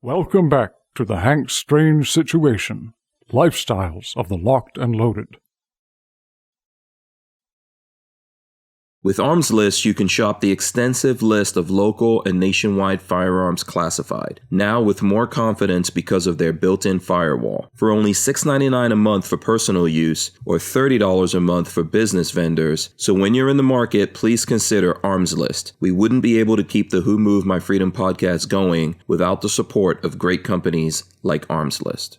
Welcome back to the Hank Strange Situation, Lifestyles of the Locked and Loaded. With Armslist, you can shop the extensive list of local and nationwide firearms classified, now with more confidence because of their built-in firewall. For only $6.99 a month for personal use, or $30 a month for business vendors, so when you're in the market, please consider Armslist. We wouldn't be able to keep the Who Moved My Freedom podcast going without the support of great companies like Armslist.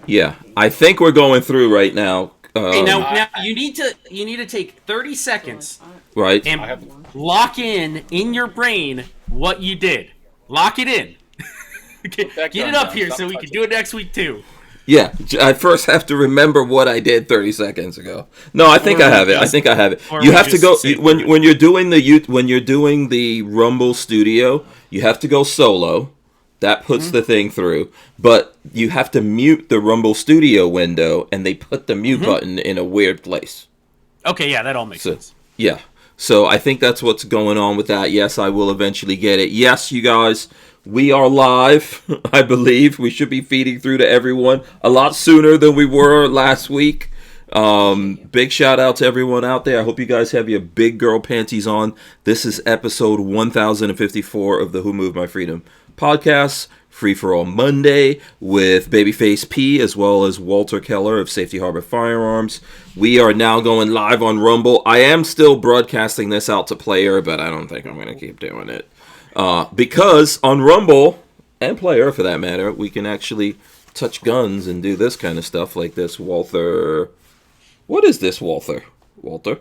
Yeah, I think we're going through right now. Hey, now you need to take 30 seconds, right, and lock in your brain what you did. Lock it in. Get it up here so we can do it next week too. Yeah, I first have to remember what I did 30 seconds ago. No, I think I have it. You have to go when you're doing the Rumble Studio. You have to go solo. That puts the thing through, but you have to mute the Rumble Studio window, and they put the mute button in a weird place. Okay, yeah, that all makes sense. Yeah, so I think that's what's going on with that. Yes, I will eventually get it. Yes, you guys, we are live, I believe. We should be feeding through to everyone a lot sooner than we were last week. Big shout out to everyone out there. I hope you guys have your big girl panties on. This is episode 1054 of the Who Moved My Freedom podcast, Free for All Monday, with Babyface P as well as Walter Keller of Safety Harbor Firearms. We are now going live on Rumble. I am still broadcasting this out to Player, but I don't think I'm going to keep doing it. Because on Rumble, and Player for that matter, we can actually touch guns and do this kind of stuff like this. Walter... What is this, Walter? I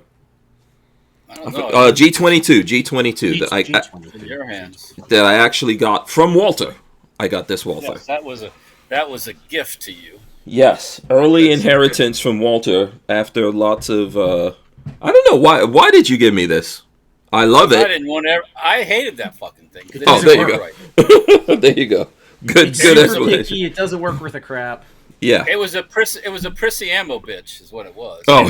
don't know. G22 in your hands. That I actually got from Walter. I got this, Walter. Yes, that was a gift to you. Yes, early inheritance from Walter after lots of I don't know why did you give me this? I love it. I didn't want to I hated that fucking thing. There you go. Right. There you go. Good explanation. It doesn't work worth a crap. Yeah. It was a prissy ammo bitch, is what it was. Oh.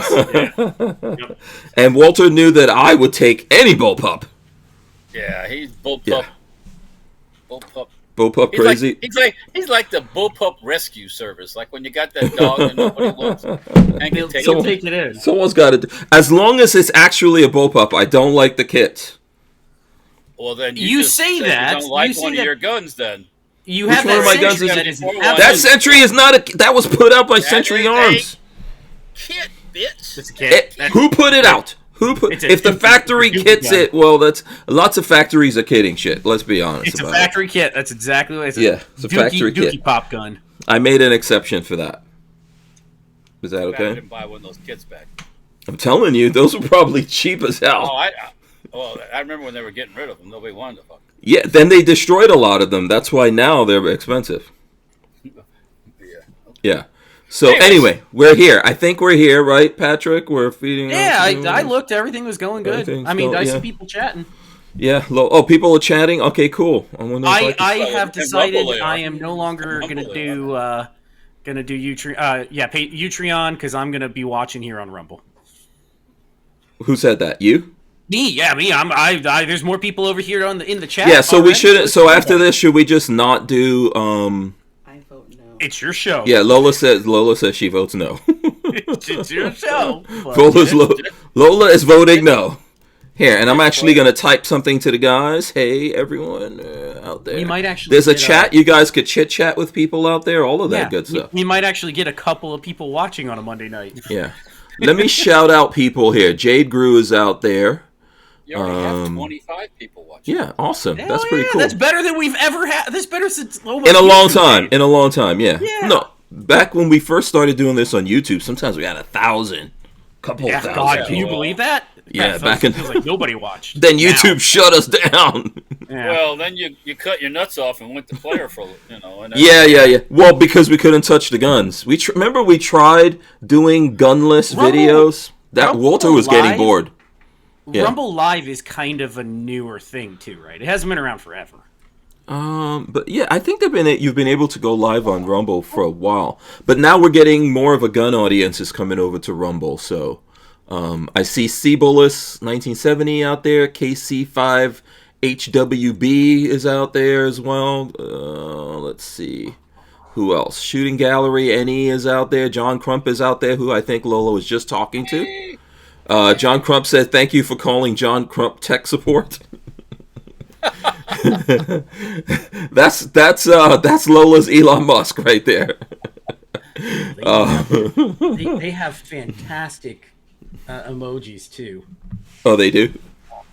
And Walter knew that I would take any bullpup. Yeah, he's bullpup. Yeah. Bullpup crazy. He's like the bullpup rescue service. Like when you got that dog and nobody wants. He'll take it in. Someone's got to. As long as it's actually a bullpup, I don't like the kits. Well, then you say that. You don't like one of your guns, then. You have that Sentry that is that Sentry is not a. That was put out by Century Arms. Kit, bitch. It's a kit. Who put it out? If the factory kits it, well, that's lots of factories are kidding shit. Let's be honest. It's a factory kit. That's exactly what it is. Yeah, it's a factory kit. Dookie pop gun. I made an exception for that. Is that okay? I didn't buy one of those kits back. I'm telling you, those were probably cheap as hell. I remember when they were getting rid of them. Nobody wanted to fuck. Yeah, then they destroyed a lot of them. That's why now they're expensive. Yeah. So anyway, we're here. I think we're here, right, Patrick? We're feeding. Yeah, I looked. Everything was going good. I see people chatting. Yeah. People are chatting. Okay, cool. I have decided I am no longer gonna do Utreon because I'm gonna be watching here on Rumble. Who said that? You? Me. There's more people over here in the chat. Yeah. So we shouldn't. So after this, should we just not do? I vote no. It's your show. Yeah. Lola says she votes no. It's your show. Lola is voting no. Here, and I'm actually going to type something to the guys. Hey, everyone out there. We might actually There's a chat. You guys could chit-chat with people out there. All of that good stuff. We might actually get a couple of people watching on a Monday night. Yeah. Let me shout out people here. Jade Grew is out there. You already have 25 people watching. Yeah, awesome. That's pretty cool. That's better than we've ever had. That's better since... In a long time, yeah. No, back when we first started doing this on YouTube, sometimes we had 1,000. Couple thousand. God, can you believe that? Yeah, back in feels like nobody watched. Then YouTube shut us down. Yeah. Well, then you cut your nuts off and went to Player for And yeah. Well, because we couldn't touch the guns. Remember we tried doing gunless videos. Walter was getting bored. Yeah. Rumble Live is kind of a newer thing too, right? It hasn't been around forever. But yeah, I think you've been able to go live on Rumble for a while. But now we're getting more of a gun audience is coming over to Rumble. So I see Cebulus 1970 out there, KC5 HWB is out there as well. Let's see. Who else? Shooting Gallery NE is out there. John Crump is out there, who I think Lola was just talking to. John Crump said, "Thank you for calling John Crump tech support." that's Lola's Elon Musk right there. They have fantastic emojis too. Oh, they do.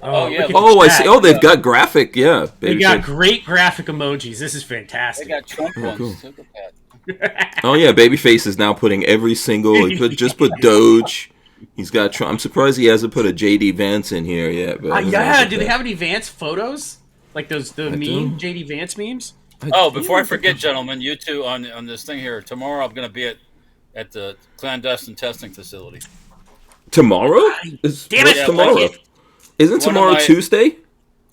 Oh, yeah. Oh, I see. Oh, they've got graphic. Yeah, they got great graphic emojis. This is fantastic. They got Trump ones. Cool. Look at that. Oh yeah, Babyface is now putting every single. Just put Doge. He's got Trump. I'm surprised he hasn't put a JD Vance in here yet. But yeah, do they have any Vance photos? Like the JD Vance memes? Before I forget, gentlemen, you two on this thing here. Tomorrow I'm going to be at the clandestine testing facility. Tomorrow? Damn it! Tomorrow. Isn't tomorrow Tuesday?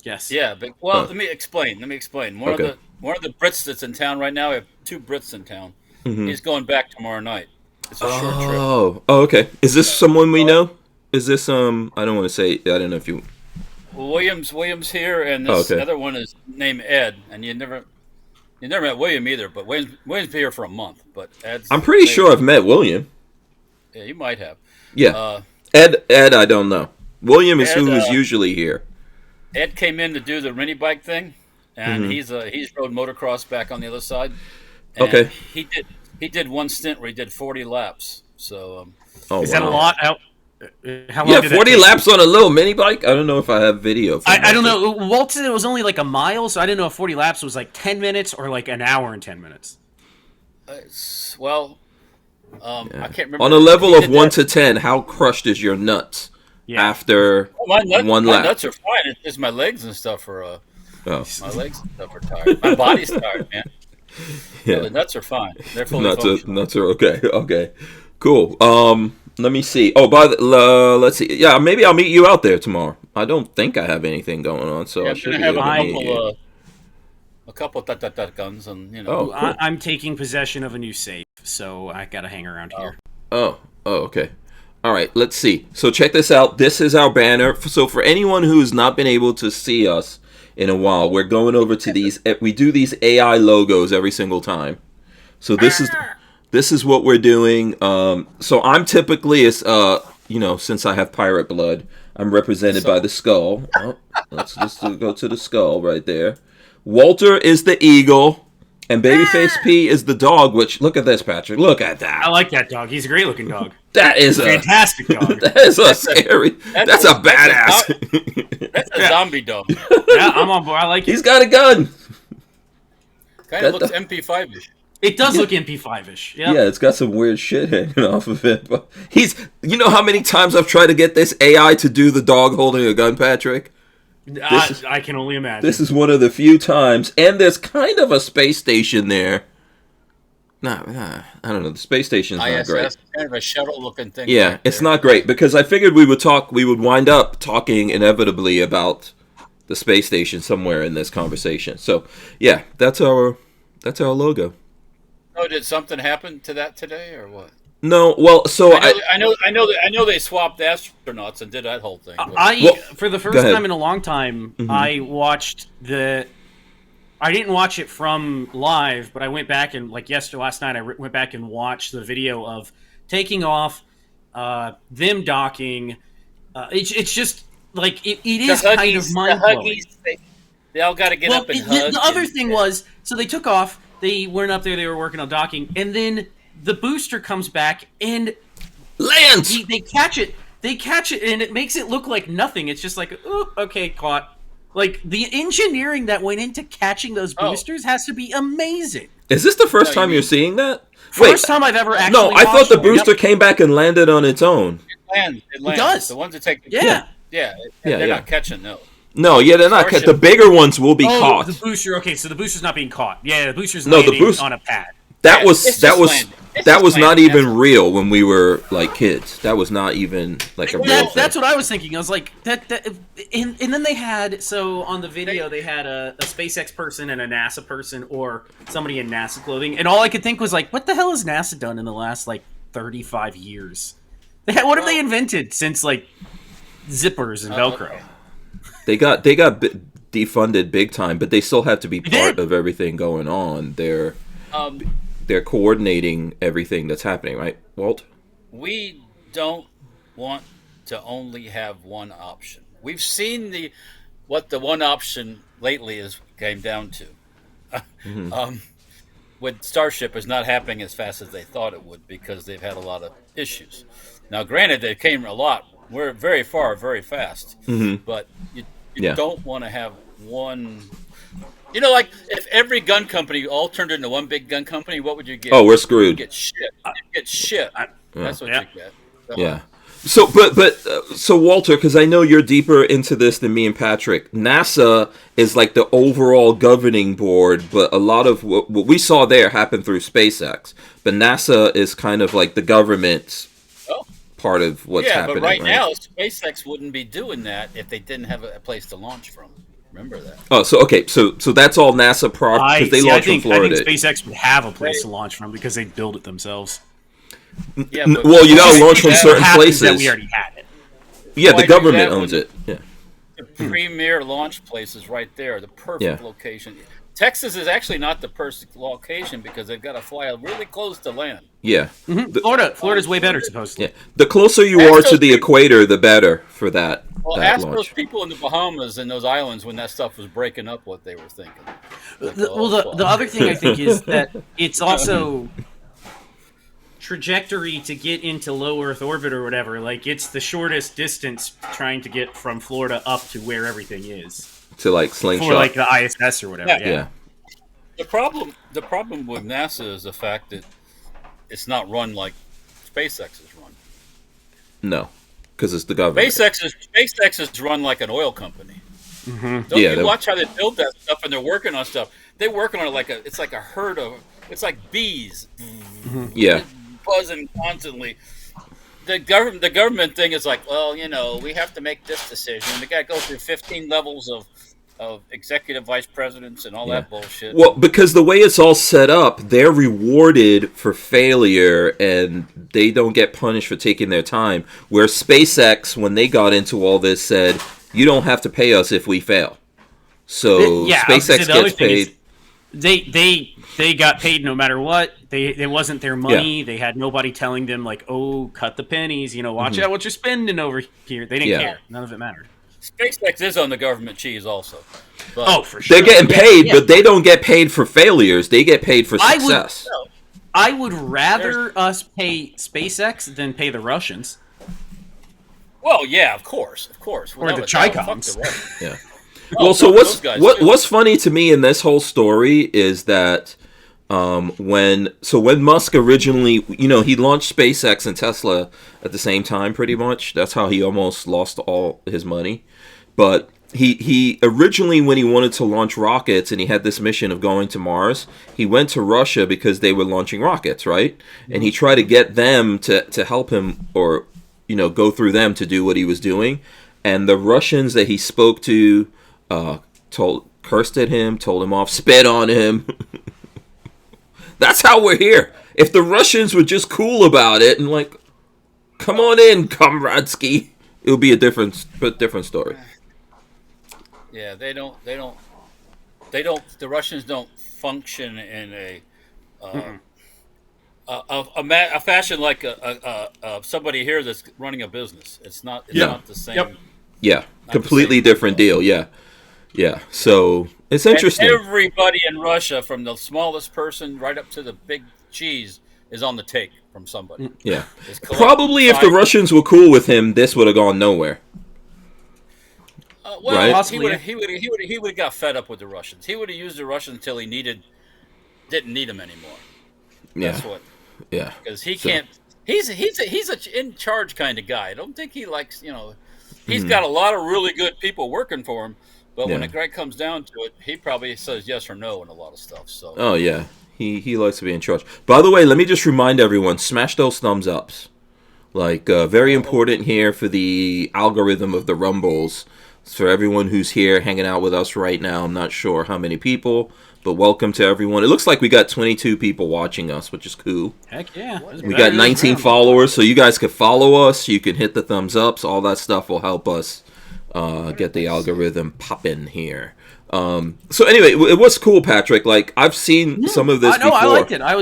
Yes. Yeah, but let me explain. One of the Brits that's in town right now. I have 2 Brits in town. Mm-hmm. He's going back tomorrow night. It's a short trip. Oh, okay. Is this someone we know? Is this I don't want to say. I don't know if you. William's here, and this other one is named Ed, and you never met William either. But William's been here for a month. But I'm pretty sure I've met William. Yeah, you might have. Yeah. Ed, I don't know. William is who is usually here. Ed came in to do the mini bike thing, and he's rode motocross back on the other side. And he did one stint where he did 40 laps. So is that a lot? How long? Yeah, 40 laps on a little mini bike. I don't know if I have video. I don't know. Walt said it was only like a mile, so I didn't know if 40 laps was like 10 minutes or like an hour and 10 minutes. I can't remember. On a level of 1 to 10, how crushed is your nuts after one lap? My nuts are fine. It's just my legs and stuff are. My legs and stuff are tired. My body's tired, man. Yeah, the nuts are fine. They're fully functional. Nuts are okay. Okay, cool. Let me see. Oh, let's see. Yeah, maybe I'll meet you out there tomorrow. I don't think I have anything going on, so I should have a couple guns, and you know. Oh, cool. I'm taking possession of a new safe, so I gotta hang around here. Oh, okay. All right, let's see. So check this out. This is our banner. So for anyone who's not been able to see us in a while, we're going over to these. We do these AI logos every single time. So this is what we're doing. So I'm typically, since I have pirate blood, I'm represented by the skull. Oh, let's just go to the skull right there. Walter is the eagle, and Babyface P is the dog. Which, look at this, Patrick. Look at that. I like that dog. He's a great looking dog. That is a fantastic dog. That is scary. That's a badass. That's a zombie dog. Yeah, I'm on board. I like it. He's got a gun. Kind of looks MP5-ish. It does look MP5-ish. Yep. Yeah, it's got some weird shit hanging off of it. But you know how many times I've tried to get this AI to do the dog holding a gun, Patrick? I can only imagine. This is one of the few times, and there's kind of a space station there. Nah, I don't know. The space station is not great. Kind of a shuttle-looking thing. Yeah, it's not great because I figured we would wind up talking inevitably about the space station somewhere in this conversation. So, yeah, that's our logo. Oh, did something happen to that today, or what? No, well, so I know they swapped astronauts and did that whole thing. For the first time in a long time, I watched I didn't watch it from live, but I went back and last night I went back and watched the video of taking off, them docking. It's just like it is kind of mind blowing. They all got to get up and hug. The other thing was, so they took off. They weren't up there. They were working on docking, and then the booster comes back and lands. They catch it. They catch it, and it makes it look like nothing. It's just like, oh, okay, caught. Like, the engineering that went into catching those boosters has to be amazing. Is this the first time you're seeing that? First time I've ever actually No, I thought the booster came back and landed on its own. It lands. It does. The ones that take the they're not catching, no. No, they're not catching. The bigger ones will be caught. The booster, okay, so the booster's not being caught. Yeah, the booster's landing on a pad. That was not even real when we were like kids. That was not even like a real thing. That's what I was thinking. I was like, and then they had, so on the video they had a SpaceX person and a NASA person or somebody in NASA clothing, and all I could think was like, what the hell has NASA done in the last 35 years? What have they invented since zippers and Velcro? They got defunded big time, but they still have to be part of everything going on. They're coordinating everything that's happening, right, Walt? We don't want to only have one option. We've seen what the one option lately came down to. With Starship is not happening as fast as they thought it would because they've had a lot of issues. Now, granted, they came a lot. We're very far, very fast. But you don't want to have one. You know, like if every gun company all turned into one big gun company, what would you get? Oh, we're screwed. You get shit. You get shit. That's what you get. Yeah. So, so Walter, because I know you're deeper into this than me and Patrick. NASA is like the overall governing board, but a lot of what we saw there happened through SpaceX. But NASA is kind of like the government's part of what's happening. Yeah, but right now, SpaceX wouldn't be doing that if they didn't have a place to launch from. Remember that. Oh, so okay, so that's all NASA because they launch from Florida. I think SpaceX would have a place to launch from because they build it themselves. Yeah, well, you gotta launch from certain places. That we already had it. Yeah, the government owns it. Yeah, the premier launch place is right there, the perfect location. Texas is actually not the perfect location because they've got to fly really close to land. Yeah, Florida's way better, supposedly. Yeah, the closer you are to the equator, the better for that. Well, that ask launch. those people in the Bahamas and those islands when that stuff was breaking up what they were thinking. Like, the other thing I think is that it's also trajectory to get into low Earth orbit or whatever. Like, it's the shortest distance trying to get from Florida up to where everything is. To like slingshot. For like the ISS or whatever. Yeah. The problem with NASA is the fact that it's not run like SpaceX is run. No, because it's the government. SpaceX is run like an oil company. Don't you watch how they build that stuff and they're working on stuff? They're working on it it's like a herd of, it's like bees. Yeah. Buzzing constantly. The government thing is like, well, we have to make this decision. We got to go through 15 levels of executive vice presidents and all that bullshit. Well, because the way it's all set up, they're rewarded for failure and they don't get punished for taking their time. Where SpaceX, when they got into all this, said, you don't have to pay us if we fail. So SpaceX gets paid. They got paid no matter what. It wasn't their money. Yeah. They had nobody telling them like, "Oh, cut the pennies." Watch out what you're spending over here. They didn't care. None of it mattered. SpaceX is on the government cheese also. But for sure. They're getting paid, but they don't get paid for failures. They get paid for success. I would rather us pay SpaceX than pay the Russians. Well, yeah, of course. Or the Chicons. Yeah. Well, so what's funny to me in this whole story is that when Musk originally, he launched SpaceX and Tesla at the same time, pretty much. That's how he almost lost all his money. But he originally, when he wanted to launch rockets and he had this mission of going to Mars, he went to Russia because they were launching rockets, right? Mm-hmm. And he tried to get them to help him or, go through them to do what he was doing. And the Russians that he spoke to cursed at him, told him off, spit on him. That's how we're here. If the Russians were just cool about it and like, come on in, comradesky, it would be a different story. Yeah, the Russians don't function in a fashion like somebody here that's running a business. It's not the same. Yep. Yeah, completely different deal. Yeah. Yeah, so it's interesting. And everybody in Russia, from the smallest person right up to the big cheese, is on the take from somebody. Yeah, probably if the Russians were cool with him, this would have gone nowhere. Right? He would have got fed up with the Russians. He would have used the Russians until he didn't need them anymore. That's what. Yeah, because he can't. He's a in charge kind of guy. I don't think he likes. He's got a lot of really good people working for him. But when it comes down to it, he probably says yes or no in a lot of stuff. So. Oh, yeah. He likes to be in charge. By the way, let me just remind everyone, smash those thumbs ups. Like, very important here for the algorithm of the Rumbles. For everyone who's here hanging out with us right now, I'm not sure how many people, but welcome to everyone. It looks like we got 22 people watching us, which is cool. Heck yeah. We got 19 followers, so you guys can follow us. You can hit the thumbs ups. All that stuff will help us get the algorithm popping here. So anyway, it was cool, Patrick. Like, I've seen some of this before. I liked it. I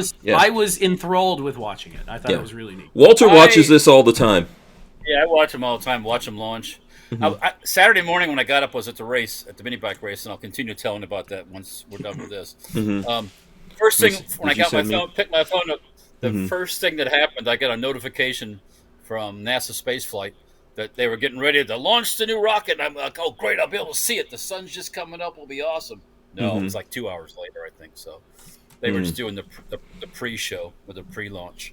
was enthralled with watching it. I thought it was really neat. Walter watches this all the time. Yeah, I watch them all the time. Watch them launch. Saturday morning when I got up was at the mini bike race, and I'll continue telling about that once we're done with this. First thing when I got my phone, picked my phone up, the first thing that happened, I got a notification from NASA spaceflight that they were getting ready to launch the new rocket. And I'm like, oh, great, I'll be able to see it. The sun's just coming up. It'll be awesome. No, it was like 2 hours later, I think. So they were just doing the pre-show or the pre-launch.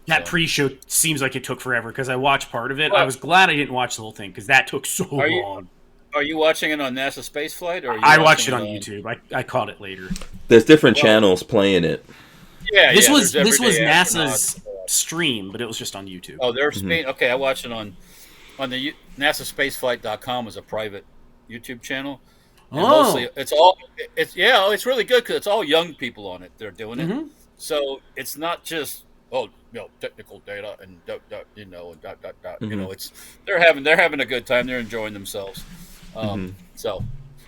That pre-show seems like it took forever because I watched part of it. I was glad I didn't watch the whole thing because that took so long. Are you watching it on NASA spaceflight? Or I watched it on YouTube. I caught it later. There's different channels playing it. Yeah, this was NASA's stream, but it was just on YouTube. Oh, they're okay. I watched it on the NASAspaceflight.com was a private YouTube channel. And mostly it's really good because it's all young people on it. They're doing it, so it's not just technical data and you know it's they're having a good time. They're enjoying themselves. So,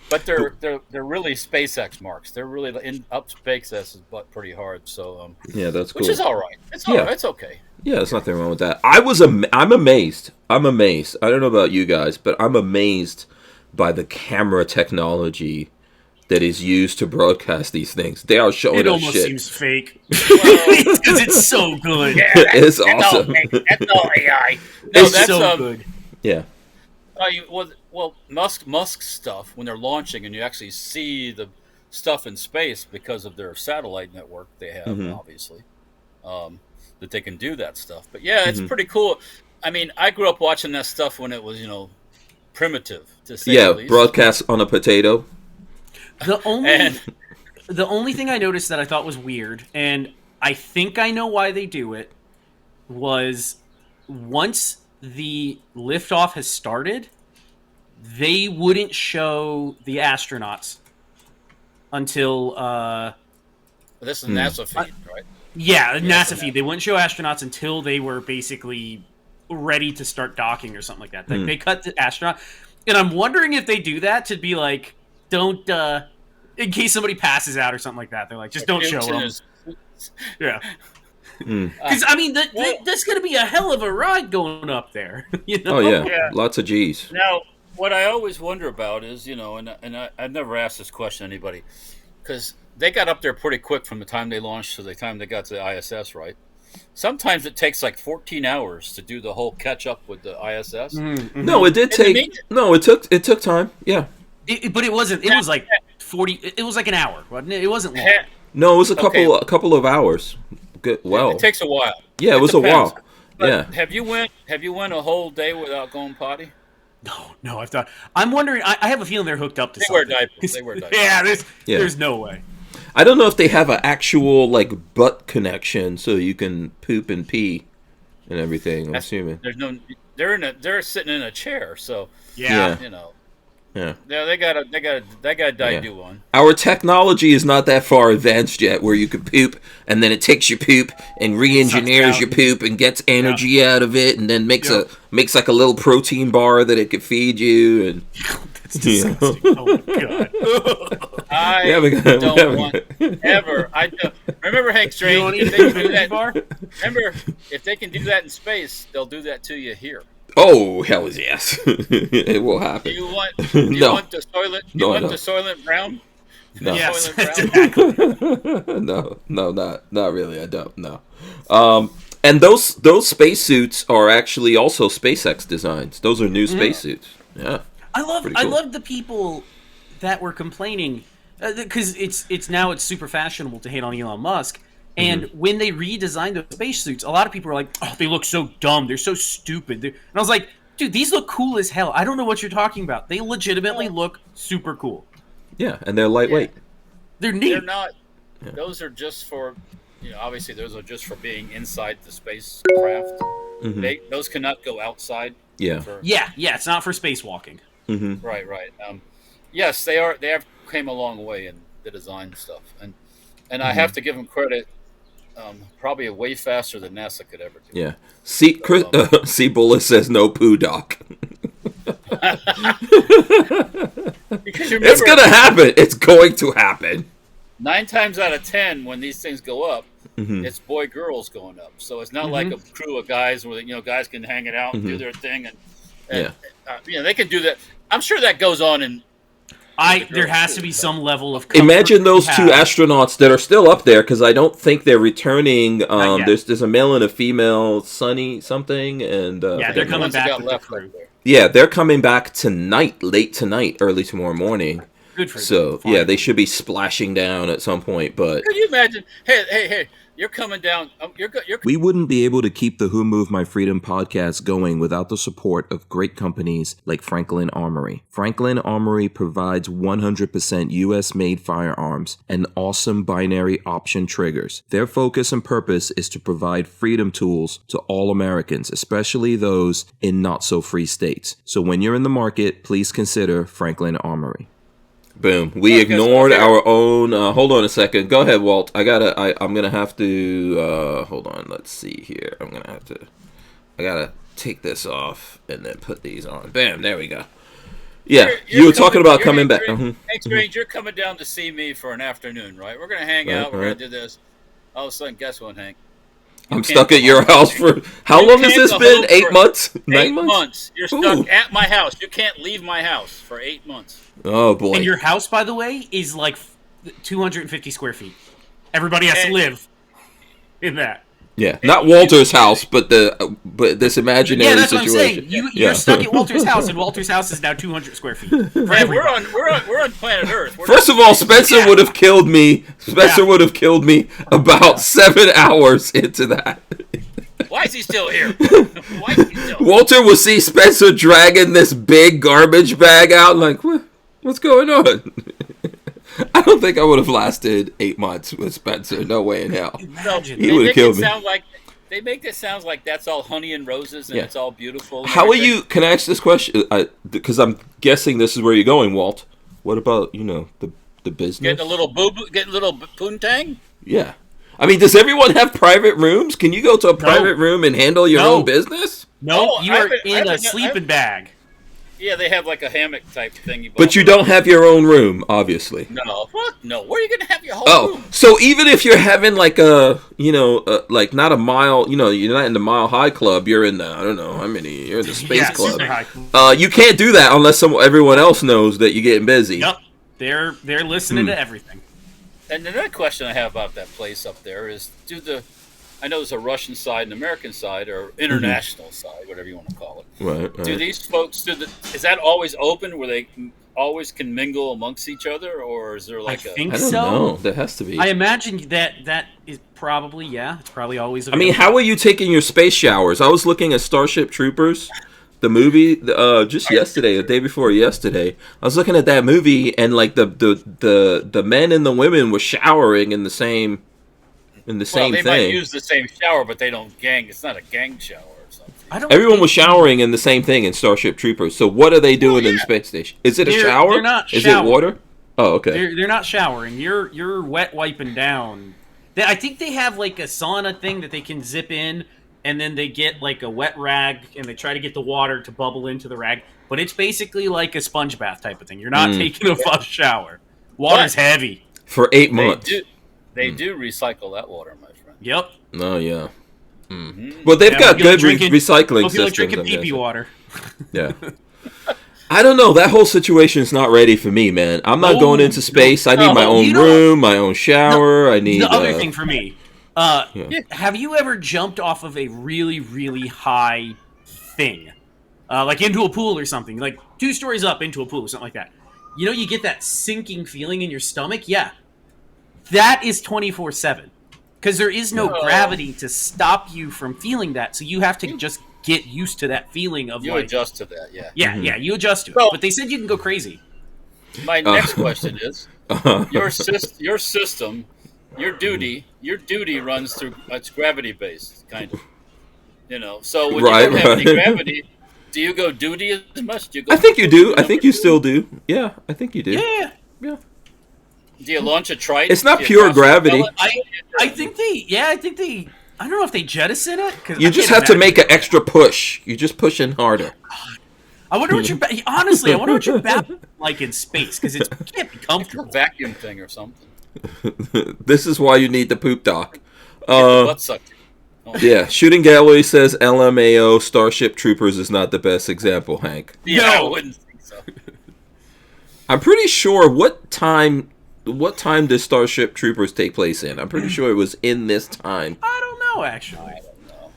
but they're really SpaceX marks. They're really up SpaceX's butt pretty hard. So that's cool. Which is all right. It's all right. It's okay. Yeah, there's nothing wrong with that. I'm amazed. I don't know about you guys, but I'm amazed by the camera technology that is used to broadcast these things. They are showing us shit. It almost seems fake because it's so good. Yeah, it's awesome. That's all AI. No, that's so good. Yeah. Musk stuff when they're launching and you actually see the stuff in space because of their satellite network they have, obviously, that they can do that stuff. But yeah, it's pretty cool. I mean, I grew up watching that stuff when it was, primitive to say the least. Broadcast on a potato. The only thing I noticed that I thought was weird, and I think I know why they do it, was once the liftoff has started, they wouldn't show the astronauts until this is NASA feed, right? Yeah, NASA feed. They wouldn't show astronauts until they were basically ready to start docking or something like that. They cut the astronaut, and I'm wondering if they do that to be like, don't in case somebody passes out or something like that. They're like, just don't show them. Yeah. Because I mean, that's going to be a hell of a ride going up there. Oh yeah, lots of G's. Now, what I always wonder about is, and I've never asked this question to anybody, because they got up there pretty quick from the time they launched to the time they got to the ISS, right? Sometimes it takes like 14 hours to do the whole catch up with the ISS. No, it did take. No, it took time. Yeah, but it wasn't. It was like 40. It was like an hour, wasn't it? It wasn't long. No, it was a couple of hours. Good. Well, it takes a while. Yeah, it was depends. A while. But yeah. Have you went a whole day without going potty? No. I'm wondering. I have a feeling they're hooked up to something. They wear diapers. There's no way. I don't know if they have an actual butt connection so you can poop and pee and everything. I'm assuming there's no. They're sitting in a chair, so yeah. Yeah, they got a do on. Our technology is not that far advanced yet, where you could poop and then it takes your poop and re-engineers your poop and gets energy out of it, and then makes like a little protein bar that it could feed you. And that's disgusting. Oh my god! I don't want ever. Remember Hank Strange. If they can do that, remember if they can do that in space, they'll do that to you here. Oh, hell yes. It will happen. Do you want the soylent? Do you want the soylent brown? No. Yes, exactly. No, not really. I don't. No. And those spacesuits are actually also SpaceX designs. Those are new spacesuits. Yeah. I love the people that were complaining because it's now super fashionable to hate on Elon Musk. And when they redesigned the spacesuits, a lot of people were like, "Oh, they look so dumb. They're so stupid." And I was like, "Dude, these look cool as hell. I don't know what you're talking about. They legitimately look super cool." Yeah, and they're lightweight. Yeah. They're neat. They're not. Yeah. Those are just for, obviously those are just for being inside the spacecraft. Those cannot go outside. Yeah. Yeah. It's not for spacewalking. Right. Yes, they are. They have came a long way in the design stuff, and I have to give them credit. Probably way faster than NASA could ever do. Yeah. C. Bullis says no poo, doc. Because remember, It's gonna happen. It's going to happen. 9 times out of 10, when these things go up, it's boy-girls going up. So it's not like a crew of guys where guys can hang it out and do their thing, and they can do that. I'm sure that goes on in. There has to be some level of comfort. Imagine those two astronauts that are still up there, because I don't think they're returning. There's a male and a female, Sunny something, and they're coming back with the crew. Yeah, they're coming back tonight, late tonight, early tomorrow morning. Good for them. So they should be splashing down at some point. But can you imagine? Hey, you're coming down. We wouldn't be able to keep the Who Moved My Freedom podcast going without the support of great companies like Franklin Armory. Franklin Armory provides 100% US-made firearms and awesome binary option triggers. Their focus and purpose is to provide freedom tools to all Americans, especially those in not-so-free states. So when you're in the market, please consider Franklin Armory. Boom. We ignored our own. Hold on a second. Go ahead, Walt. I'm gonna have to. Hold on. Let's see here. I gotta take this off and then put these on. Bam. There we go. Yeah, you were talking about coming back. Hey, Strange, you're coming down to see me for an afternoon, right? We're gonna hang out. We're gonna do this. All of a sudden, guess what, Hank? I'm stuck at your house for how long has this been? 8 months? 9 months? 8 months. You're stuck at my house. You can't leave my house for 8 months. Oh boy! And your house, by the way, is like 250 square feet. Everybody has to live in that. Yeah, not Walter's house, but this imaginary that's situation. What I'm saying. You're stuck at Walter's house, and Walter's house is now 200 square feet. Hey, we're on planet Earth. First of all, Spencer would have killed me. Spencer would have killed me about 7 hours into that. Why is he still here? Walter will see Spencer dragging this big garbage bag out, like, what's going on? I don't think I would have lasted 8 months with Spencer. No way in hell. He would have killed me. They make it sound like that's all honey and roses and it's all beautiful. How are you? Can I ask this question? Because I'm guessing this is where you're going, Walt. What about the business? Getting a little poontang? Yeah. I mean, does everyone have private rooms? Can you go to a private room and handle your own business? No, you are in a sleeping bag. Yeah, they have like a hammock type thing. But you don't have your own room, obviously. No, no. Where are you going to have your whole room? So even if you're having like like not a mile, you're not in the Mile High Club. You're in the you're in the Space Club. You can't do that unless everyone else knows that you're getting busy. Yep, they're listening to everything. And another question I have about that place up there is, I know there's a Russian side and American side, or international side, whatever you want to call it. Right. Do these folks is that always open where they always can mingle amongst each other, or is there like I think I don't know. There has to be. I imagine that is probably it's probably always available. I mean, how are you taking your space showers? I was looking at Starship Troopers, the movie, just yesterday, the day before yesterday. I was looking at that movie, and like the men and the women were showering in the same. They might use the same shower, but they don't gang. It's not a gang shower or something. Everyone was showering in the same thing in Starship Troopers. So what are they doing in the space station? Is it a shower? They're not Is it water? Oh, okay. They're not showering. You're wet wiping down. I think they have like a sauna thing that they can zip in, and then they get like a wet rag, and they try to get the water to bubble into the rag. But it's basically like a sponge bath type of thing. You're not taking a full shower. Water's heavy. For 8 months. They do recycle that water, my friend. Yep. Oh, yeah. Mm. Well, they've got good recycling systems. Like drinking pee-pee water. Yeah. I don't know. That whole situation is not ready for me, man. I'm not going into space. I need my own room, my own shower. I need... The other thing for me, have you ever jumped off of a really, really high thing? Like into a pool or something. Like 2 stories up into a pool or something like that. You get that sinking feeling in your stomach? Yeah. That is 24/7, because there is no gravity to stop you from feeling that. So you have to just get used to that feeling of adjust to that, yeah. Yeah, you adjust to it. But they said you can go crazy. My next question is, your system, your duty runs through, it's gravity based, kind of. So when you don't have any gravity, do you go duty as much? I think you do. I think you still do. Yeah, I think you do. Yeah. Do you launch a trike? It's not pure gravity. I think they. I don't know if they jettison it. You just have to make an extra push. You just push in harder. I wonder what honestly, I wonder what your bathroom is like in space, because it can't be comfortable. A vacuum thing or something. This is why you need the poop doc. Get the butt sucked. Oh. Yeah, Shooting Gallery says LMAO Starship Troopers is not the best example, Hank. Yeah, I wouldn't think so. I'm pretty sure what time does Starship Troopers take place in? I'm pretty sure it was in this time. I don't know, actually. I don't know.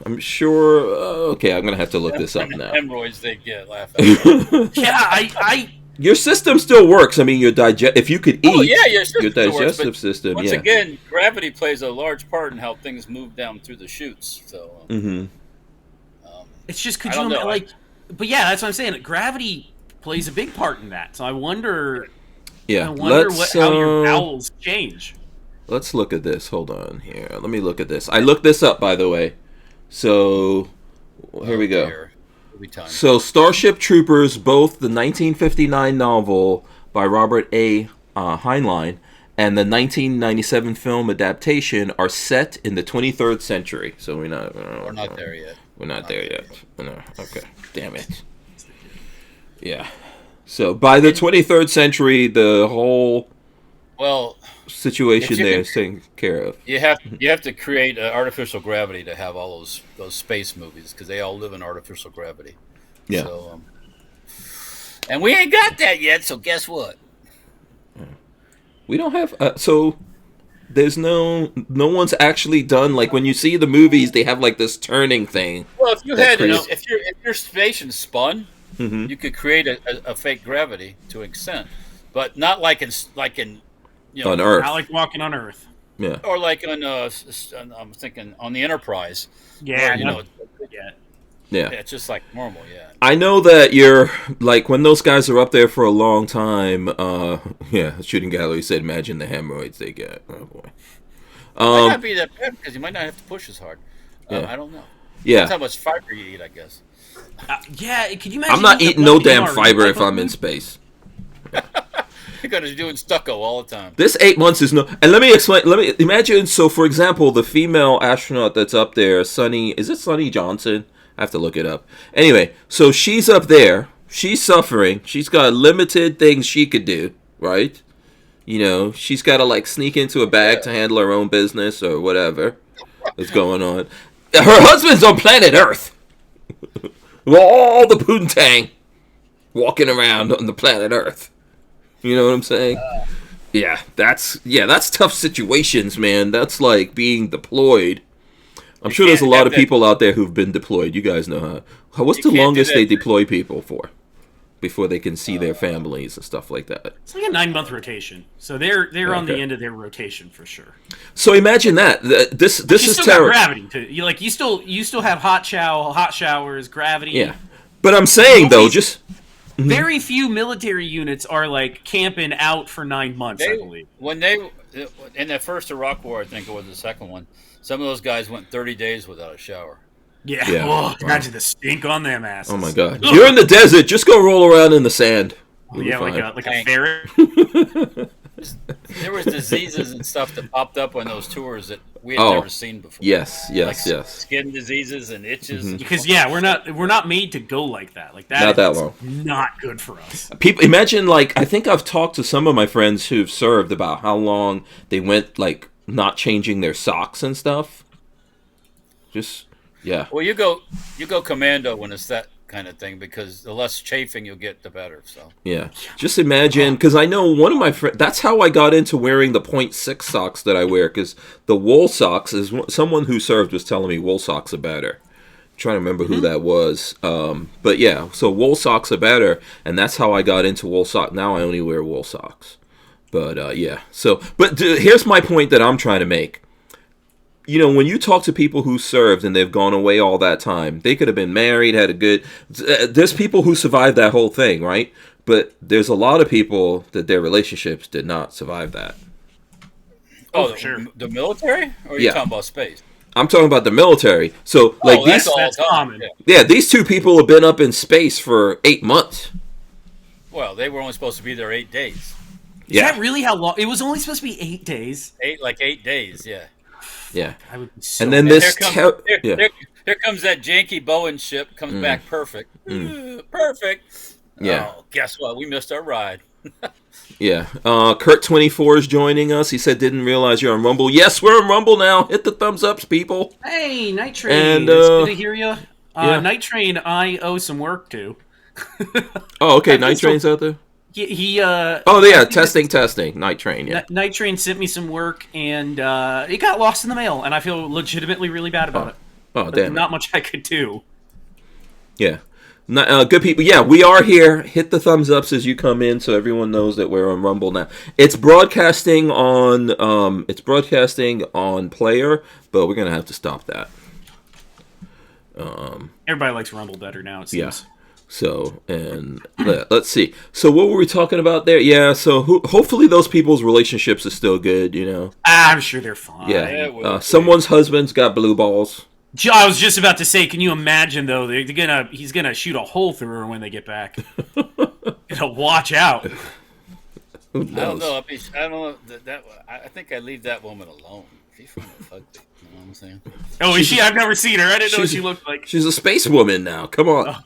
I'm sure. Okay, I'm gonna have to look this up now. Hemorrhoids they get laughing. Yeah, Your system still works. I mean, if you could eat. Oh yeah, your digestive works, system. Once again, gravity plays a large part in how things move down through the chutes. So. It's just could you like, but yeah, that's what I'm saying. Gravity plays a big part in that. So I wonder. Yeah, I wonder how your bowels change. Let's look at this. Hold on here. Let me look at this. I looked this up, by the way. So here we go. So Starship Troopers, both the 1959 novel by Robert A. Heinlein and the 1997 film adaptation are set in the 23rd century. So we're not there yet. We're not there yet. No. Okay. Damn it. Yeah. So by the 23rd century, the whole situation there is taken care of. You have to create artificial gravity to have all those space movies, because they all live in artificial gravity. Yeah. So, and we ain't got that yet. So guess what? We don't have. So there's no one's actually done, like when you see the movies, they have like this turning thing. Well, if you had, if your station spun, you could create a fake gravity to an extent, but not like in on Earth. Not like walking on Earth. Yeah. Or like on I'm thinking on the Enterprise. Yeah. Where, Yeah. It's just like normal. Yeah. I know that you're like when those guys are up there for a long time. Shooting Gallery said, "Imagine the hemorrhoids they get." Oh boy. Might not be that bad because you might not have to push as hard. I don't know. Yeah. That's how much fiber you eat, I guess. Could you imagine? I'm not eating no damn fiber if I'm in space. You're gonna be doing stucco all the time. This 8 months is no. And let me explain. Let me imagine. So, for example, the female astronaut that's up there, Sunny. Is it Sunny Johnson? I have to look it up. Anyway, so she's up there. She's suffering. She's got limited things she could do. Right? You know, she's got to like sneak into a bag to handle her own business or whatever is going on. Her husband's on planet Earth. With all the poontang walking around on the planet Earth. You know what I'm saying? Yeah, that's tough situations, man. That's like being deployed. I'm sure there's a lot of people out there who've been deployed. You guys know how. What's the longest they deploy people for? Before they can see their families and stuff like that. It's like a 9-month rotation, so they're on the end of their rotation for sure. So imagine that. This is terrible. Gravity too. You still have hot showers, gravity. Yeah, but I'm saying though, just very few military units are like camping out for 9 months. I believe when they in the first Iraq War, I think it was the second one. Some of those guys went 30 days without a shower. Yeah. Oh, imagine the stink on them asses. Oh my god. If you're in the desert, just go roll around in the sand. Like a ferret. There was diseases and stuff that popped up on those tours that we had never seen before. Yes. Skin diseases and itches. Because we're not made to go like that. Like that. Not that long. Not good for us. People imagine like I think I've talked to some of my friends who've served about how long they went like not changing their socks and stuff. Just. Yeah. Well, you go commando when it's that kind of thing, because the less chafing you'll get, the better. So. Yeah. Just imagine, because I know one of my friends. That's how I got into wearing the 0.6 socks that I wear, because the wool socks is someone who served was telling me wool socks are better. I'm trying to remember who that was. But yeah, so wool socks are better, and that's how I got into wool socks. Now I only wear wool socks. But yeah. So, but here's my point that I'm trying to make. You know, when you talk to people who served and they've gone away all that time, they could have been married, had a good... There's people who survived that whole thing, right? But there's a lot of people that their relationships did not survive that. Oh, for sure. The military? Or are you talking about space? I'm talking about the military. So, like that's common. Yeah, these two people have been up in space for 8 months. Well, they were only supposed to be there 8 days. Is that really how long? It was only supposed to be 8 days. 8 days, yeah. Yeah, I would be so and then mad. this. Here comes that janky Boeing ship. Comes back perfect. Perfect. Yeah. Oh, guess what? We missed our ride. Yeah. Kurt24 is joining us. He said, didn't realize you're on Rumble. Yes, we're on Rumble now. Hit the thumbs ups, people. Hey, Night Train. And, it's good to hear you. yeah. Night Train, I owe some work to. Oh, okay. Night Train's out there? He oh, yeah. Testing. Night Train, yeah. Night Train sent me some work, and it got lost in the mail, and I feel legitimately really bad about it. Oh, damn. Not much I could do. Yeah. Good people. Yeah, we are here. Hit the thumbs ups as you come in, so everyone knows that we're on Rumble now. It's broadcasting on Player, but we're gonna have to stop that. Everybody likes Rumble better now, it seems. Yeah. So, and let's see. So, what were we talking about there? Yeah. So, hopefully, those people's relationships are still good. You know. I'm sure they're fine. Yeah. Someone's husband's got blue balls. I was just about to say, can you imagine though? He's gonna shoot a hole through her when they get back. Watch out. Who knows? I don't know. I don't know I think I leave that woman alone. She's from the fuck. You know what I'm saying? Oh, is she? I've never seen her. I didn't know what she looked like. She's a space woman now. Come on. Oh.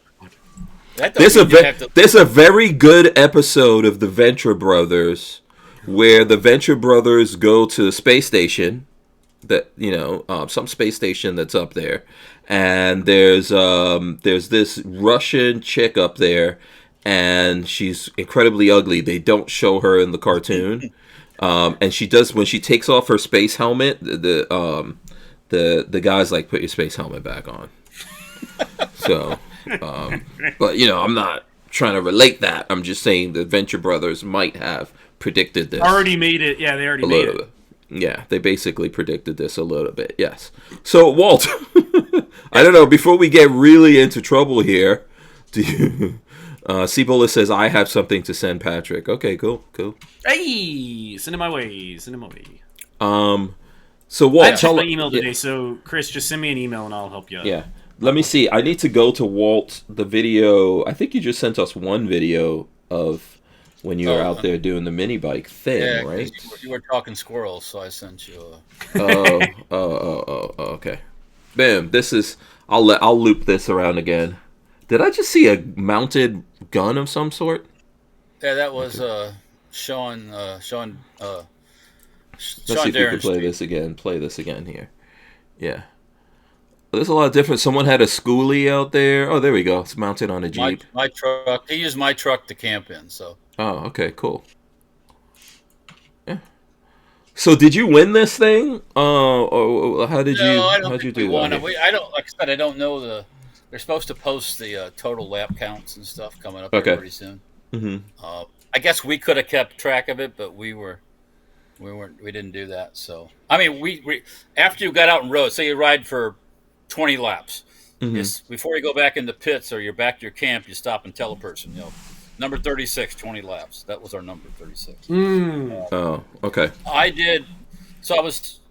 There's a very good episode of the Venture Brothers where the Venture Brothers go to the space station. That some space station that's up there, and there's this Russian chick up there, and she's incredibly ugly. They don't show her in the cartoon, and she does when she takes off her space helmet. The guy's like, put your space helmet back on. So, but I'm not trying to relate that. I'm just saying the Venture Brothers might have predicted this. Already made it. Yeah, they already made it. Yeah, they basically predicted this a little bit, yes. So, Walt, I don't know, before we get really into trouble here, do you... Cibola says, I have something to send Patrick. Okay, cool. Hey! Send it my way. So, Walt... I checked my email today, so, Chris, just send me an email and I'll help you out. Yeah. Let me see. I need to go to Walt, the video... I think you just sent us one video of... when you were out there doing the mini bike thing, right? You were talking squirrels, so I sent you okay. Bam, this is... I'll loop this around again. Did I just see a mounted gun of some sort? Yeah, that was Sean Let's see if we Darren can play Street. Play this again here. Yeah. There's a lot of different... Someone had a schoolie out there. Oh, there we go. It's mounted on a Jeep. My truck. He used my truck to camp in, so... Oh, okay, cool. Yeah. So, did you win this thing? Or how did you do won. that? I don't. Like I said, I don't know the. They're supposed to post the total lap counts and stuff coming up here pretty soon. Mm-hmm. I guess we could have kept track of it, but we didn't do that. So, I mean, we after you got out and rode, say you ride for 20 laps, before you go back in the pits or you're back to your camp, you stop and tell a person, number 36, 20 laps. That was our number, 36. Oh, okay. I did. So I was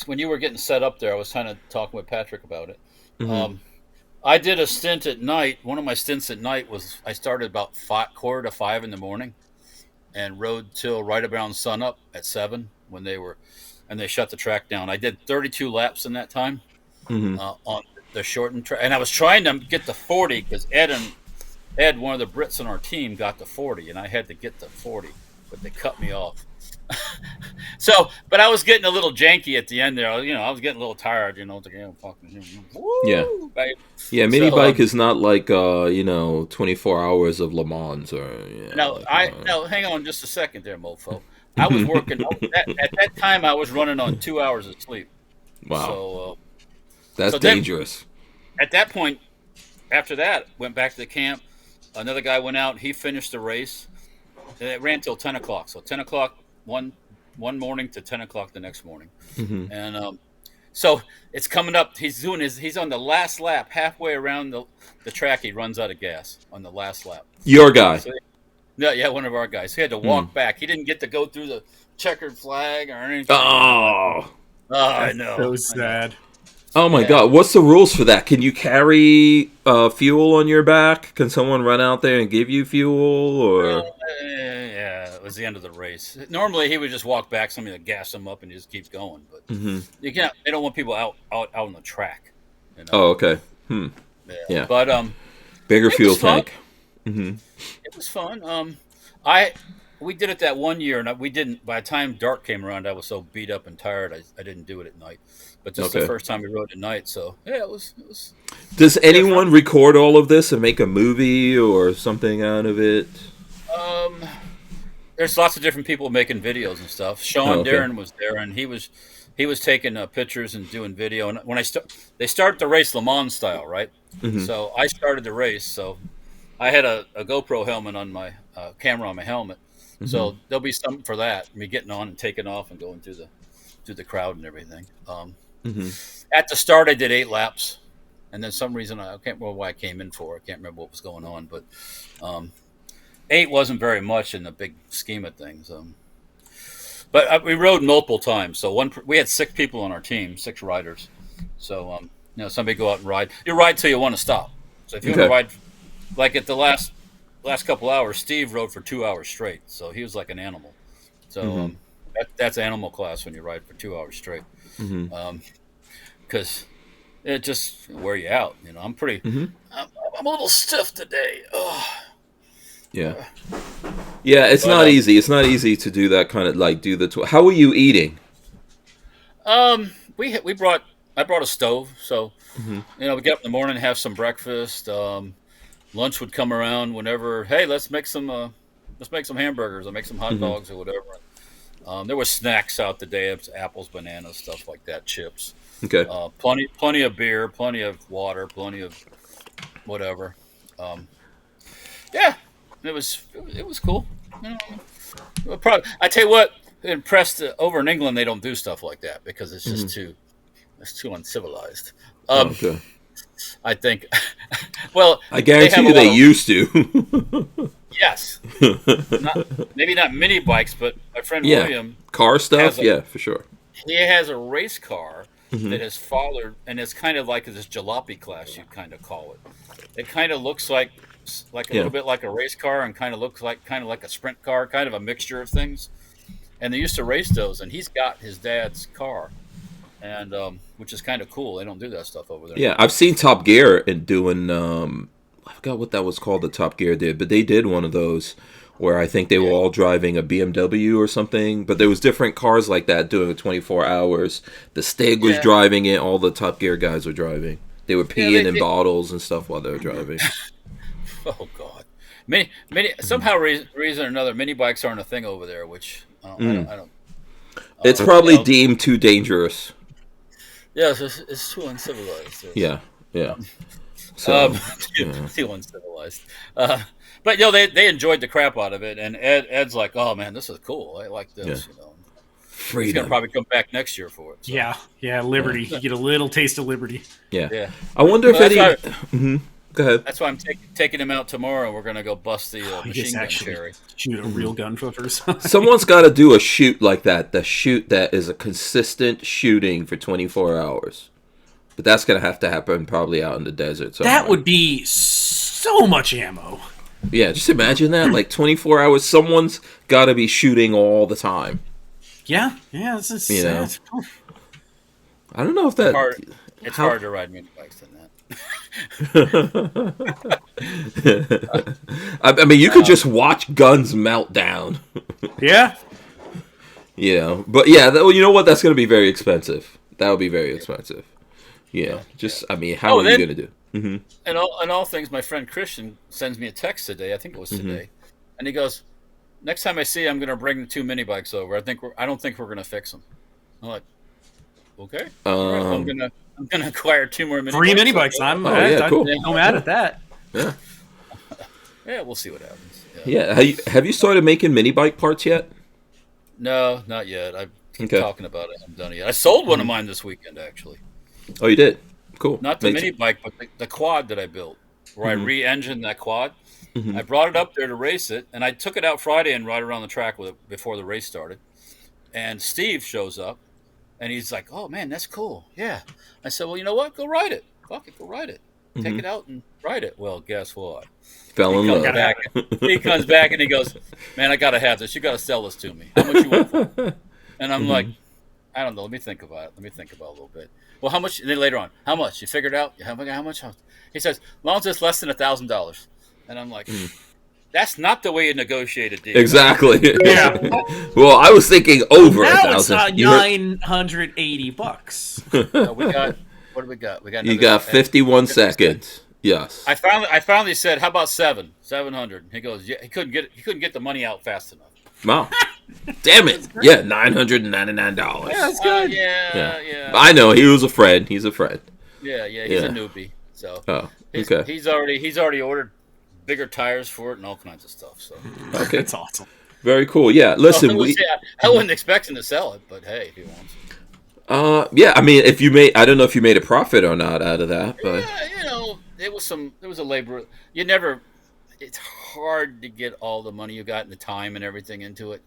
when you were getting set up there, I was kind of talking with Patrick about it. Mm-hmm. I did a stint at night. One of my stints at night was I started about 4:45 in the morning and rode till right around sunup at 7 when they shut the track down. I did 32 laps in that time on the shortened track. And I was trying to get the 40 because Ed, one of the Brits on our team, got to 40, and I had to get to 40, but they cut me off. But I was getting a little janky at the end there. I was getting a little tired, Yeah, mini bike is not like 24 hours of Le Mans or. No, hang on just a second there, mofo. I was working at that time. I was running on 2 hours of sleep. Wow, so that's dangerous. Then, at that point, after that, went back to the camp. Another guy went out. He finished the race. And it ran till 10 o'clock. So 10 o'clock one morning to 10 o'clock the next morning. Mm-hmm. And so it's coming up. He's on the last lap, halfway around the track. He runs out of gas on the last lap. Your guy. So, one of our guys. He had to walk back. He didn't get to go through the checkered flag or anything. Oh, I know. So sad. Oh my God! What's the rules for that? Can you carry fuel on your back? Can someone run out there and give you fuel? Or it was the end of the race. Normally, he would just walk back, somebody to gas him up, and just keep going. But you can't. They don't want people out on the track. You know? Oh, okay. Yeah. But bigger it fuel was fun. tank. Mm-hmm. It was fun. We did it that one year, and we didn't. By the time dark came around, I was so beat up and tired, I didn't do it at night. But this is the first time we rode at night, so yeah, it was. Does anyone record all of this and make a movie or something out of it? There's lots of different people making videos and stuff. Sean Darren was there, and he was taking pictures and doing video. And when they started the race Le Mans style, right? Mm-hmm. So I started the race. So I had a GoPro helmet on my camera on my helmet. Mm-hmm. So there'll be something for that. Me getting on and taking off and going through the crowd and everything. At the start, I did 8 laps, and then some reason I can't remember why I came in for. I can't remember what was going on, but 8 wasn't very much in the big scheme of things. But we rode multiple times. So we had 6 people on our team, 6 riders. So somebody go out and ride. You ride till you want to stop. So if you want to ride, like at the last couple hours, Steve rode for 2 hours straight. So he was like an animal. So that's animal class when you ride for 2 hours straight. Because it just wear you out. I'm pretty. I'm a little stiff today. Ugh. Yeah. Yeah, it's not easy. It's not easy to do that kind of do the. How are you eating? I brought a stove, so we get up in the morning, have some breakfast. Lunch would come around whenever. Hey, let's make some hamburgers or make some hot dogs or whatever. There were snacks out the day, apples, bananas, stuff like that, chips. Okay. Plenty of beer, plenty of water, plenty of whatever. Yeah. It was cool. I tell you what, impressed over in England they don't do stuff like that because it's just too uncivilized. Okay. I think. Well, I guarantee you they used to. Yes. Maybe not mini bikes, but my friend William. Car stuff, for sure. He has a race car that his father, and it's kind of like this jalopy class, you'd kind of call it. It kind of looks like a little bit like a race car and kind of looks like a sprint car, kind of a mixture of things. And they used to race those, and he's got his dad's car, and which is kind of cool. They don't do that stuff over there. Yeah, I've seen Top Gear and doing I forgot what that was called that Top Gear did, but they did one of those where I think they were all driving a BMW or something, but there was different cars like that doing it 24 hours. The Stig was driving it, all the Top Gear guys were driving. They were peeing in bottles and stuff while they were driving. Oh God! Many somehow reason or another, mini bikes aren't a thing over there. Which I don't. It's probably deemed too dangerous. Yeah, it's too uncivilized. Yeah. So too uncivilized. But they enjoyed the crap out of it, and Ed's like, "Oh man, this is cool. I like this." Freedom. He's gonna probably come back next year for it. So. Yeah, liberty. You get a little taste of liberty. Yeah. I wonder if Eddie. Go ahead. That's why I'm taking him out tomorrow. We're gonna go bust the machine gun cherry. Shoot a real gun for the first time. Someone's got to do a shoot like that. The shoot that is a consistent shooting for 24 hours. But that's gonna have to happen probably out in the desert. Somewhere. That would be so much ammo. Yeah, just imagine that. Like 24 hours. Someone's got to be shooting all the time. Yeah. This is. I don't know if that. It's hard to ride mini bikes than that. I mean, you could just watch guns melt down. Yeah. But you know what? That's going to be very expensive. That would be very expensive. Yeah. I mean, how are you going to do? Mm-hmm. And all things, my friend Christian sends me a text today. I think it was today, and he goes, "Next time I see you, I'm going to bring 2 mini bikes over. I don't think we're going to fix them." I'm like, "Okay, all right, I'm gonna acquire 2 more mini bikes. 3 mini bikes. I'm cool. No mad at that. Yeah. Yeah, we'll see what happens. Yeah. Have you started making mini bike parts yet? No, not yet. I keep talking about it. I haven't done it yet. I sold one of mine this weekend, actually. Oh, you did? Cool. Not the mini bike, but the quad that I built, where I re-engined that quad. I brought it up there to race it, and I took it out Friday and ride around the track with it before the race started. And Steve shows up, and he's like, "Oh man, that's cool. Yeah." I said, "Well, you know what? Go ride it. Fuck it, go ride it. Take it out and ride it." Well, guess what? Fell in love. He comes back and he goes, "Man, I gotta have this. You gotta sell this to me. How much you want for it?" And I'm like, I don't know. Let me think about it. Let me think about it a little bit. Well, how much? And then later on, how much? You figured out? How much? He says, as long as it's less than $1,000. And I'm like, that's not the way you negotiate a deal. Exactly. Yeah. Well, I was thinking over Now it's $1,000. $980. So we got. What do we got? We got. You got 51 seconds. Yes. I finally said, how about 700? He goes, yeah. He couldn't get the money out fast enough. Wow. Damn it. Yeah, $999. That's good. Yeah. I know, he was a friend. He's a friend. Yeah, he's a newbie. So okay. He's already ordered bigger tires for it and all kinds of stuff. So okay. That's awesome. Very cool. Yeah, listen, I wasn't expecting to sell it, but hey, if he wants it. Yeah, I mean, I don't know if you made a profit or not out of that, but Yeah, there was a labor. It's hard to get all the money you got and the time and everything into it.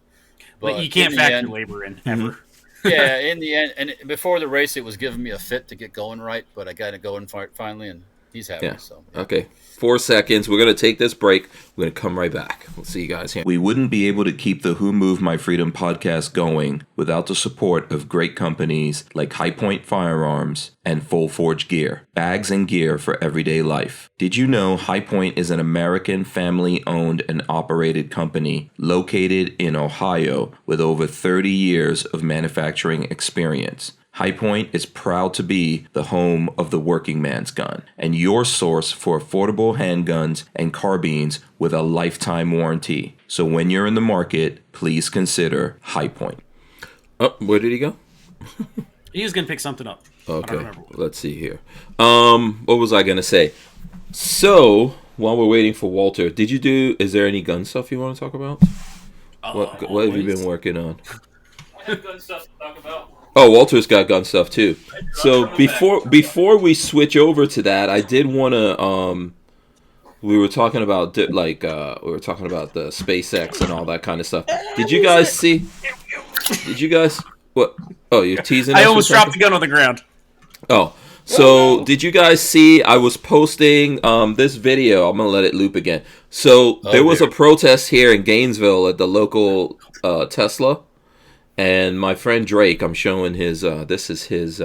But you can't factor labor in ever. Yeah, in the end, and before the race, it was giving me a fit to get going right, but I got to go and finally, and he's happy. yeah. So Okay. 4 seconds. We're going to take this break. We're going to come right back. We'll see you guys here. We wouldn't be able to keep the Who Moved My Freedom podcast going without the support of great companies like High Point Firearms and Full Forge Gear, bags and gear for everyday life. Did you know High Point is an American family-owned and operated company located in Ohio with over 30 years of manufacturing experience? High Point is proud to be the home of the working man's gun and your source for affordable handguns and carbines with a lifetime warranty. So when you're in the market, please consider High Point. Oh, where did he go? He was going to pick something up. Okay, let's see here. What was I going to say? So, while we're waiting for Walter, is there any gun stuff you want to talk about? What have you been working on? I have gun stuff to talk about. Oh, Walter's got gun stuff too. So before we switch over to that, I did want to we were talking about the SpaceX and all that kind of stuff. Did you guys see? Did you guys what? Oh, you're teasing us? I almost dropped the gun on the ground. Oh. So, did you guys see I was posting this video? I'm going to let it loop again. So, there was a protest here in Gainesville at the local Tesla. And my friend Drake, I'm showing his this is his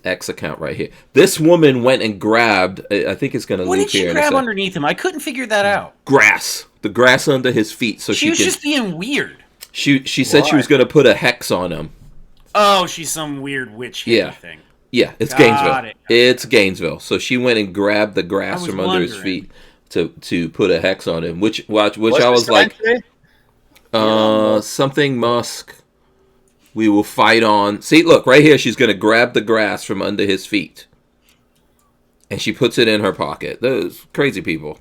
X account right here. This woman went and grabbed, I think it's going to loop here. What did she grab underneath him? I couldn't figure that out. The grass under his feet. So she was just being weird. She said she was going to put a hex on him. Oh, she's some weird witch thing. Yeah, it's Gainesville. It's Gainesville. So she went and grabbed the grass from under his feet to put a hex on him, which I was like, something Musk. We will fight on. See, look right here. She's gonna grab the grass from under his feet, and she puts it in her pocket. Those crazy people.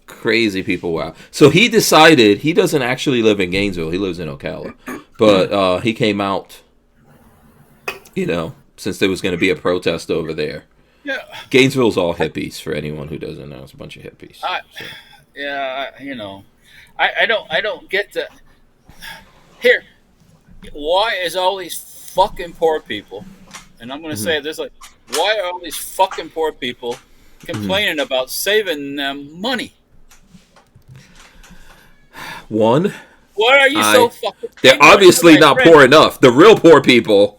Wow. So he decided he doesn't actually live in Gainesville. He lives in Ocala, but he came out. Since there was going to be a protest over there. Yeah. Gainesville's all hippies, for anyone who doesn't know. It's a bunch of hippies. Yeah, I don't get the... Here, why is all these fucking poor people, and I'm going to say this, like, why are all these fucking poor people complaining about saving them money? One? Why are you so fucking... They're obviously not poor enough. The real poor people...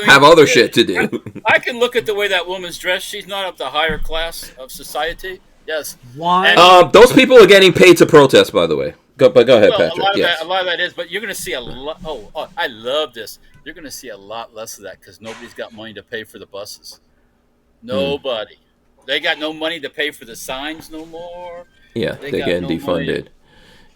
have other shit to do. I can look at the way that woman's dressed. She's not of the higher class of society. Yes. Why? Those people are getting paid to protest, by the way. Go ahead, Patrick. A lot of that is, but you're going to see a lot. Oh, I love this. You're going to see a lot less of that because nobody's got money to pay for the buses. Nobody. They got no money to pay for the signs no more. Yeah, they're getting defunded.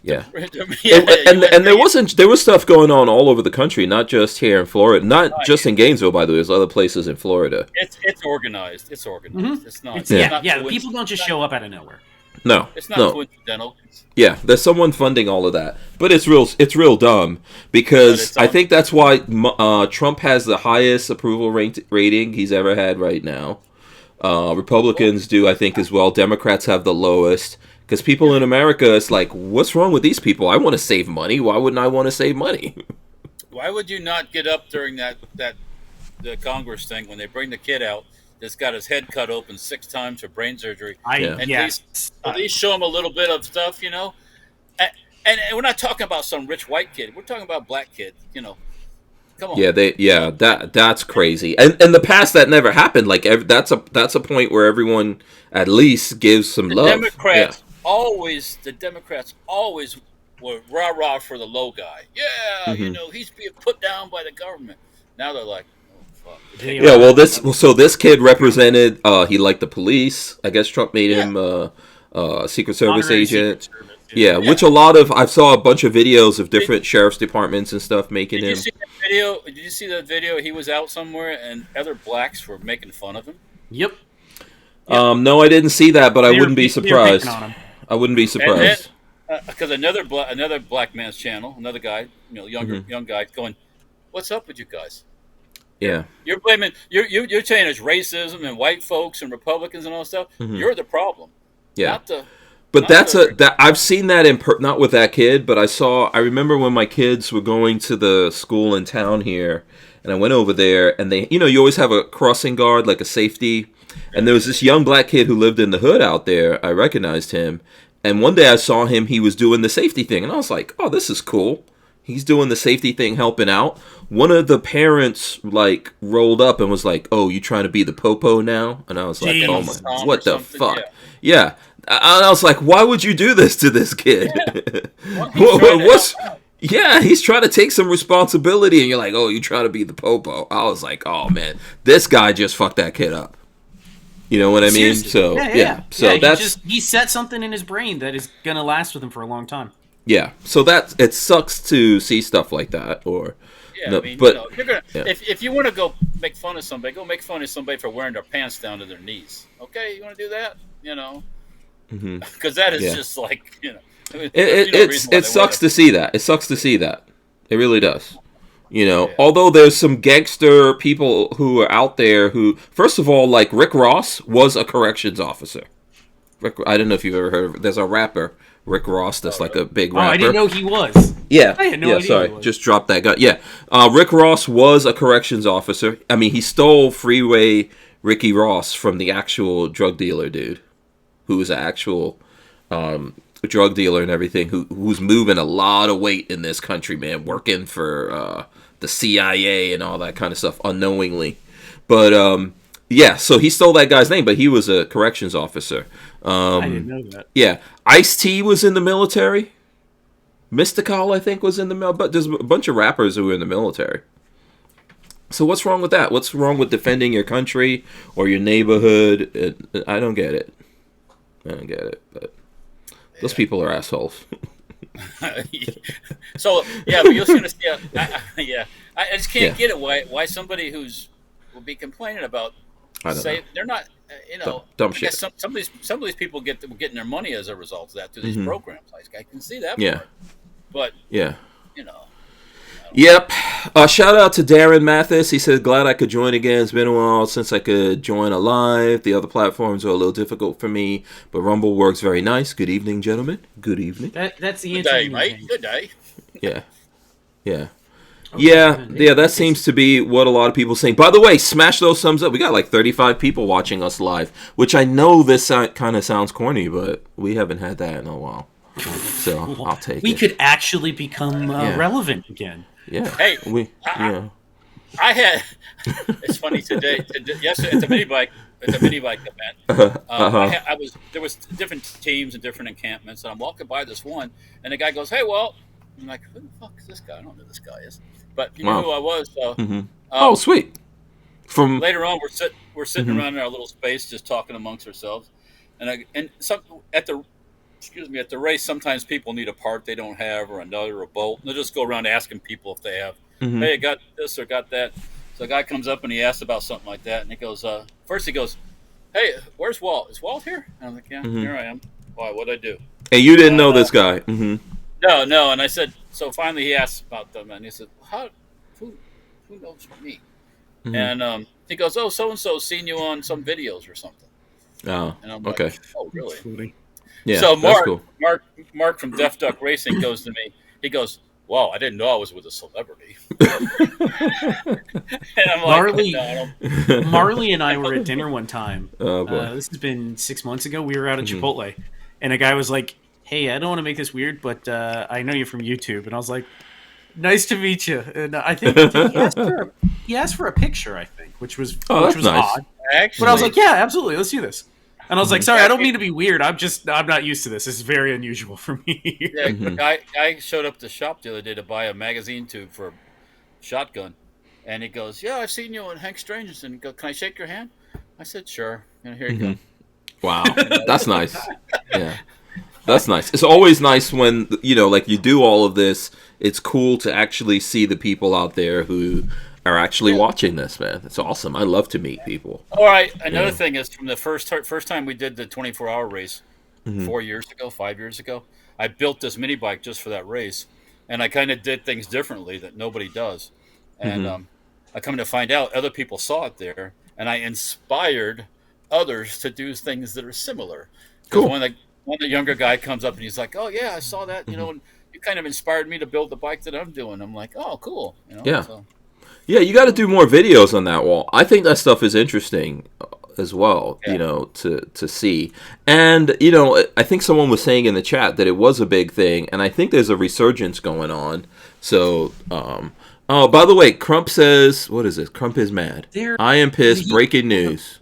Yeah, and there was stuff going on all over the country, not just here in Florida, not just in Gainesville. By the way, there's other places in Florida. It's organized. It's organized. Mm-hmm. It's not. The people don't just show up out of nowhere. No, it's not coincidental. Yeah, there's someone funding all of that, but it's real dumb because I think that's why Trump has the highest approval rating he's ever had right now. Republicans do, I think, as well. Democrats have the lowest. Because people in America, it's like, what's wrong with these people? I want to save money. Why wouldn't I want to save money? Why would you not get up during the Congress thing when they bring the kid out that's got his head cut open 6 times for brain surgery? At least show him a little bit of stuff, And we're not talking about some rich white kid. We're talking about black kid, Come on. Yeah, that's crazy. And in the past, that never happened. Like that's a point where everyone at least gives some love. Democrats always were rah for the low guy. Yeah, he's being put down by the government. Now they're like, oh fuck. Yeah, well, this kid represented. He liked the police. I guess Trump made him a Secret Service agent. Secret Service, yeah, which I saw a bunch of videos of different sheriff's departments and stuff making him. Did you see that video? He was out somewhere and other blacks were making fun of him. Yep. No, I didn't see that, but I wouldn't be surprised. I wouldn't be surprised. Because another black man's channel, another guy, young guy, going, "What's up with you guys? Yeah, you're blaming you're saying it's racism and white folks and Republicans and all that stuff. You're the problem. Yeah, I've seen that not with that kid, but I remember when my kids were going to the school in town here, and I went over there, and they, you always have a crossing guard, like a safety, and there was this young black kid who lived in the hood out there. I recognized him. And one day I saw him, he was doing the safety thing. And I was like, oh, this is cool. He's doing the safety thing, helping out. One of the parents, rolled up and was like, oh, you trying to be the popo now? And I was like, oh, my, what the fuck? Yeah. And I was like, why would you do this to this kid? Yeah. He's trying to take some responsibility. And you're like, oh, you trying to be the popo. I was like, oh, man, this guy just fucked that kid up. You know what I mean? Seriously. So yeah. So he set something in his brain that is gonna last with him for a long time. Yeah. So it sucks to see stuff like that. Or you're gonna if you want to go make fun of somebody, go make fun of somebody for wearing their pants down to their knees. Okay, you want to do that? Because that is just like it sucks to see that. It sucks to see that. It really does. Although there's some gangster people who are out there who, first of all, like Rick Ross was a corrections officer. I don't know if you've ever heard of it. There's a rapper, Rick Ross, that's like a big rapper. I didn't know he was. Yeah. I had no idea. Sorry, just dropped that guy. Yeah. Rick Ross was a corrections officer. I mean, he stole Freeway Ricky Ross from the actual drug dealer dude, who was an actual drug dealer and everything, who's moving a lot of weight in this country, man, working for the CIA and all that kind of stuff unknowingly. But so he stole that guy's name, but he was a corrections officer. I didn't know that. Yeah, Ice-T was in the military. Mystical, I think, was in the military. But there's a bunch of rappers who were in the military. So what's wrong with that? What's wrong with defending your country or your neighborhood? I don't get it. But those people are assholes. So but you're going to see. I just can't get it. Why somebody will be complaining about they're not. Dumb shit. Some of these people getting their money as a result of that through these programs. I can see that. Yeah. Part. But Yep. Shout out to Darren Mathis. He said, glad I could join again. It's been a while since I could join a live. The other platforms are a little difficult for me, but Rumble works very nice. Good evening, gentlemen. Good evening. That's the answer. Good day, mate. Good day. Yeah. Yeah, that seems to be what a lot of people are saying. By the way, smash those thumbs up. We got like 35 people watching us live, which I know this kind of sounds corny, but we haven't had that in a while. So I'll take it. We could actually become relevant again. Yeah. Hey, I had. It's funny today. Yesterday at the mini bike event, there was different teams and different encampments, and I'm walking by this one, and the guy goes, "Hey, well," I'm like, "Who the fuck is this guy? I don't know who this guy is," but you know who I was. So, sweet. From later on, we're sitting around in our little space, just talking amongst ourselves, at the race, sometimes people need a part they don't have or a bolt. And they'll just go around asking people if they have, hey, I got this or got that. So a guy comes up and he asks about something like that. And he goes, first he goes, hey, where's Walt? Is Walt here? And I'm like, yeah, here I am. Why, what'd I do? Hey, you didn't know this guy. No. And I said, so finally he asked about them. And he said, who knows me? And he goes, oh, so-and-so seen you on some videos or something. Oh, and I'm like, okay. Oh, really? Yeah, so cool. Mark from Def Duck Racing goes to me. He goes, wow, I didn't know I was with a celebrity. And I'm like, Marley and I were at dinner one time. Oh, boy. This has been 6 months ago. We were out at Chipotle. And a guy was like, hey, I don't want to make this weird, but I know you're from YouTube. And I was like, Nice to meet you. And I think he asked for a picture, I think, which was nice. odd. Actually, But I was like, yeah, absolutely, let's do this. And I was like, sorry, I don't mean to be weird. I'm not used to this. This is very unusual for me. yeah, guy showed up to the shop the other day to buy a magazine tube for a shotgun, and he goes, "Yeah, I've seen you in Hank Strange's." And he goes, "Can I shake your hand?" I said, "Sure." And here you go. Wow, that's nice. Yeah, that's nice. It's always nice when like you do all of this. It's cool to actually see the people out there who are actually watching this, man. It's awesome. I love to meet people. All right. Another thing is from the first time we did the 24-hour race 5 years ago, I built this mini bike just for that race, and I kind of did things differently that nobody does. And I come to find out other people saw it there, and I inspired others to do things that are similar. Cool. When the younger guy comes up and he's like, "Oh yeah, I saw that," and you kind of inspired me to build the bike that I'm doing. I'm like, "Oh, cool." Yeah. So. Yeah, you got to do more videos on that wall. I think that stuff is interesting as well, to see. And, I think someone was saying in the chat that it was a big thing, and I think there's a resurgence going on. So, oh, by the way, Crump says, what is this? Crump is mad. I am pissed. Breaking news.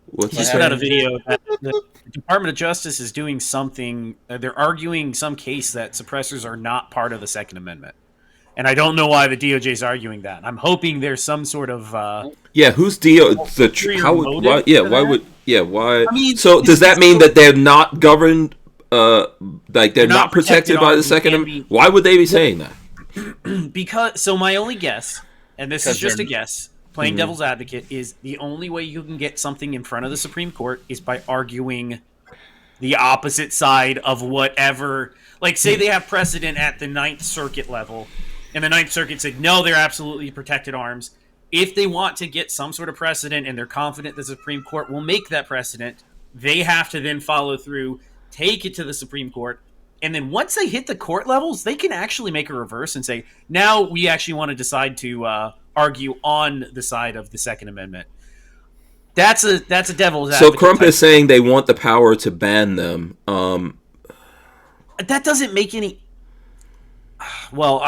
What's Just put out a video that the Department of Justice is doing something. They're arguing some case that suppressors are not part of the Second Amendment. And I don't know why the DOJ is arguing that. I'm hoping there's some sort of who's why? I mean, so does that mean that they're not governed? Like they're not protected by the Second Amendment? Why would they be saying that? Because my only guess, and this is just a guess, playing devil's advocate, is the only way you can get something in front of the Supreme Court is by arguing the opposite side of whatever. Like, say they have precedent at the Ninth Circuit level. And the Ninth Circuit said, no, they're absolutely protected arms. If they want to get some sort of precedent and they're confident the Supreme Court will make that precedent, they have to then follow through, take it to the Supreme Court. And then once they hit the court levels, they can actually make a reverse and say, now we actually want to decide to argue on the side of the Second Amendment. That's a devil's advocate. So Crump is saying they want the power to ban them. That doesn't make any... Well,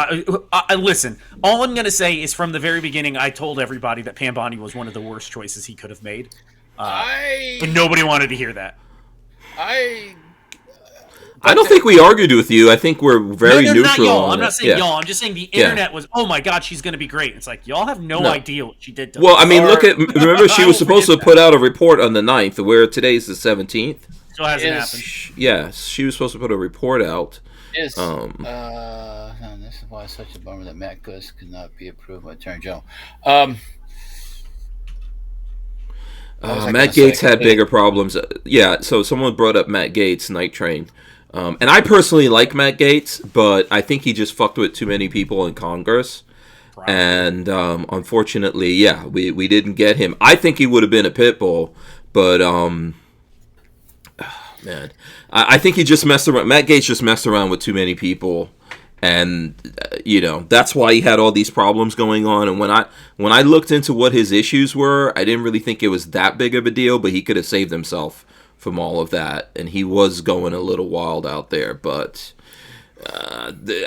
I listen. All I'm going to say is from the very beginning, I told everybody that Pam Bondi was one of the worst choices he could have made. But nobody wanted to hear that. I don't think we argued with you. I think we're very neutral. Not y'all. On I'm not it. saying y'all. I'm just saying the internet was, oh my God, she's going to be great. It's like, y'all have no idea what she did to Well, us. I mean, remember she was supposed to put out a report on the 9th, where today's the 17th. Still hasn't happened. Yes, she was supposed to put a report out. This is why it's such a bummer that Matt Goss could not be approved by Attorney General. Matt Gaetz had bigger problems. Yeah, so someone brought up Matt Gaetz, Night Train. And I personally like Matt Gaetz, but I think he just fucked with too many people in Congress. Probably. And unfortunately, we didn't get him. I think he would have been a pit bull, but man, I think he just messed around. Matt Gaetz just messed around with too many people, and that's why he had all these problems going on. And when I looked into what his issues were, I didn't really think it was that big of a deal. But he could have saved himself from all of that, and he was going a little wild out there. But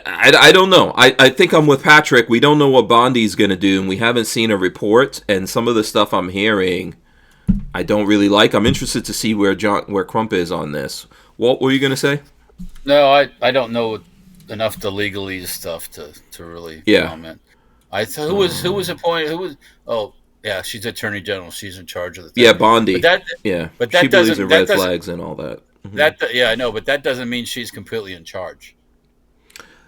I don't know. I think I'm with Patrick. We don't know what Bondi's going to do, and we haven't seen a report. And some of the stuff I'm hearing, I don't really like. I'm interested to see where Crump is on this. What were you going to say? No, I don't know enough the legalese stuff to really comment. Who was appointed? Oh, yeah, she's Attorney General. She's in charge of the thing. Yeah, Bondi. But that she believes in red flags and all that. Mm-hmm. I know, but that doesn't mean she's completely in charge.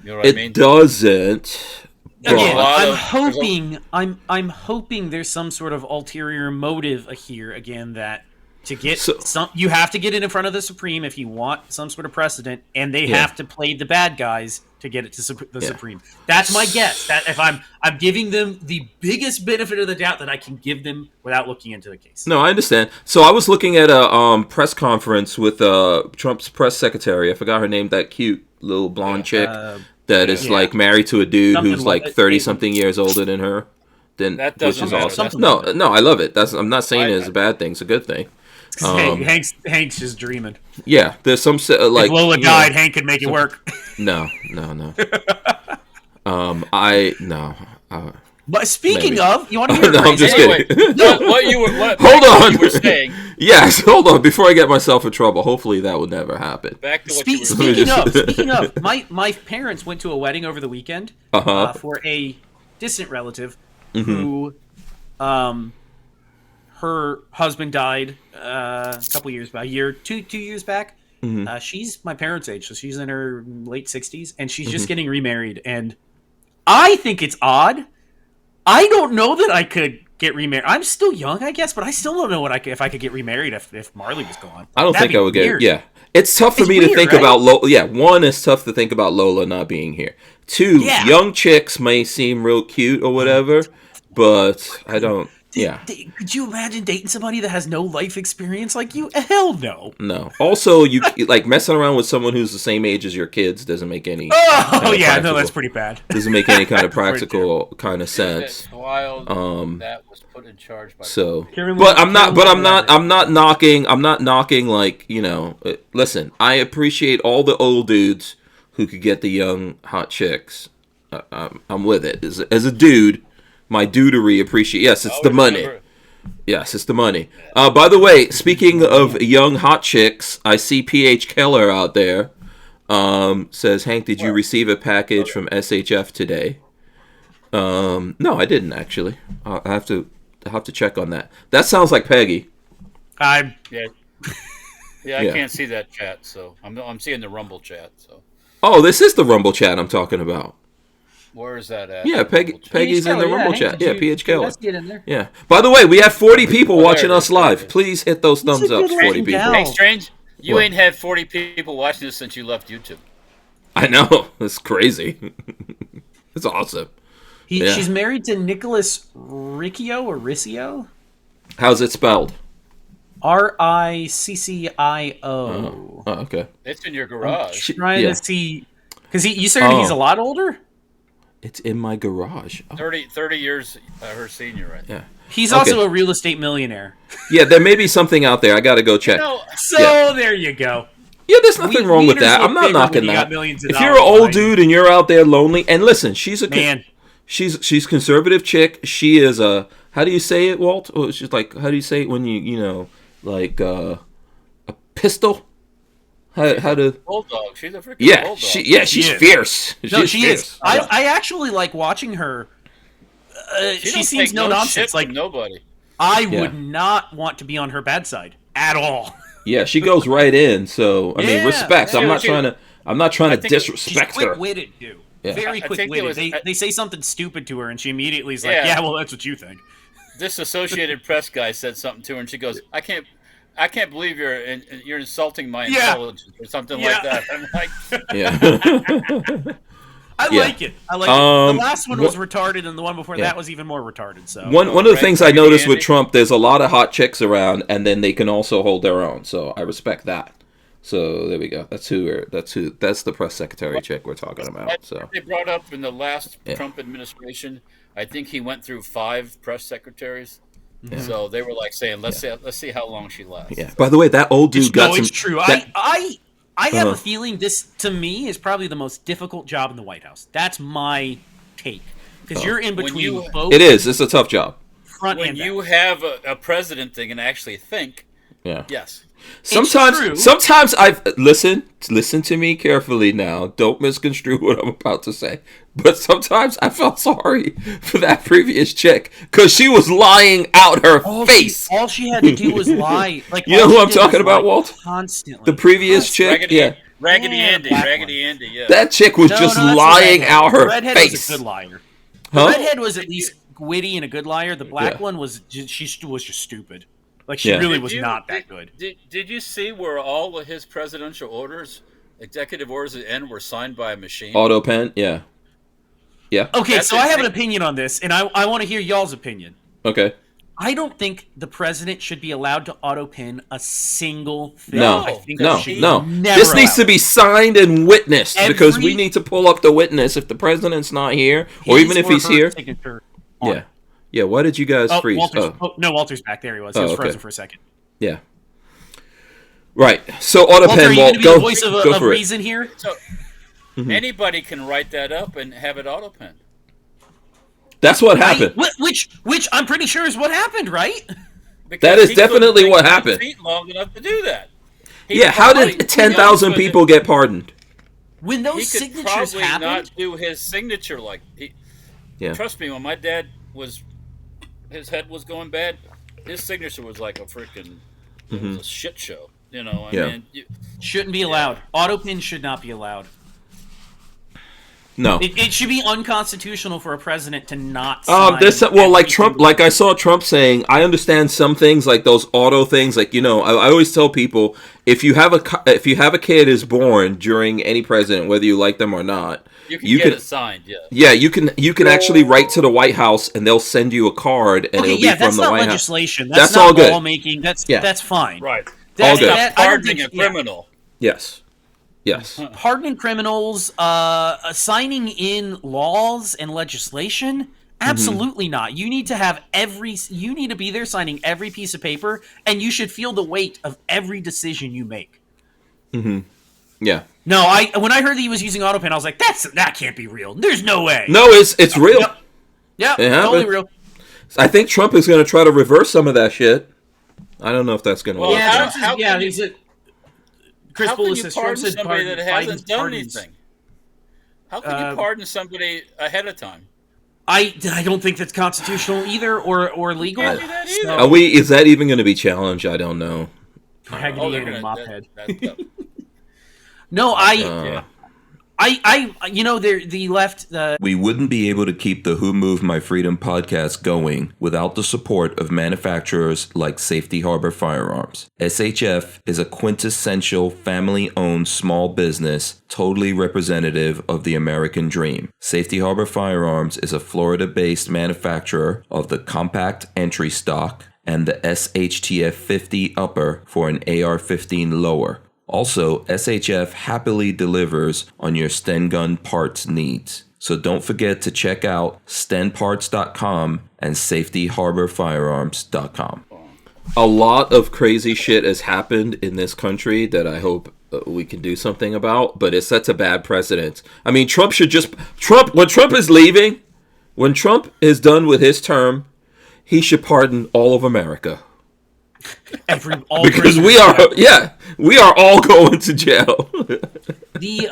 You know what I mean? It doesn't. Again, I'm hoping there's some sort of ulterior motive here again, that to get you have to get it in front of the Supreme if you want some sort of precedent, and they have to play the bad guys to get it to the Supreme. That's my guess. That if I'm giving them the biggest benefit of the doubt that I can give them without looking into the case. No, I understand. So I was looking at a press conference with Trump's press secretary. I forgot her name. That cute little blonde chick that is like married to a dude who's like 30-something years older than her. That doesn't which is matter. awesome. No, I love it. I'm not saying it's a bad thing. It's a good thing. Hank's just dreaming. Yeah, there's some like if Lola died, Hank could make it work. No. I no. But speaking Maybe. of, you want to hear No, I'm crazy? just Anyway, kidding. hold on. You were saying. Yes, hold on. Before I get myself in trouble, hopefully that would never happen. Back to what you were Speaking of, my parents went to a wedding over the weekend for a distant relative who, her husband died a couple years back, two years back. She's my parents' age, so she's in her late 60s, and she's just getting remarried. And I think it's odd. I don't know that I could get remarried. I'm still young, I guess, but I still don't know if I could get remarried if Marley was gone. I don't think I would weird. get. Yeah, it's tough for me to think about Lola. Yeah, one, it's tough to think about Lola not being here. Two, young chicks may seem real cute or whatever, but I don't. Could you imagine dating somebody that has no life experience like you? Hell no. No. Also, you like messing around with someone who's the same age as your kids doesn't make any. Oh yeah, no, that's pretty bad. Doesn't make any kind of practical kind of sense. That's wild. That was put in charge by. So, but I'm not knocking. Like, you know, listen. I appreciate all the old dudes who could get the young hot chicks. I'm with it. As a dude. My dudery appreciate. Yes, it's the money. Yes, it's the money. By the way, speaking of young hot chicks, I see PH Keller out there. Says, Hank, did you receive a package from SHF today? No, I didn't actually. I have to check on that. That sounds like Peggy. I can't see that chat, so I'm seeing the Rumble chat. So. Oh, this is the Rumble chat I'm talking about. Where is that at? Yeah, Peggy's in the Rumble chat. Yeah, PH Keller. Let's get in there. Yeah. By the way, we have 40 people watching us live. Please hit those thumbs up, 40 people. Hey, Strange, you ain't had 40 people watching this since you left YouTube. I know. It's crazy. It's awesome. She's married to Nicholas Riccio or Riccio? How's it spelled? Riccio. Oh, okay. It's in your garage. Trying to see... Because you said he's a lot older? It's in my garage. Oh. 30 years her senior, right? Yeah. He's also a real estate millionaire. Yeah, there may be something out there. I got to go check. There you go. Yeah, there's nothing wrong with that. I'm not knocking that. If you're an old dude and you're out there lonely, and listen, she's she's conservative chick. She is a, how do you say it, Walt? Oh, she's like, how do you say it when you know, like a pistol? How to bulldog? She's a freaking bulldog. She's fierce. No, she is. I actually like watching her. She seems no nonsense. Like nobody. I would not want to be on her bad side at all. Yeah, she goes right in. So I mean, respect. I'm not trying to disrespect her. She's quick-witted, too. Yeah. Very quick-witted. They say something stupid to her, and she immediately is like, "Yeah, well, that's what you think." This Associated Press guy said something to her, and she goes, I can't believe you're insulting my intelligence or something like that. I'm like, I like it. I like it. The last one was retarded, and the one before that was even more retarded. So one of the things I noticed with Trump, there's a lot of hot chicks around, and then they can also hold their own. So I respect that. So there we go. That's the press secretary chick we're talking about. So they brought up in the last Trump administration. I think he went through 5 press secretaries. Yeah. So they were like saying, let's see how long she lasts. Yeah. By the way, that old dude got some. It's true. I have a feeling this, to me, is probably the most difficult job in the White House. That's my take, because you're in between both. It is. It's a tough job. When you have a president that can actually think. Yeah. Yes. Sometimes I've listen to me carefully now. Don't misconstrue what I'm about to say. But sometimes I felt sorry for that previous chick because she was lying out her face. All she had to do was lie. Like, you know who I'm talking about, Walt? Constantly. The previous chick, Raggedy Andy. Yeah. That chick was just lying out her face. The redhead was a good liar. The redhead was at least witty and a good liar. The black one was she was just stupid. Like, she really was not that good. Did you see where all of his presidential orders, executive orders at the end, were signed by a machine? Auto pen, yeah. Okay, so I have an opinion on this, and I want to hear y'all's opinion. Okay. I don't think the president should be allowed to auto pin a single thing. No. This needs to be signed and witnessed, because we need to pull up the witness if the president's not here, or even if he's here. Yeah, why did you guys freeze? Walter's back. There he was. He was frozen for a second. Yeah. Right. So, auto pen, Walt, go. Voice of reason here. Anybody can write that up and have it auto-pen. That's what happened. Which I'm pretty sure is what happened, right? Because that is he definitely couldn't what make happened. his feet long enough to do that. How did 10,000 people get pardoned? When those he could signatures probably happened, not do his signature like he. Yeah. Trust me, when my dad his head was going bad, his signature was like a freaking it was a shit show. You know, I mean, shouldn't be allowed. Autopin should not be allowed. No, it should be unconstitutional for a president to not sign. Like Trump, like I saw Trump saying, I understand some things like those auto things. Like I always tell people, if you have a kid is born during any president, whether you like them or not, you can get it signed. Yeah, yeah, you can actually write to the White House and they'll send you a card and it'll be from the White House. That's not legislation. That's all not good. lawmaking. That's fine. Right. All good. Pardoning a criminal. Yes. Pardoning criminals, signing in laws and legislation, absolutely not. You need to have you need to be there signing every piece of paper, and you should feel the weight of every decision you make. Yeah. No, when I heard that he was using AutoPen, I was like, that can't be real. There's no way. No, it's real. Yeah, it's totally real. I think Trump is going to try to reverse some of that shit. I don't know if that's going to work. How can you pardon somebody that hasn't done anything? How can you pardon somebody ahead of time? I don't think that's constitutional either or legal. Is that even going to be challenged? I don't know. They're going to mop head. No, the left. We wouldn't be able to keep the Who Moved My Freedom podcast going without the support of manufacturers like Safety Harbor Firearms. SHF is a quintessential family-owned small business, totally representative of the American dream. Safety Harbor Firearms is a Florida-based manufacturer of the compact entry stock and the SHTF 50 upper for an AR-15 lower. Also, SHF happily delivers on your Sten gun parts needs. So don't forget to check out stenparts.com and safetyharborfirearms.com. A lot of crazy shit has happened in this country that I hope we can do something about, but it sets a bad precedent. I mean, when Trump is leaving, when Trump is done with his term, he should pardon all of America. Because we are all going to jail. We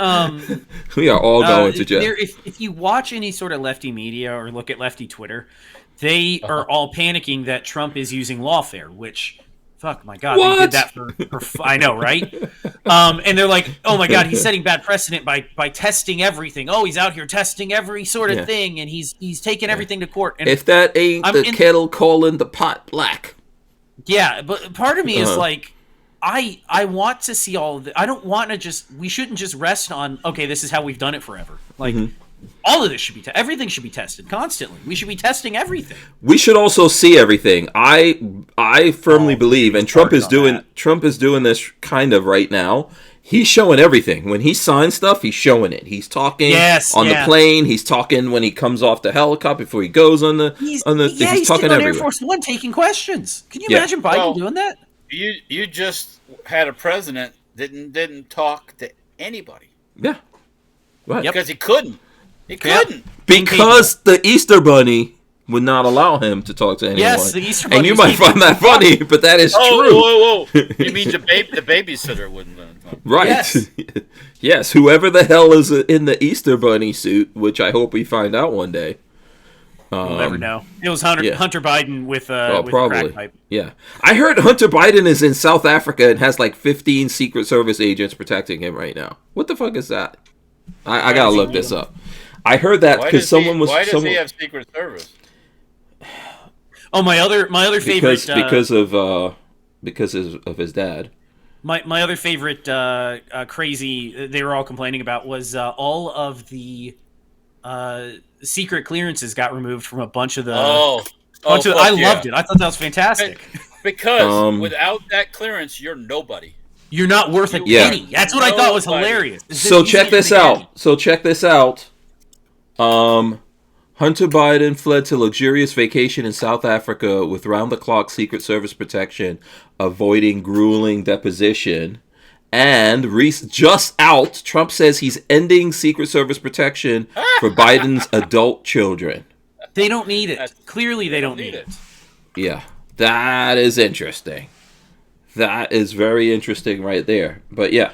are all going to jail. If you watch any sort of lefty media or look at lefty Twitter, they are all panicking that Trump is using lawfare, which, fuck my God, they did that for I know, right? And they're like, oh my God, he's setting bad precedent by testing everything. Oh, he's out here testing every sort of thing, and he's taking everything to court. And if that ain't kettle calling the pot black. Yeah, but part of me is like, I want to see all of the. I don't want to we shouldn't just rest on, okay, this is how we've done it forever. Like, all of this should be, everything should be tested constantly. We should be testing everything. We should also see everything. I firmly believe, and Trump is doing this kind of right now. He's showing everything. When he signs stuff, he's showing it. He's talking on the plane. He's talking when he comes off the helicopter before he goes on the. He's talking on Air Force One taking questions. Can you imagine Biden doing that? You just had a president that didn't talk to anybody. Yeah, right. Because he couldn't. He couldn't because the Easter Bunny would not allow him to talk to anyone. Yes, the Easter Bunny. And you might find that funny, but that is true. Whoa! You mean the babysitter wouldn't let him talk? Right. Yes. Yes, whoever the hell is in the Easter Bunny suit, which I hope we find out one day. We'll never know. It was Hunter Biden with probably. crack pipe. Yeah. I heard Hunter Biden is in South Africa and has like 15 Secret Service agents protecting him right now. What the fuck is that? I gotta look this up. I heard that because someone was. Why does he have Secret Service? Oh, my other favorite because of his dad. My other favorite crazy they were all complaining about was all of the secret clearances got removed from a bunch of the. I loved it. I thought that was fantastic. Because without that clearance, you're nobody. You're not worth a penny. That's what I thought was hilarious. So check this out. Hunter Biden fled to luxurious vacation in South Africa with round-the-clock Secret Service protection, avoiding grueling deposition, And just out, Trump says he's ending Secret Service protection for Biden's adult children. They don't need it. Clearly, they don't need it. Yeah, that is interesting. That is very interesting right there. But yeah.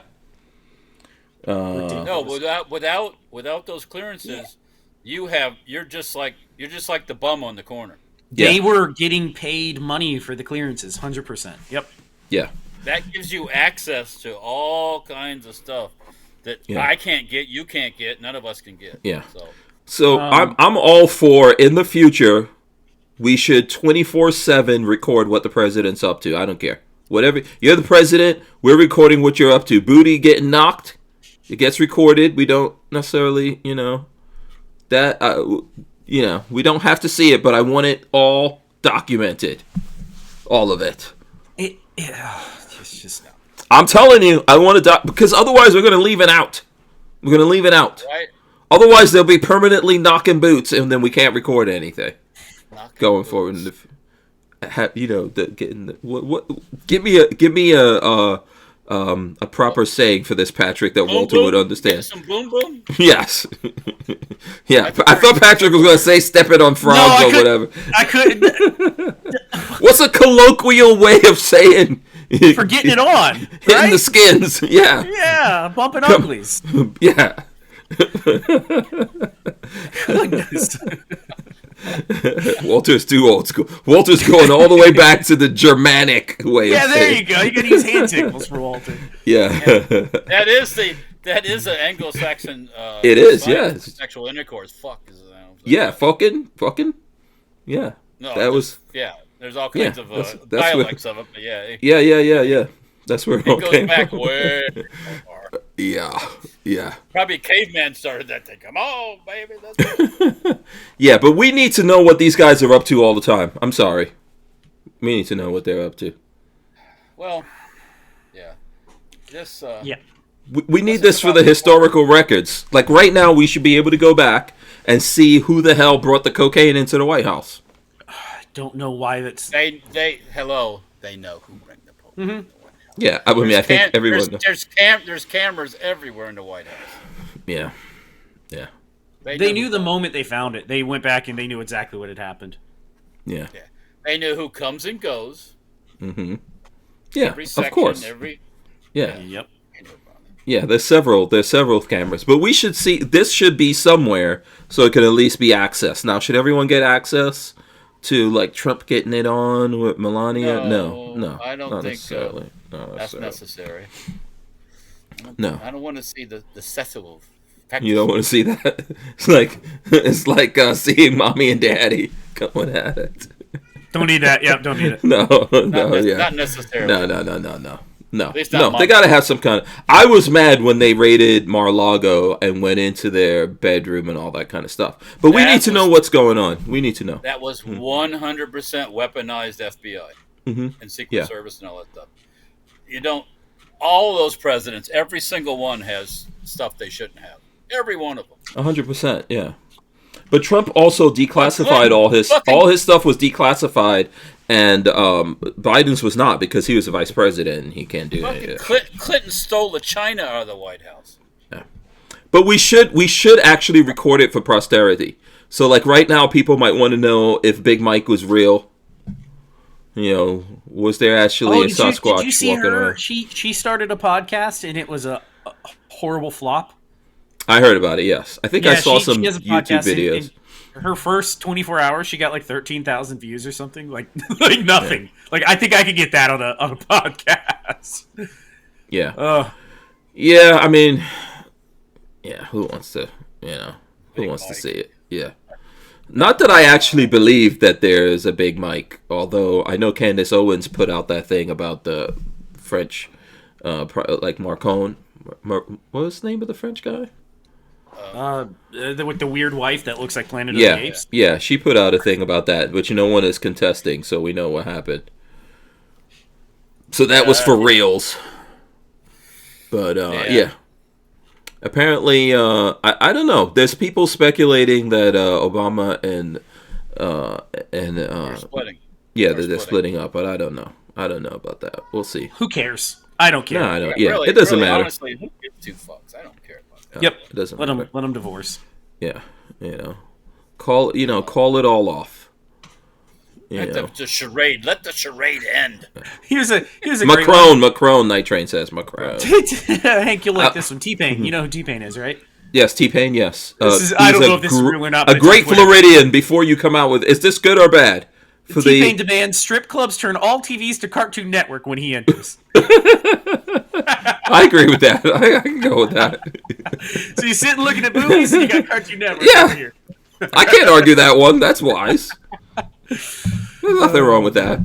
No, without those clearances, you're just like the bum on the corner. They were getting paid money for the clearances, 100%. Yep. Yeah. That gives you access to all kinds of stuff that I can't get, you can't get, none of us can get. Yeah. So I'm all for, in the future, we should 24/7 record what the president's up to. I don't care. Whatever. You're the president, we're recording what you're up to. Booty getting knocked, it gets recorded. We don't necessarily, we don't have to see it, but I want it all documented. All of it. It's just... I'm telling you, I want to because otherwise we're going to leave it out. We're going to leave it out. Right. Otherwise, they'll be permanently knocking boots, and then we can't record anything going forward. Give me a proper saying for this, Patrick, that boom, Walter boom. would understand. Get some boom boom. Yes. Yeah, I thought Patrick was going to say "step it on frogs" or whatever. I couldn't. What's a colloquial way of saying? For getting it on, hitting right? the skins? Yeah. Yeah, bumping uglies. Yeah. Goodness. Walter's too old school. Walter's going all the way back to the Germanic way. Yeah, of there saying. you go. You can use hand signals for Walter. Yeah. That is an Anglo-Saxon. It is, yes. Sexual intercourse. Fuck is that? Yeah, fucking. Yeah. No, that was. Yeah, there's all kinds of that's dialects of it, but yeah. Yeah. That's where it all It goes came back from. way far. Yeah. Probably caveman started that thing. Come on, baby. That's Yeah, but we need to know what these guys are up to all the time. I'm sorry. We need to know what they're up to. Well, yeah. This. Yeah. We need this for the historical records. Like right now, we should be able to go back and see who the hell brought the cocaine into the White House. I don't know why that's... They know who bring the Pope. Mm-hmm. Yeah, I mean, I think everyone. There's cameras everywhere in the White House. Yeah. They knew the moment they found it. They went back and they knew exactly what had happened. Yeah. They knew who comes and goes. Mm-hmm. Yeah, Every section, of course. Yeah. Yep. Yeah, there's several cameras, but we should see, this should be somewhere so it can at least be accessed. Now, should everyone get access to like Trump getting it on with Melania? No, I don't think so. That's necessary. No, I don't want to see the sexual. You don't want to see that. It's like seeing mommy and daddy going at it. Don't need that. Yep, don't need it. Not necessarily. No, they gotta have some kind of... I was mad when they raided Mar-a-Lago and went into their bedroom and all that kind of stuff. But we need to know what's going on. We need to know. That was 100% weaponized FBI and Secret Service and all that stuff. You don't... All those presidents, every single one has stuff they shouldn't have. Every one of them. 100%, yeah. But Trump also declassified all his stuff was declassified, and Biden's was not because he was the vice president and he can't do it. Clinton stole the China out of the White House. Yeah. But we should actually record it for posterity. So like right now, people might want to know if Big Mike was real. Was there actually a Sasquatch did you see walking her? around? She started a podcast and it was a horrible flop. I heard about it, yes. I think I saw some YouTube videos. In her first 24 hours, she got like 13,000 views or something. Like nothing. Yeah. Like, I think I could get that on a podcast. Yeah. Yeah, I mean, who wants to, who wants to see it? Yeah. Not that I actually believe that there's a Big Mike, although I know Candace Owens put out that thing about the French, like Marcon. What was the name of the French guy? With the weird wife that looks like Planet of the Apes? Yeah, she put out a thing about that, which no one is contesting, so we know what happened. So that was for reals. But, apparently, I don't know. There's people speculating that Obama and they're splitting. Yeah, they're splitting up, but I don't know. I don't know about that. We'll see. Who cares? I don't care. No, I don't. Yeah, Yeah, really, it doesn't matter. Honestly, who gives two fucks? I don't care about that. Yep. It doesn't Let matter. them divorce. Yeah, call it all off. Let the charade. Let the charade end. Here's a great Macron. Night Train says Macron. one. Hank, you'll like this one. T-Pain. You know who T-Pain is, right? Yes, T-Pain. Yes. I don't know if this is real or not. A but great it's on Twitter. Floridian. Before you come out with, is this good or bad? T-Pain demands strip clubs turn all TVs to Cartoon Network when he enters. I agree with that. I can go with that. So you sit looking at movies and you got Cartoon Network Yeah. over here. I can't argue that one. That's wise. There's nothing wrong with that.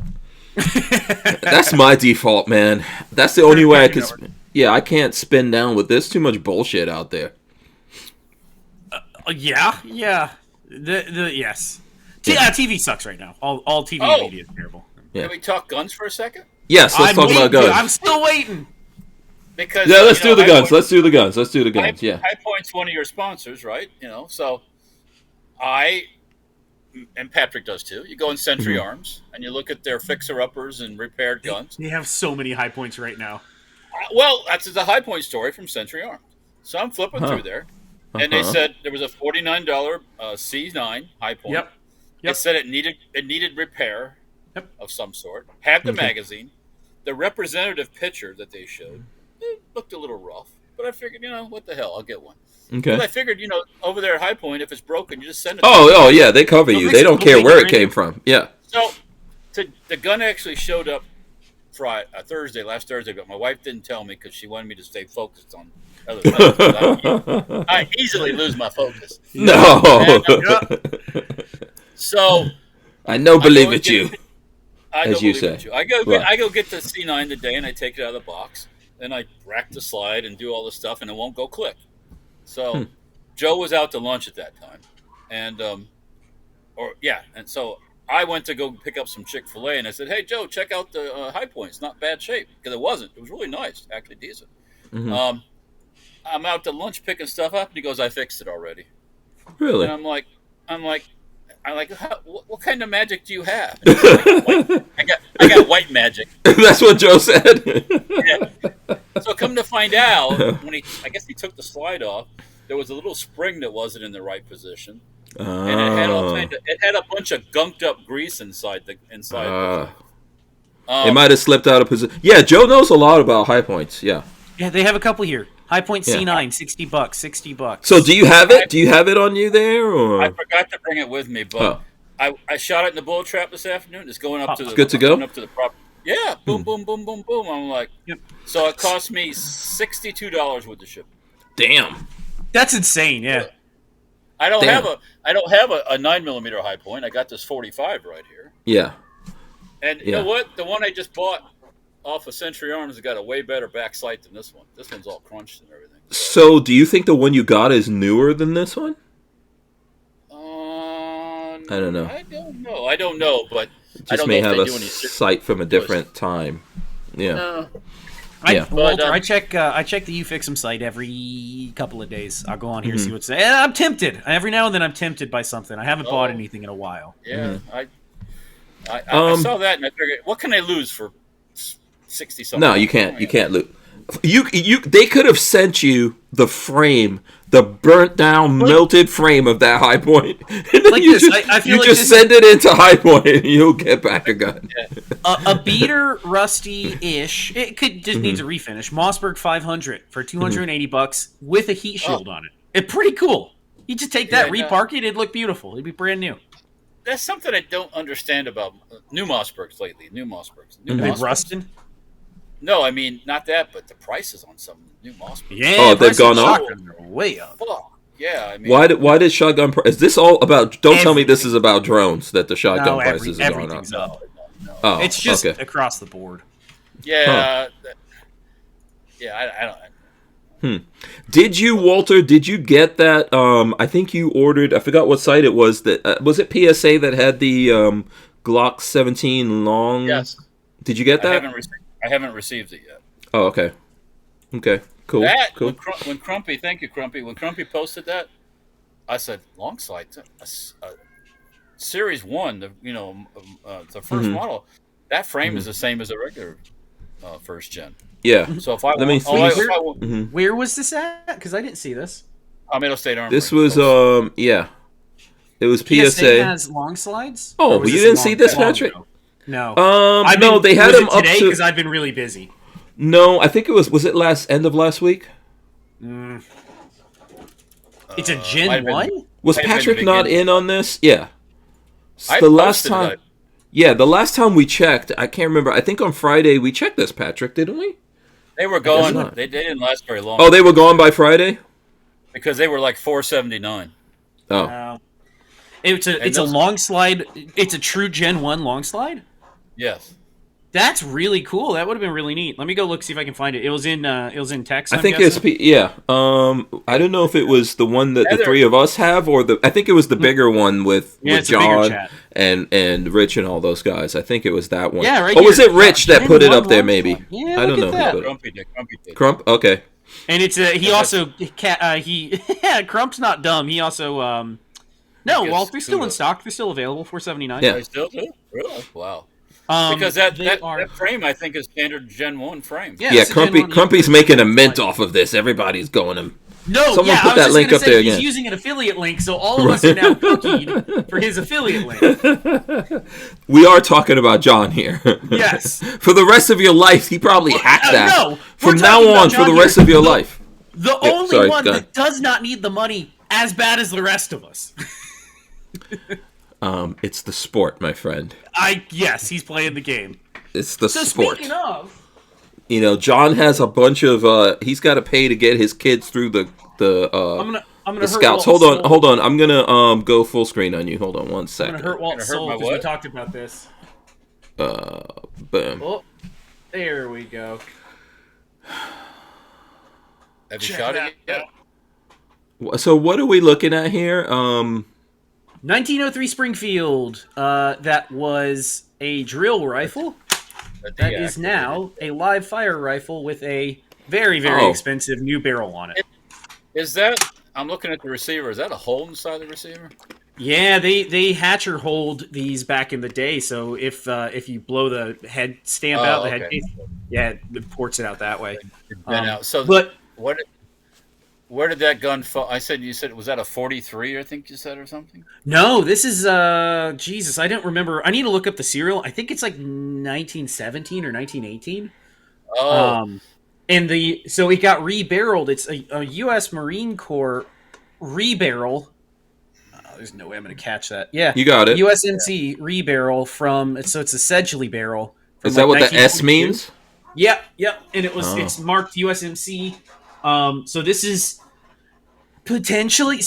That's my default, man. That's the only way I can. Yeah, I can't spin down with this. Too much bullshit out there. Yeah. Yes. TV sucks right now. All TV media is terrible. Yeah. Can we talk guns for a second? Yes, let's talk about guns. I'm still waiting. Because let's do the guns. Let's do the guns. Yeah. High Point's one of your sponsors, right? So and Patrick does too. You go in Century Arms and you look at their fixer-uppers and repaired guns. They have so many High Points right now. Well, that's the High Point story from Century Arms. So I'm flipping through there, and they said there was a $49 C9 High Point. Yep. They said it needed repair of some sort. Had the magazine. The representative picture that they showed looked a little rough, but I figured, what the hell, I'll get one. Okay. But I figured, over there at High Point, if it's broken, you just send it. Oh, yeah, they cover you. They don't care where it came from. Yeah. So, the gun actually showed up last Thursday, but my wife didn't tell me because she wanted me to stay focused on other things. I easily lose my focus. No. So I know, believe it you. As you say. I go get the C9 today, and I take it out of the box. Then I rack the slide and do all this stuff, and it won't go click. So Joe was out to lunch at that time, and so I went to go pick up some Chick-fil-A, and I said, "Hey Joe, check out the High Point. It's not bad shape because it wasn't. It was really nice, actually decent." I'm out to lunch picking stuff up, and he goes, "I fixed it already." Really? And I'm like, what kind of magic do you have? And he's like, I got white magic. That's what Joe said. Yeah. So come to find out, I guess he took the slide off. There was a little spring that wasn't in the right position, and it had a bunch of gunked up grease inside. It might have slipped out of position. Yeah, Joe knows a lot about High Points. Yeah. Yeah, they have a couple here. High Point C9, $60, $60. So do you have it? Do you have it on you there? Or? I forgot to bring it with me, but I shot it in the bullet trap this afternoon. It's going up to the. Good to go. Going up to the proper. Yeah, boom, boom, boom, boom, boom. I'm like, So it cost me $62 with the ship. Damn. That's insane. Yeah. I don't have a 9mm High Point. I got this 45 right here. Yeah. And you know what? The one I just bought off of Century Arms has got a way better back sight than this one. This one's all crunched and everything. So do you think the one you got is newer than this one? I don't know. I don't know, but it just may have a sight from a different time. Yeah. Walter, I check the YouFix'em site every couple of days. I'll go on here and see what's there. And I'm tempted. Every now and then I'm tempted by something. I haven't bought anything in a while. Yeah. I saw that and I figured, what can I lose for 60 something? No, you can't. You can't lose. They could have sent you the frame, the burnt down, melted frame of that High Point. I feel like send it into High Point and you'll get back a gun. A beater, rusty-ish. It could just needs a refinish. Mossberg 500 for $280 with a heat shield on it. It's pretty cool. You just take that, repark it, it'd look beautiful. It'd be brand new. That's something I don't understand about new Mossbergs lately. New Mossbergs. Rustin? No, I mean, not that, but the prices on some new Mossbergs. Yeah, they've gone up? Way up. Fuck. Yeah, I mean... Why did shotgun... Is this all about... Don't tell me this is about drones, that the shotgun prices are going up. No. Oh, it's just across the board. Yeah. I don't... Did you, Walter, get that... I think you ordered... I forgot what site it was. That was it PSA that had the Glock 17 long... Yes. Did you get that? I haven't received it yet. Oh, okay. Okay, cool. Cool. When Crumpy, thank you, Crumpy. When Crumpy posted that, I said, long sight, Series 1, the first model, that frame is the same as a regular first gen. Yeah. So if I Let me see. Where was this at? Because I didn't see this. Palmetto State Armory. This was yeah. It was PSA PSA. has long slides. Oh, Or was you this didn't long- see this, long Patrick? ago? No. No, they had was them it up today to. because I've been really busy. No, I think it was. Was it end of last week? It's a might Gen have been- 1? Was might have been Patrick the not beginning. in on this? Yeah. I The last posted time. it. Yeah, the last time we checked, I can't remember. I think on Friday we checked this, Patrick, didn't we? They were going. not. They didn't last very long. Oh, they were gone by Friday? because they were like $479. Oh. It's a those- long slide. It's a true Gen 1 long slide? Yes. That's really cool. That would have been really neat. Let me go look, see if I can find it. It was in text. I think it's yeah. I don't know if it was the one that the Heather- three of us have, or I think it was the bigger one with it's a bigger John chat. and Rich and all those guys. I think it was that one. Yeah, right Or was here. it Rich that Gen put it 1 up there? long Maybe. slide. Yeah, I don't look know. at who that. put it. Grumpy did. Crump. Okay. And it's he also Crump's not dumb. He also no, Yes, Walt, they're still in kudos. stock. They're still available. $479. Yeah. They still do? Really? Wow. Because Because that frame, I think, is standard Gen 1 frame. Yeah, Yeah, it's a Gen 1. Crumpy's making a mint off of this. Everybody's going to. No, Someone yeah, put I was that just link gonna up say there he's again. using an affiliate link, so all of us are now cookied for his affiliate link. We are talking about John here. Yes. For the rest of your life, he probably hacked that. No, we're From talking now about on, for John the rest here. of your life. The Yeah, only sorry, one go that ahead. does not need the money as bad as the rest of us. It's the sport, my friend. Yes, he's playing the game. It's the So sport. speaking of, You know, John has a bunch of. He's got to pay to get his kids through the I'm gonna the hurt scouts. Walt's soul. Hold on. I'm gonna go full screen on you. Hold on one I'm second. gonna hurt Walt's Gonna hurt soul my because we what? talked about this. Boom. Oh, there we go. Have you Check shot that it yet? So what are we looking at here? 1903 Springfield. That was a drill rifle. That is now a live fire rifle with a very, very Oh. expensive new barrel on it. Is that... I'm looking at the receiver. Is that a hole inside the receiver? Yeah, they hatcher hold these back in the day. So if you blow the head stamp out, the head okay. case, yeah, it ports it out that way. It's been out. So But where did that gun fall? You said, was that a 43, I think you said, or something? no, this is Jesus. I don't remember. I need to look up the serial. I think it's like 1917 or 1918. Oh, So it got rebarreled. It's a U.S. Marine Corps rebarrel. There's no way I'm going to catch that. Yeah, You got it. USMC rebarrel from. So it's a Sedgley barrel. From Is that what the S 1942. means? Yep. And it's Oh. marked USMC. So this is potentially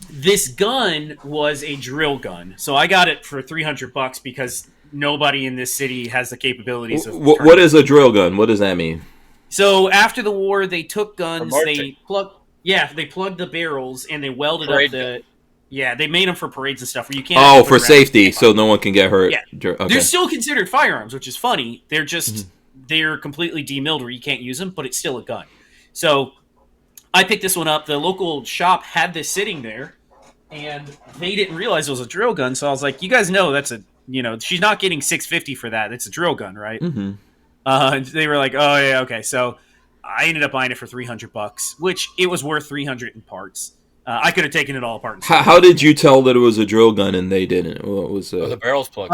this gun was a drill gun. So I got it for $300 because nobody in this city has the capabilities of What is a drill gun? What does that mean? So after the war they took guns, For they plugged the barrels and they welded Parade up they made them for parades and stuff where you can't Oh, put for it around. safety, so no one can get hurt. Yeah. Okay. They're still considered firearms, which is funny. They're just they're completely demilled where you can't use them, but it's still a gun. So I picked this one up. The local shop had this sitting there, and they didn't realize it was a drill gun. So I was like, "You guys know that's she's not getting $650 for that. It's a drill gun, right?" Mm-hmm. They were like, "Oh yeah, okay." So I ended up buying it for $300, which it was worth $300 in parts. I could have taken it all apart. How did you tell that it was a drill gun and they didn't? What was the barrel's plugged.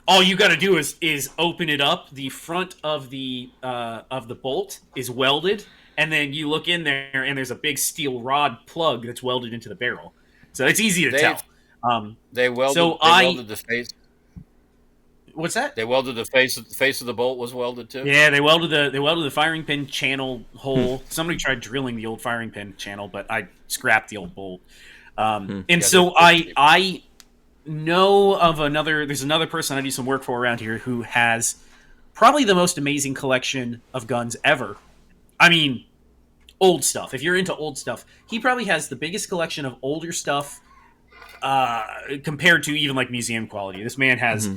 All you got to do is open it up. The front of the bolt is welded, and then you look in there, and there's a big steel rod plug that's welded into the barrel. So it's easy to tell. They welded. So welded the face. What's that? They welded the face. The face of the bolt was welded too. Yeah, they welded the firing pin channel hole. Somebody tried drilling the old firing pin channel, but I scrapped the old bolt. And Yeah, so they're cheap. I know of there's another person I do some work for around here who has probably the most amazing collection of guns ever. I mean, old stuff. If you're into old stuff, he probably has the biggest collection of older stuff compared to even like museum quality. This man has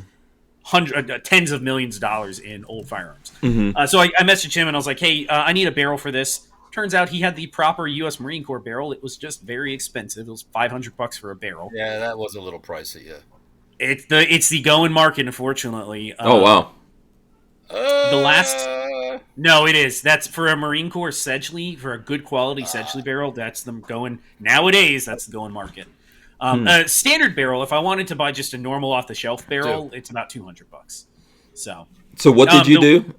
tens of millions of dollars in old firearms. So I messaged him and I was like, "Hey, I need a barrel for this." Turns out he had the proper U.S. Marine Corps barrel. It was just very expensive. It was $500 for a barrel. Yeah, that was a little pricey. Yeah. It's the going market, unfortunately. Oh wow! The last... No, it is. That's for a Marine Corps Sedgley, for a good quality Sedgley barrel. That's them going... Nowadays, that's the going market. A standard barrel, if I wanted to buy just a normal off-the-shelf barrel, it's about $200. So what did you do?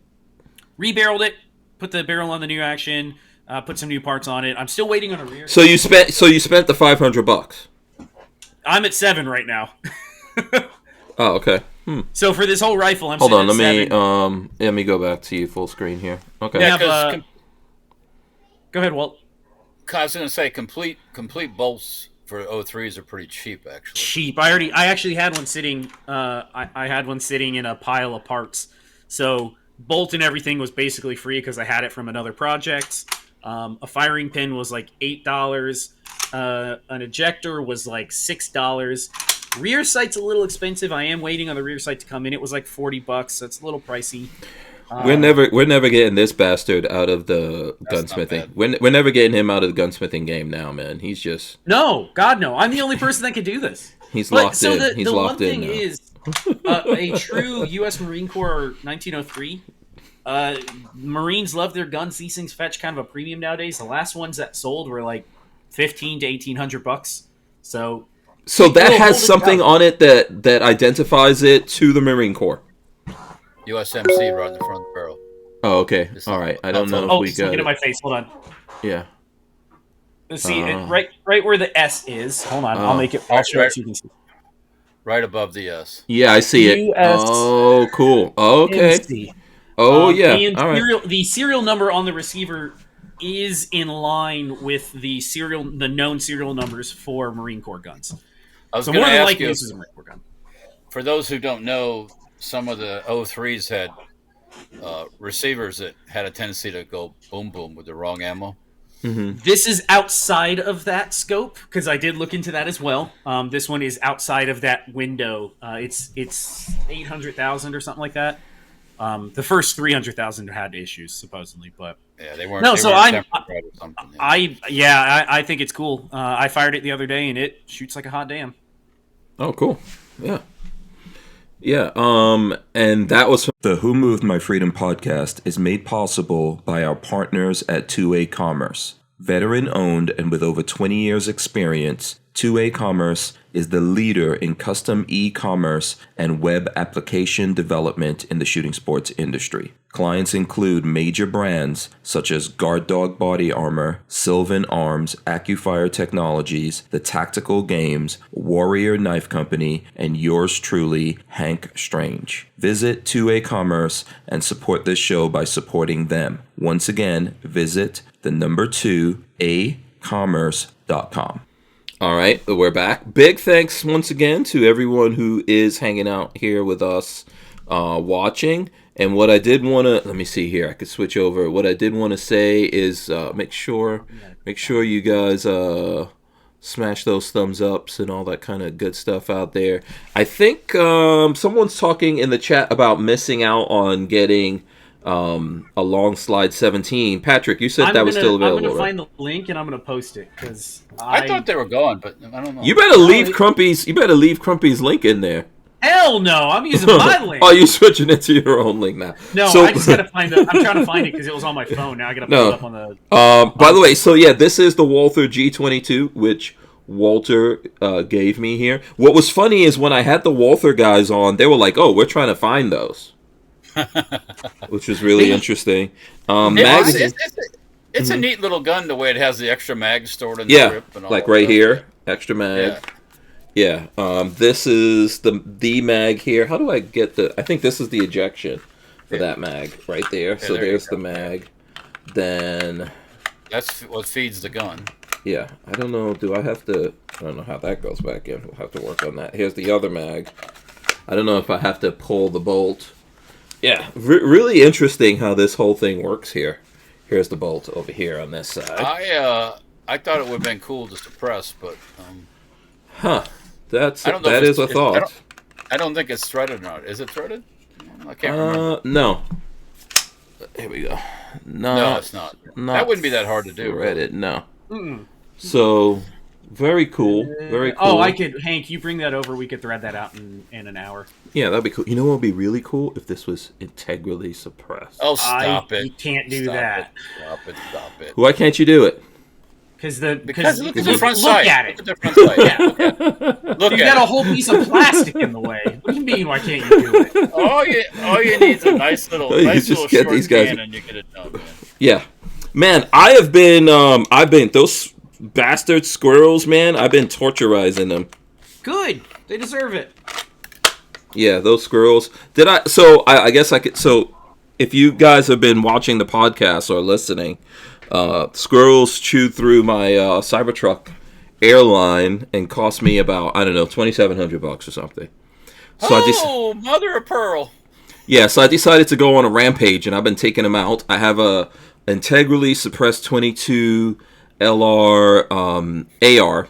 Rebarreled it, put the barrel on the new action, put some new parts on it. I'm still waiting on a rear. So you spent the $500. I'm at 7 right now. Oh, okay. So for this whole rifle, I'm hold on. Let me go back to you full screen here. Okay. Yeah, go ahead, Walt. I was going to say complete bolts for 03s are pretty cheap, actually. Cheap. I actually had one sitting. I had one sitting in a pile of parts. So bolt and everything was basically free because I had it from another project. A firing pin was like $8. An ejector was like $6. Rear sight's a little expensive. I am waiting on the rear sight to come in. It was like $40, so it's a little pricey. We're never getting this bastard out of the gunsmithing. We're never getting him out of the gunsmithing game now, man. He's just God no. I'm the only person that can do this. He's locked in. He's locked in. The one thing is, a true U.S. Marine Corps 1903. Marines love their guns. These things fetch kind of a premium nowadays. The last ones that sold were like $1,500 to $1,800. So that has something on it that identifies it to the Marine Corps. USMC right in the front of the barrel. Oh, okay. All right. I don't know if we got looking it. at my face. Hold on. Yeah. Let's see. Right where the S is. Hold on. I'll make it. I'll show it so you can see. Right above the S. Yeah, I see it. Oh, cool. Okay. Oh, yeah. All right. The serial number on the receiver is in line with the known serial numbers for Marine Corps guns. I was going to ask you, this is a Marine Corps gun. For those who don't know, some of the 03s had receivers that had a tendency to go boom boom with the wrong ammo. Mm-hmm. This is outside of that scope because I did look into that as well. This one is outside of that window. It's 800,000 or something like that. The first 300,000 had issues supposedly, but yeah, they weren't. No, they so weren't I think it's cool. I fired it the other day and it shoots like a hot damn. Oh, cool. Yeah. Yeah, and that was... The Who Moved My Freedom podcast is made possible by our partners at 2A Commerce. Veteran-owned and with over 20 years' experience, 2A Commerce is the leader in custom e-commerce and web application development in the shooting sports industry. Clients include major brands such as Guard Dog Body Armor, Sylvan Arms, AccuFire Technologies, The Tactical Games, Warrior Knife Company, and yours truly, Hank Strange. Visit 2A Commerce and support this show by supporting them. Once again, visit the number 2acommerce.com. All right, we're back. Big thanks once again to everyone who is hanging out here with us, watching. And what I did want to, let me see here, I could switch over. What I did want to say is make sure you guys smash those thumbs ups and all that kind of good stuff out there. I think someone's talking in the chat about missing out on getting a long slide 17. Patrick, you said that was still available. I'm going to right? find the link and I'm going to post it because I thought they were gone, but I don't know. You better leave Crumpy's link in there. Hell no! I'm using my link. Oh, you're switching it to your own link now. No, I just gotta find it. I'm trying to find it because it was on my phone. Now I gotta put it up on the. By the way, so yeah, this is the Walther G22, which Walter gave me here. What was funny is when I had the Walther guys on, they were like, "Oh, we're trying to find those," which was really interesting. It's a neat little gun the way it has the extra mag stored in the grip and all like that right stuff. here, extra mag. Yeah, this is the mag here. How do I get the... I think this is the ejection for that mag right there. Yeah, so there's the mag. Then... That's what feeds the gun. Yeah, I don't know. I don't know how that goes back in. We'll have to work on that. Here's the other mag. I don't know if I have to pull the bolt. Yeah, really interesting how this whole thing works here. Here's the bolt over here on this side. I thought it would have been cool to suppress, but... That is a thought. I don't think it's threaded or not. Is it threaded? I can't remember. No. Here we go. No, it's not. That wouldn't be that hard to do. Threaded, no. Mm-mm. So Very cool. Very cool. Oh, Hank, you bring that over. We could thread that out in an hour. Yeah, that'd be cool. You know what would be really cool? If this was integrally suppressed. Oh, stop it. You can't do Stop that. Stop it. Why can't you do it? Because look at the front side. Look at it. Look at the front side. Yeah. Look You've at got it. a whole piece of plastic in the way. What do you mean? Why can't you do it? All you need is a nice little just get short these guys- can and you get it done. Man. Yeah, man. I've been those bastard squirrels, man. I've been torturizing them. Good. They deserve it. Yeah, those squirrels. I guess I could. So, if you guys have been watching the podcast or listening, squirrels chewed through my Cybertruck airline and cost me about, I don't know, $2,700 or something. So mother of pearl. Yeah, so I decided to go on a rampage, and I've been taking them out. I have a integrally suppressed 22 LR AR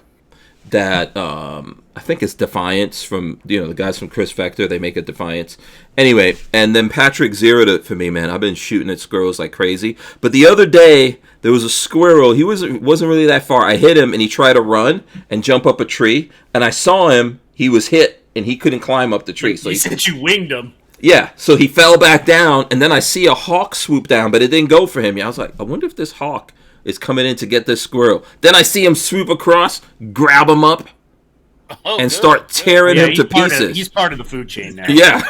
that I think is Defiance from, the guys from Chris Vector. They make a Defiance. Anyway, and then Patrick zeroed it for me, man. I've been shooting at squirrels like crazy. But the other day, there was a squirrel. He wasn't really that far. I hit him, and he tried to run and jump up a tree. And I saw him. He was hit, and he couldn't climb up the tree. So he said you winged him. Yeah, so he fell back down, and then I see a hawk swoop down, but it didn't go for him. Yeah, I was like, I wonder if this hawk is coming in to get this squirrel. Then I see him swoop across, grab him up, and start tearing him to pieces. He's part of the food chain now. Yeah.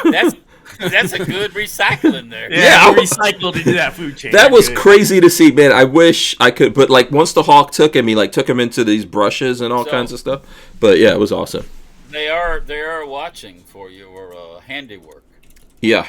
That's a good recycling there. Yeah, recycled into that food chain. That was crazy to see, man. I wish I could, but like once the hawk took him, he took him into these brushes and all kinds of stuff. But yeah, it was awesome. They are watching for your handiwork. Yeah,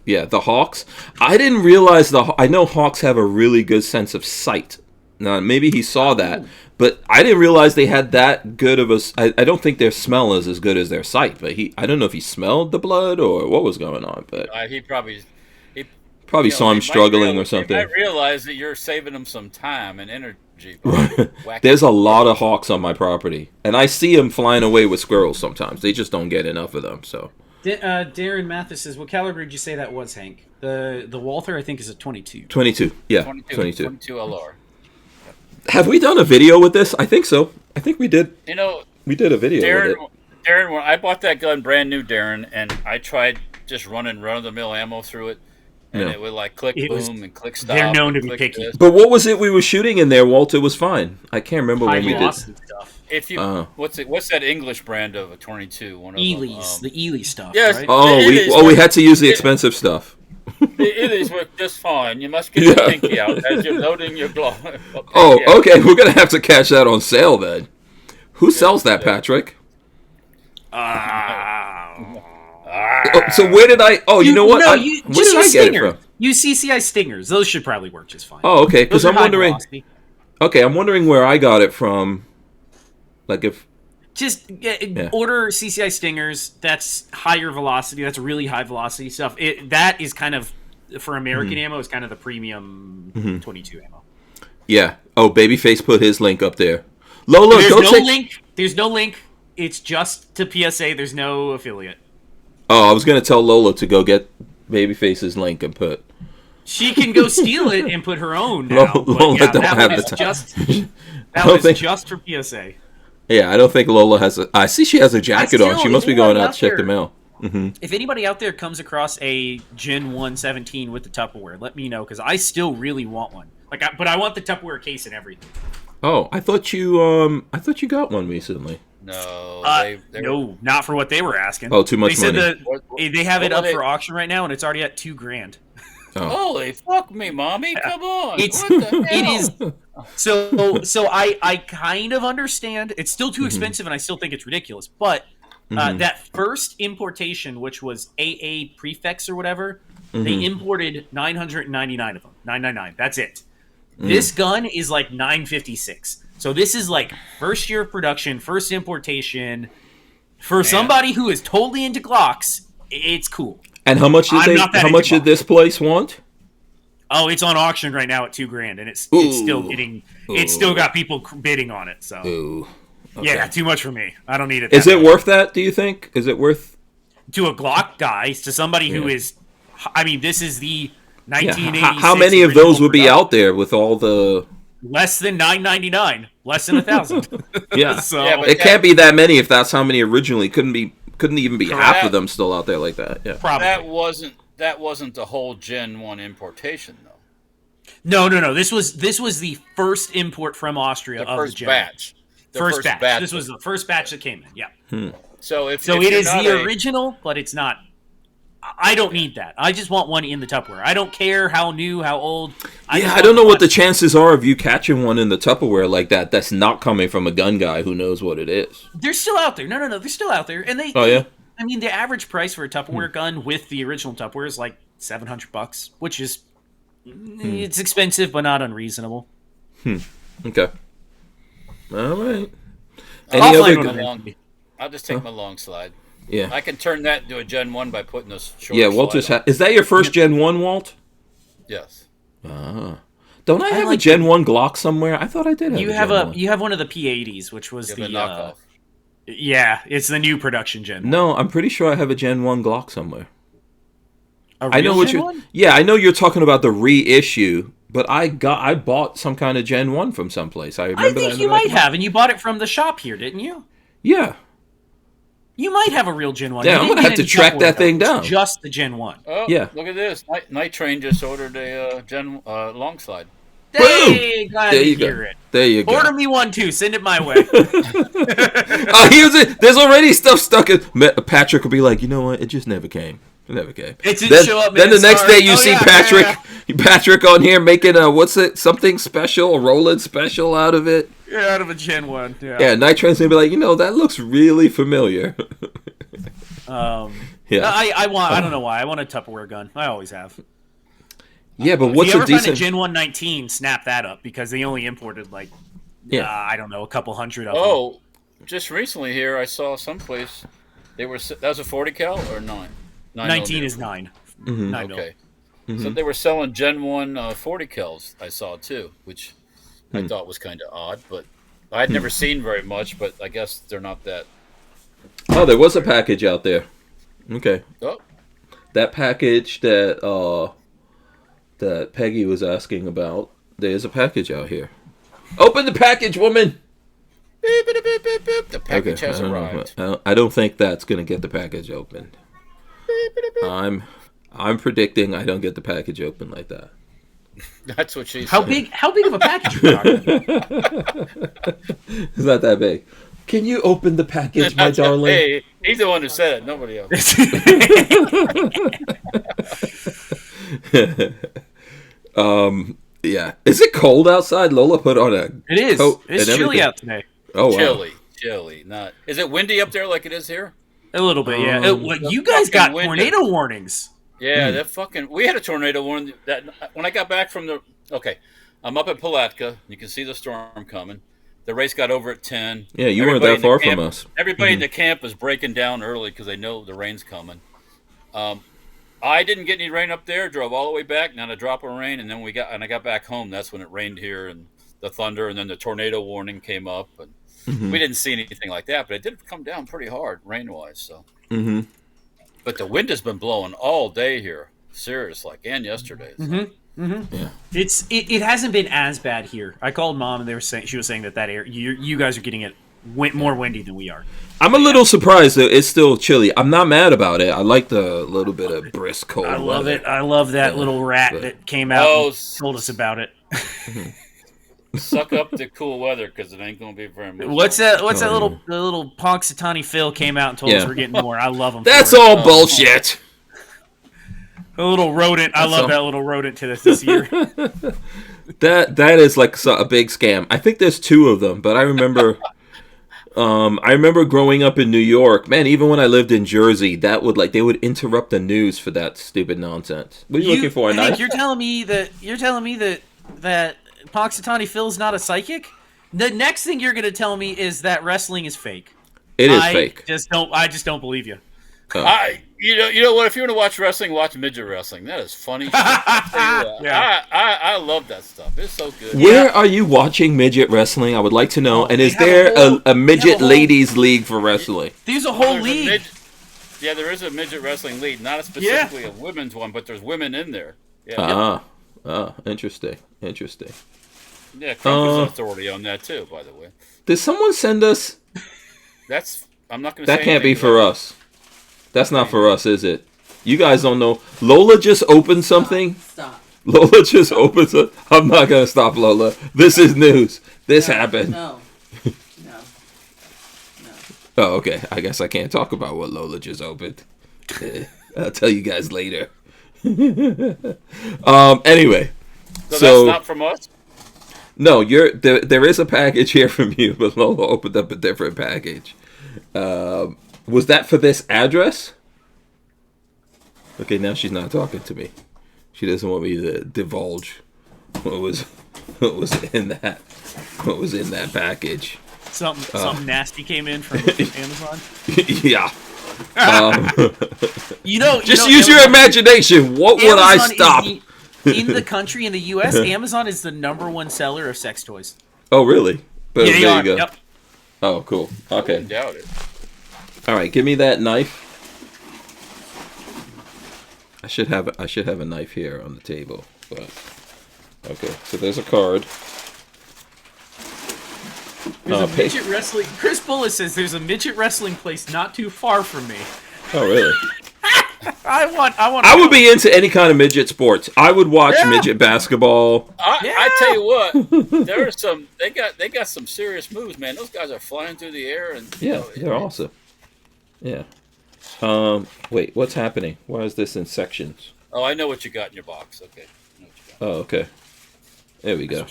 the hawks. I didn't realize I know hawks have a really good sense of sight. Now, maybe he saw that, but I didn't realize they had that good of a. I don't think their smell is as good as their sight. But I don't know if he smelled the blood or what was going on. But he probably saw him struggling or something. I realize that you're saving him some time and energy. There's a lot of hawks on my property, and I see them flying away with squirrels sometimes. They just don't get enough of them. So. Darren Mathis says, what caliber did you say that was, Hank? The Walther, I think, is a 22. 22, yeah. 22 LR. Have we done a video with this? I think so. I think we did. We did a video with it. Darren, when I bought that gun brand new, Darren, and I tried just running run-of-the-mill ammo through it, and it would click boom and click stop. They're known to be picky. This. But what was it we were shooting in there, Walter? Was fine. I can't remember when we did. Stuff. If you what's that English brand of a 22? One of Ely's, the Ely stuff. Yes. Right? Oh, we had to use the expensive stuff. The Ely's work just fine. You must get your pinky out as you're loading your glove. Okay. We're gonna have to catch that on sale then. Who sells that, Patrick? So where did I? Oh, you know what? Where did I get it from? Use CCI Stingers. Those should probably work just fine. Oh, okay. Because I'm wondering. Okay, I'm wondering where I got it from. Just order CCI Stingers. That's higher velocity. That's really high velocity stuff. That is kind of, for American ammo, is kind of the premium 22 ammo. Yeah. Oh, Babyface put his link up there. Lola, link. There's no link. It's just to PSA. There's no affiliate. Oh, I was going to tell Lola to go get Babyface's link and put. She can go steal it and put her own now. Lola don't have the time. That was just for PSA. Yeah, I don't think Lola has a... I see she has a jacket on. She must be going out to check the mail. Mm-hmm. If anybody out there comes across a Gen 117 with the Tupperware, let me know, because I still really want one. But I want the Tupperware case and everything. Oh, I thought you got one recently. No, no, not for what they were asking. Oh, too much money. They have it up for auction right now, and it's already at $2,000. Oh. Holy fuck me, mommy! Come on, what the hell? It is. So I kind of understand. It's still too expensive, and I still think it's ridiculous. But that first importation, which was AA Prefix or whatever, they imported 999 of them. 999. That's it. This gun is like 956. So this is like first year of production, first importation. For somebody who is totally into Glocks, it's cool. And how much did this place want? Oh, it's on auction right now at $2,000, and it's still getting. It's still got people bidding on it. So, okay. Yeah, too much for me. I don't need it. Is it worth that? Do you think? Is it worth to a Glock guy, to somebody who is? I mean, this is the 1986. How many of those would be out there with all the less than $999, less than 1,000. Yeah, So but it can't be that many if that's how many originally. Couldn't even be half of them still out there like that. Yeah, probably. That wasn't the whole Gen 1 importation though. No. This was the first import from Austria The of first the Gen batch. 1. First batch. This was the first batch that came in. Yeah. So if it you're is not the original, but it's not. I don't need that. I just want one in the Tupperware. I don't care how new, how old. I don't know what the chances are of you catching one in the Tupperware like that. That's not coming from a gun guy who knows what it is. They're still out there. No. They're still out there, and they. Oh yeah. I mean, the average price for a Tupperware gun with the original Tupperware is like $700, which is it's expensive but not unreasonable. Okay. All right. I'll just take my long slide. Yeah. I can turn that into a Gen 1 by putting this short. Yeah, Walt just is that your first Gen 1, Walt? Yes. Don't I have a Gen 1 Glock somewhere? I thought I did have you a have Gen 1. You have one of the P80s, which was the knockoff. Yeah, it's the new production Gen 1. No, I'm pretty sure I have a Gen 1 Glock somewhere. I know what you. Yeah, I know you're talking about the reissue, but I bought some kind of Gen 1 from someplace. I think you might have, and you bought it from the shop here, didn't you? Yeah. You might have a real Gen 1. Yeah, I'm going to have to track that thing down. It's just the Gen 1. Oh, yeah. Look at this. Night Train just ordered a Gen long slide. Hey, glad to hear it. There you go. Order me one too. Send it my way. There's already stuff stuck in. Patrick will be like, you know what? It just never came. It never came. It didn't show up. Then the next day you see Patrick on here making something special, a Roland special out of it. Yeah, out of a Gen 1. Yeah. Yeah, Night Train's gonna be like, that looks really familiar. Yeah. I don't know why. I want a Tupperware gun. I always have. Yeah, but what's if you ever a decent find a Gen 119, snap that up because they only imported I don't know, a couple hundred of them. Oh, just recently here I saw someplace that was a 40 cal or 9. 19 is 9. Mm-hmm. 9 okay. So they were selling Gen 1 40 cals I saw too, which I thought was kind of odd, but I had never seen very much, but I guess they're not that. Oh, there was a package out there. Okay. Oh. That package that Peggy was asking about, there's a package out here. Open the package, woman! Beep, beep, beep, beep, beep. The package has arrived. I don't think that's going to get the package opened. I'm predicting I don't get the package open like that. That's what she said. How big of a package are you talking? It's not that big. Can you open the package, my darling? Hey, he's the one who said it. Nobody else. Yeah. Is it cold outside? Lola put on a It is. coat It's and chilly everything. out today. Oh, wow. Chilly. Not. Is it windy up there like it is here? A little bit, yeah. You guys got fucking tornado warnings. Yeah, that fucking. We had a tornado warning that when I got back from the. Okay, I'm up at Palatka. You can see the storm coming. The race got over at 10. Yeah, you weren't that far from us. Everybody in the camp is breaking down early because they know the rain's coming. I didn't get any rain up there. Drove all the way back, not a drop of rain, and then I got back home. That's when it rained here and the thunder, and then the tornado warning came up, and we didn't see anything like that. But it did come down pretty hard rain-wise. So, but the wind has been blowing all day here, serious, and yesterday. So. Yeah, it hasn't been as bad here. I called Mom, and she was saying that area you guys are getting it more windy than we are. I'm a little surprised that it's still chilly. I'm not mad about it. I like the little bit of brisk cold. I love it. I love that little rat that came out and told us about it. Suck up the cool weather because it ain't going to be very much. What's that little Punxsutawney Phil came out and told us we're getting more. I love him. That's all bullshit. A little rodent. I love that little rodent to this year. That is like a big scam. I think there's 2 of them, but I remember growing up in New York. Man, even when I lived in Jersey, they would interrupt the news for that stupid nonsense. What are you looking for? Hank, you're telling me that Punxsutawney Phil's not a psychic? The next thing you're going to tell me is that wrestling is fake. It is fake. I just don't believe you. You know what? If you want to watch wrestling, watch midget wrestling. That is funny. I love that stuff. It's so good. Where are you watching midget wrestling? I would like to know. And is there a midget ladies league for wrestling? There's a whole league. There is a midget wrestling league. Not specifically a women's one, but there's women in there. Yeah. Interesting. Yeah, Crump is authority on that too, by the way. Did someone send us? I'm not going to say That can't be anything for about us. That's not for us, is it? You guys don't know. Lola just opened something. Stop. Lola just opened something. I'm not going to stop, Lola. This is news. This happened. No. Oh, okay. I guess I can't talk about what Lola just opened. I'll tell you guys later. Anyway. So that's not from us? No, there is a package here from you, but Lola opened up a different package. Was that for this address? Okay, now she's not talking to me. She doesn't want me to divulge what was in that package. Something nasty came in from Amazon. Yeah. Just use your imagination. What would I Amazon stop? In the country, in the U.S., Amazon is the #1 seller of sex toys. Oh, really? But Yeah, there you go. Yep. Oh, cool. I Okay. wouldn't doubt it. All right. Give me that knife. I should have a knife here on the table. But okay. So there's a card. There's a midget wrestling. Chris Bullis says there's a midget wrestling place not too far from me. Oh, really? I would be into any kind of midget sports. I would watch midget basketball. I tell you what, there are some. They got some serious moves, man. Those guys are flying through the air, and They're awesome. Yeah. Wait, what's happening? Why is this in sections? Oh, I know what you got in your box. Okay. I know what you got. Oh, okay. There we go.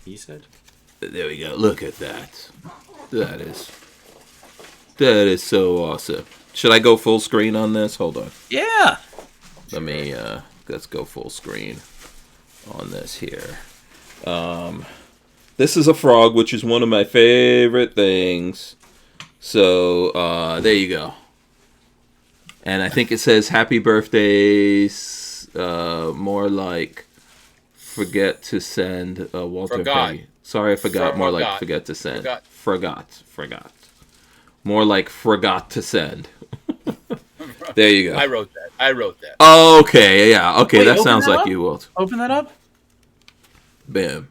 He said. There we go. Look at that. That is so awesome. Should I go full screen on this? Hold on. Yeah. Let me let's go full screen on this here. This is a frog, which is one of my favorite things. So there you go. And I think it says happy birthdays. More like forget to send Walter Forgot. Peggy. Sorry, I forgot. More like forget to send. Forgot. More like forgot to send. There you go. I wrote that. Okay, yeah. Okay, Wait, that open sounds that like up? you, Walt. Open that up. Bam.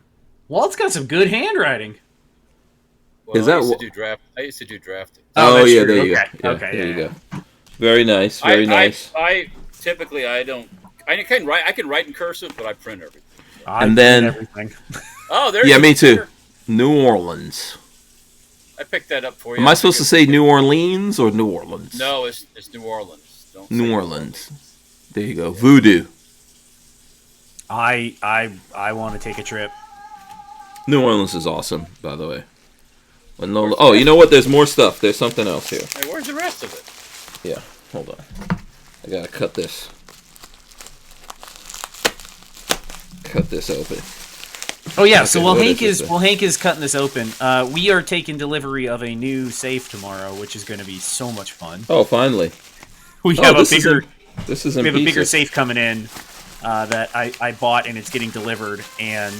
Walt's got some good handwriting. Well, Is that I used to do drafting. Oh, that's yeah, true. there you Okay. go. Yeah, Okay, there yeah, you go. Very nice. Very nice. I typically I don't. I can write in cursive, but I print everything. And then- everything. Oh, there's Yeah, me too. New Orleans. I picked that up for you. Am I supposed to say New Orleans or New Orleans? No, it's New Orleans. Don't say New Orleans. There you go. Voodoo. I want to take a trip. New Orleans is awesome, by the way. When Lola, oh, you know what? There's more stuff. There's something else here. Hey, where's the rest of it? Yeah, hold on. I gotta cut this. Cut this open. Oh yeah, Okay, so while what Hank is is this? cutting this open, we are taking delivery of a new safe tomorrow, which is going to be so much fun. Oh, finally. We Oh, have a this is bigger This is in we have a bigger pieces. safe coming in that I bought, and it's getting delivered. And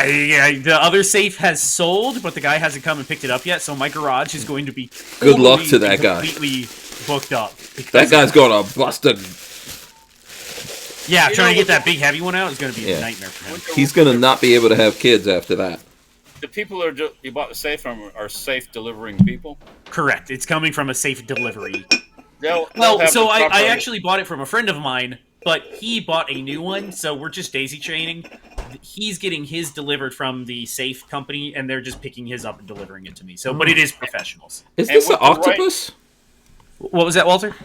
the other safe has sold, but the guy hasn't come and picked it up yet. So my garage is going to be Good luck totally to that and guy. completely booked up. That guy's gonna bust a. Yeah, You trying know, to get that big heavy one out is going to be Yeah. a nightmare for him. He's gonna not be able to have kids after that. The people you bought the safe from are safe delivering people. Correct. It's coming from a safe delivery. They'll Well, have so the I proper- actually bought it from a friend of mine, but he bought a new one, so we're just daisy chaining. He's getting his delivered from the safe company, and they're just picking his up and delivering it to me. So, but it is professionals. Is And this an with the right- octopus? What was that, Walter?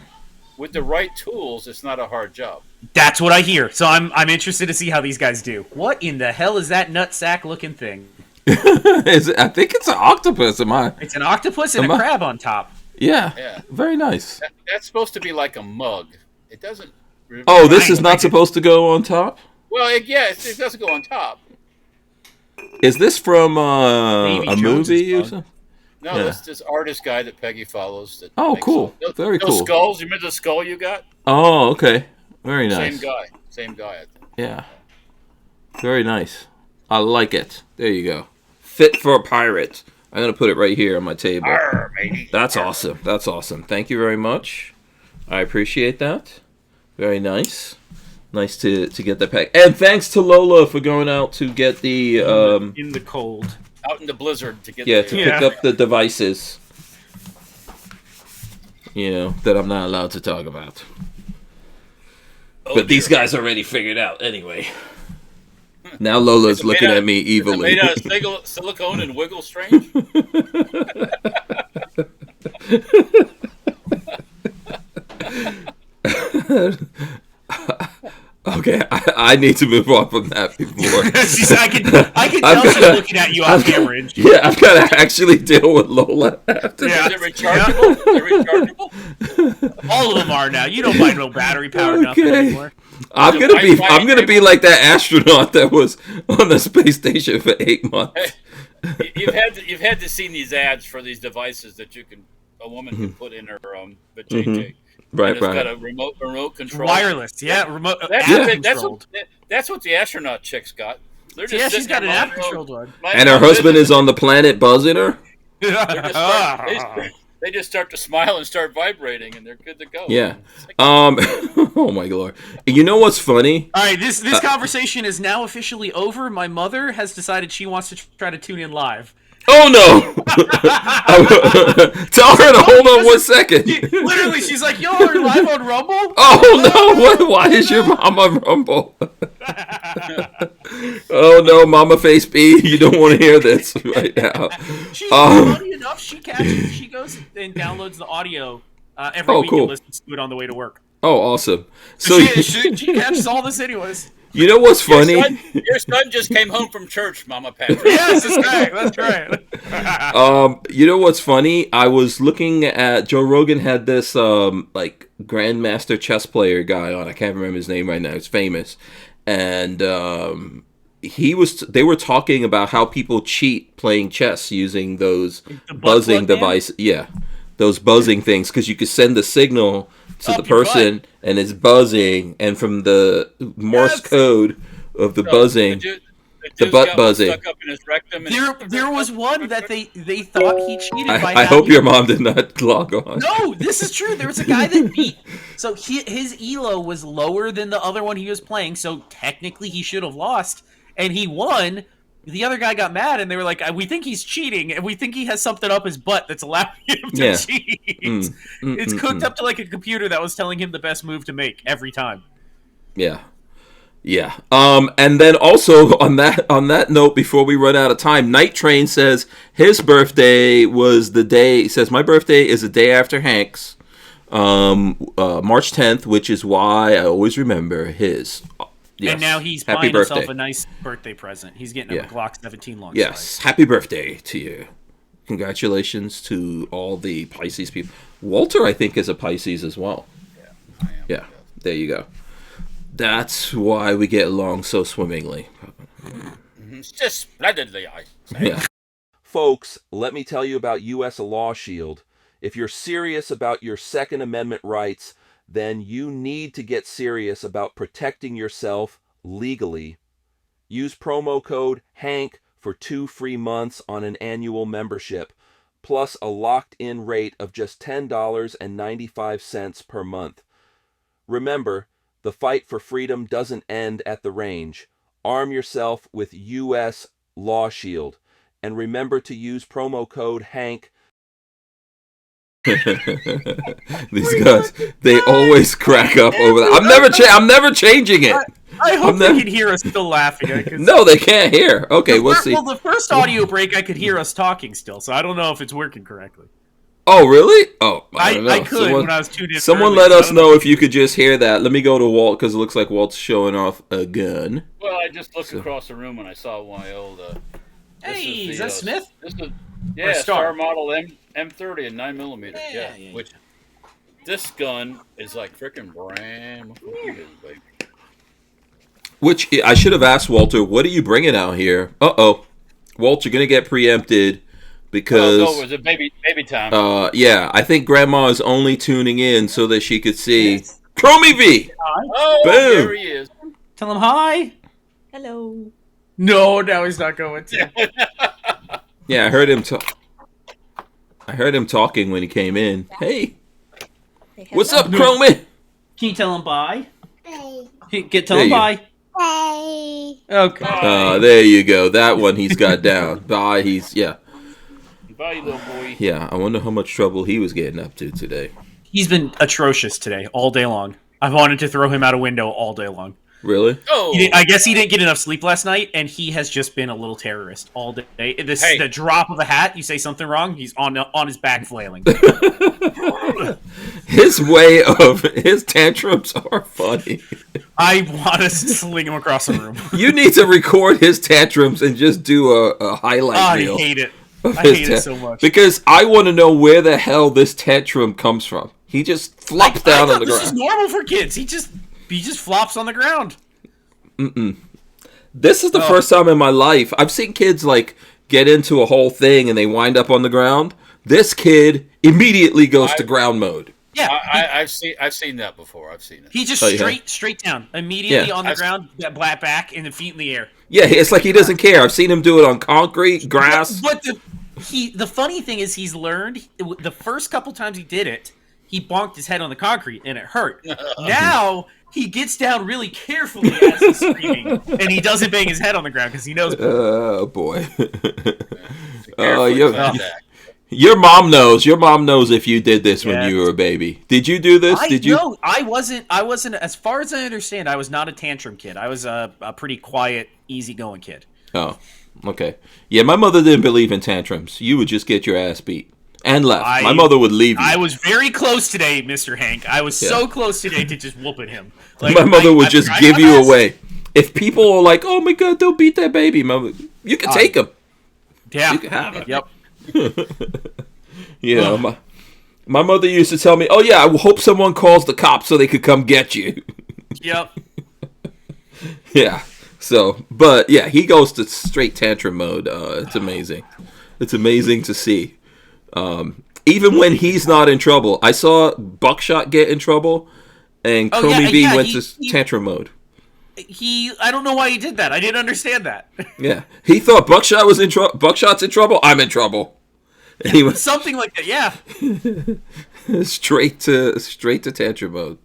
with the right tools, it's not a hard job. That's what I hear. So I'm interested to see how these guys do. What in the hell is that nutsack looking thing? I think it's an octopus. Am I? It's an octopus and a crab on top. Yeah. Yeah. Very nice. That's supposed to be like a mug. It doesn't. Oh, this is Right. not supposed to go on top? Well, it doesn't go on top. Is this from Davy a Jones's movie or bug. something? No, Yeah. that's this artist guy that Peggy follows. That Oh, makes cool. all- Very those cool. skulls. You remember the skull you got? Oh, okay. Very nice. Same guy. I think. Yeah. Very nice. I like it. There you go. Fit for a pirate. I'm going to put it right here on my table. Arr, matey. That's awesome. That's awesome. Thank you very much. I appreciate that. Very nice. Nice to get that pack. And thanks to Lola for going out to get the in the cold, out in the blizzard to get pick up the devices. That I'm not allowed to talk about. But these guys already figured out anyway. Now Lola's looking at me evilly. Is it made out of silicone and wiggle strange? Okay, I need to move on from that before. I can tell she's looking at you off camera. Yeah, I've got to actually deal with Lola after Is it rechargeable? Is it rechargeable? All of them are now. You don't buy no battery powered nothing anymore. I'm gonna be like that astronaut that was on the space station for 8 months. You've had to see these ads for these devices that a woman can put in her vajayjay. Right. It's got a remote control. Wireless, remote. That's what the astronaut chicks got. She's got an app controlled one. And her husband is on the planet buzzing her. They just start to smile and start vibrating, and they're good to go. Yeah. Oh my lord. You know what's funny? All right, this conversation is now officially over. My mother has decided she wants to try to tune in live. Oh no! Tell her to hold on 1 second. Literally, she's like, "Yo, are you live on Rumble?" Oh no! Why is your mom on Rumble? Oh no, Mama Face B, you don't want to hear this right now. She's funny enough. She goes and downloads the audio every week and listens to it on the way to work. Oh, awesome! So she catches all this anyways. You know what's funny? Your son just came home from church, Mama Patrick. Yes, that's right. You know what's funny? I was looking at Joe Rogan had this like grandmaster chess player guy on. I can't remember his name right now. It's famous, and they were talking about how people cheat playing chess using those buzzing devices. Yeah, those buzzing things, because you could send the signal to the person and it's buzzing, and from the Morse code of the buzzing, the butt buzzing. Stuck up in his rectum there was one that they thought he cheated by. I hope your mom did not log on. No, this is true. There was a guy that beat. So his elo was lower than the other one he was playing. So technically he should have lost, and he won. The other guy got mad, and they were like, "We think he's cheating, and we think he has something up his butt that's allowing him to cheat." It's cooked up to like a computer that was telling him the best move to make every time. Yeah. And then also on that note, before we run out of time, Night Train says his birthday was the day. He says my birthday is the day after Hank's, March 10th, which is why I always remember his. Yes. And now he's buying himself a nice birthday present. He's getting a Glock 17 long. Yes, happy birthday to you. Congratulations to all the Pisces people. Walter, I think, is a Pisces as well. Yeah, I am. Yeah, there you go. That's why we get along so swimmingly. It's just splendidly, I say. Yeah. Folks, let me tell you about U.S. Law Shield. If you're serious about your Second Amendment rights, then you need to get serious about protecting yourself legally. Use promo code HANK for 2 free months on an annual membership, plus a locked-in rate of just $10.95 per month. Remember, the fight for freedom doesn't end at the range. Arm yourself with U.S. Law Shield, and remember to use promo code HANK. These guys, they always crack up over that. I'm never changing it. I hope they can hear us still laughing. No, they can't hear. Okay, we'll see. Well, the first audio break, I could hear us talking still, so I don't know if it's working correctly. Oh, really? Oh, I don't know. I could when I was tuned in. Someone let us know if you could just hear that. Let me go to Walt, because it looks like Walt's showing off a gun. Well, I just looked across the room and I saw my old... hey, is that Smith? Star Model M30 and 9mm. Yeah. Which this gun is like freaking brand. Which I should have asked Walter, what are you bringing out here? Walt, you're gonna get preempted because no, it was a baby time. Yeah, I think Grandma is only tuning in so that she could see Chromie V. Oh, boom! There he is. Tell him hi. Hello. No, now he's not going to. Yeah, I heard him talk. I heard him talking when he came in. Hey, what's up, Chromie? Can you tell him bye? Hey. Tell him bye. Bye. Okay. There you go. That one he's got down. Bye. Bye, little boy. Yeah, I wonder how much trouble he was getting up to today. He's been atrocious today, all day long. I've wanted to throw him out a window all day long. Really? Oh, I guess he didn't get enough sleep last night, and he has just been a little terrorist all day. The drop of a hat, you say something wrong, he's on his back flailing. His tantrums are funny. I want to sling him across the room. You need to record his tantrums and just do a highlight reel. I hate it. I hate it so much. Because I want to know where the hell this tantrum comes from. He just flops down on the ground. This is normal for kids. He just flops on the ground. This is the first time in my life I've seen kids like get into a whole thing and they wind up on the ground. This kid immediately goes to ground mode. Yeah, I've seen that before. I've seen it. He just straight down, immediately on the ground, black back, and the feet in the air. Yeah, it's like he doesn't care. I've seen him do it on concrete, grass. But the funny thing is, he's learned. The first couple times he did it, he bonked his head on the concrete and it hurt. Now he gets down really carefully as he's screaming, and he doesn't bang his head on the ground because he knows. Oh boy. Your mom knows. Your mom knows if you did this when you were a baby. Did you do this? Did you? No, I wasn't. As far as I understand, I was not a tantrum kid. I was a pretty quiet, easygoing kid. Oh, okay. Yeah, my mother didn't believe in tantrums. You would just get your ass beat and left. My mother would leave you. I was very close today, Mr. Hank. I was so close today to just whooping him. Like, my mother would just give you away. If people are like, "Oh my God, don't beat that baby," Mother, you can take him. Yeah, you can have it. Yep. Yeah, my mother used to tell me, "Oh yeah, I hope someone calls the cops so they could come get you." Yep. Yeah. So, but yeah, he goes to straight tantrum mode. It's amazing. It's amazing to see. Even when he's not in trouble, I saw Buckshot get in trouble, and Comey B went to tantrum mode. I don't know why he did that. I didn't understand that. Yeah, he thought Buckshot was in trouble. Buckshot's in trouble. I'm in trouble. And he was something like that. Yeah. straight to tantrum mode.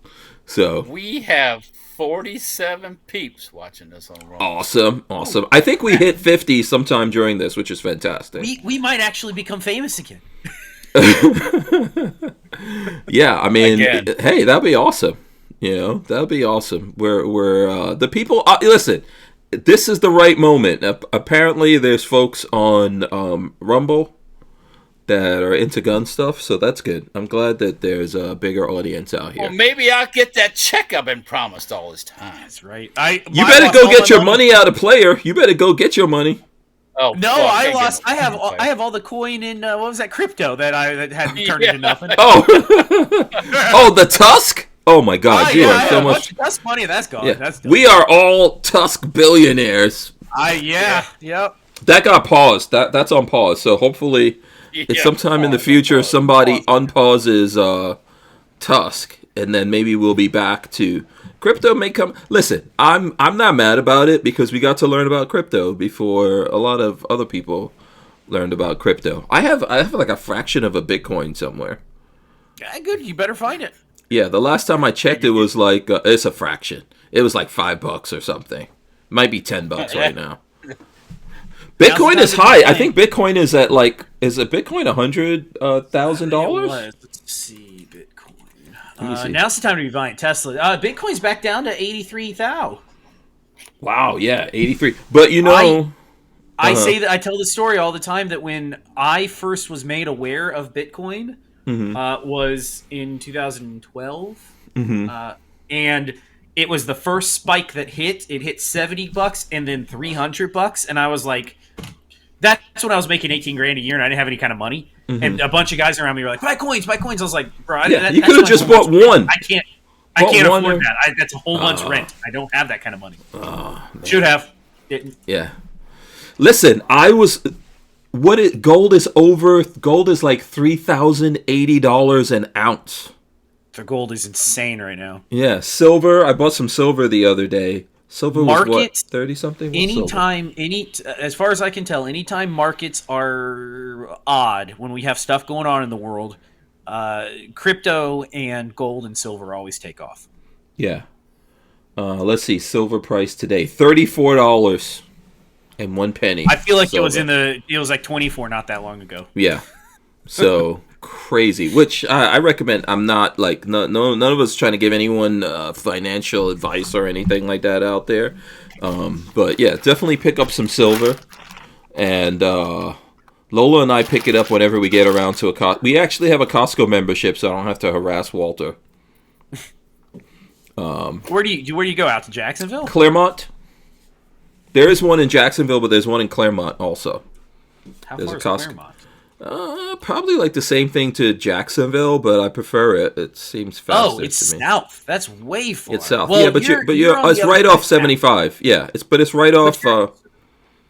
So we have 47 peeps watching this on Raw. Awesome. I think we hit 50 sometime during this, which is fantastic. We might actually become famous again. Yeah, I mean, hey, that'd be awesome. You know, that'd be awesome. We're the people. Listen, this is the right moment. Apparently, there's folks on Rumble that are into gun stuff, so that's good. I'm glad that there's a bigger audience out here. Well, maybe I'll get that check I've been promised all this time. That's right. You better go get your money out of Player. You better go get your money. Oh no! Fuck, I lost. I have all the coin in what was that crypto that hadn't turned into nothing. Oh, the Tusk. Oh my God! You are so much. That's money. That's gone. Yeah. That's we are all Tusk billionaires. Yep. That got paused. That's on pause. So hopefully, sometime in the future, somebody unpauses Tusk, and then maybe we'll be back to crypto. May come. Listen, I'm not mad about it because we got to learn about crypto before a lot of other people learned about crypto. I have like a fraction of a Bitcoin somewhere. Yeah, good. You better find it. Yeah, the last time I checked, it was like it's a fraction. It was like $5 or something. Might be $10 right now. Bitcoin is high. I think Bitcoin is at like is Bitcoin $100,000? Let's see, Bitcoin. Now's the time to be buying Tesla. Bitcoin's back down to 83,000. Wow, yeah, 83. But you know, I say that I tell the story all the time that when I first was made aware of Bitcoin. Was in 2012, and it was the first spike that hit. It hit $70 and then $300, and I was like, "That's when I was making $18,000 a year, and I didn't have any kind of money." And a bunch of guys around me were like, "Buy coins, buy coins." I was like, "Bro, you could have just bought one. I can't afford that. That's a whole month's rent. I don't have that kind of money. Should have. Didn't. Yeah. Listen, gold is like $3,080 an ounce. The gold is insane right now. Yeah, silver. I bought some silver the other day. Silver was what, 30 something? As far as I can tell, anytime markets are odd when we have stuff going on in the world, crypto and gold and silver always take off. Yeah. Let's see, silver price today, $34 and 1 penny. I feel like silver. it was like 24 not that long ago. Yeah. So crazy, which I recommend. I'm not like none of us trying to give anyone financial advice or anything like that out there. But yeah, definitely pick up some silver. And Lola and I pick it up whenever we get around to a Costco. We actually have a Costco membership, so I don't have to harass Walter. Where do you go out to Jacksonville? Claremont. There is one in Jacksonville, but there's one in Claremont also. How There's far a is Costco. Claremont? Probably like the same thing to Jacksonville, but I prefer it. It seems faster. Oh, it's to me. south. That's way far. It's south. Well, yeah, but you're on it's the right other off side of 75. Yeah, it's right off.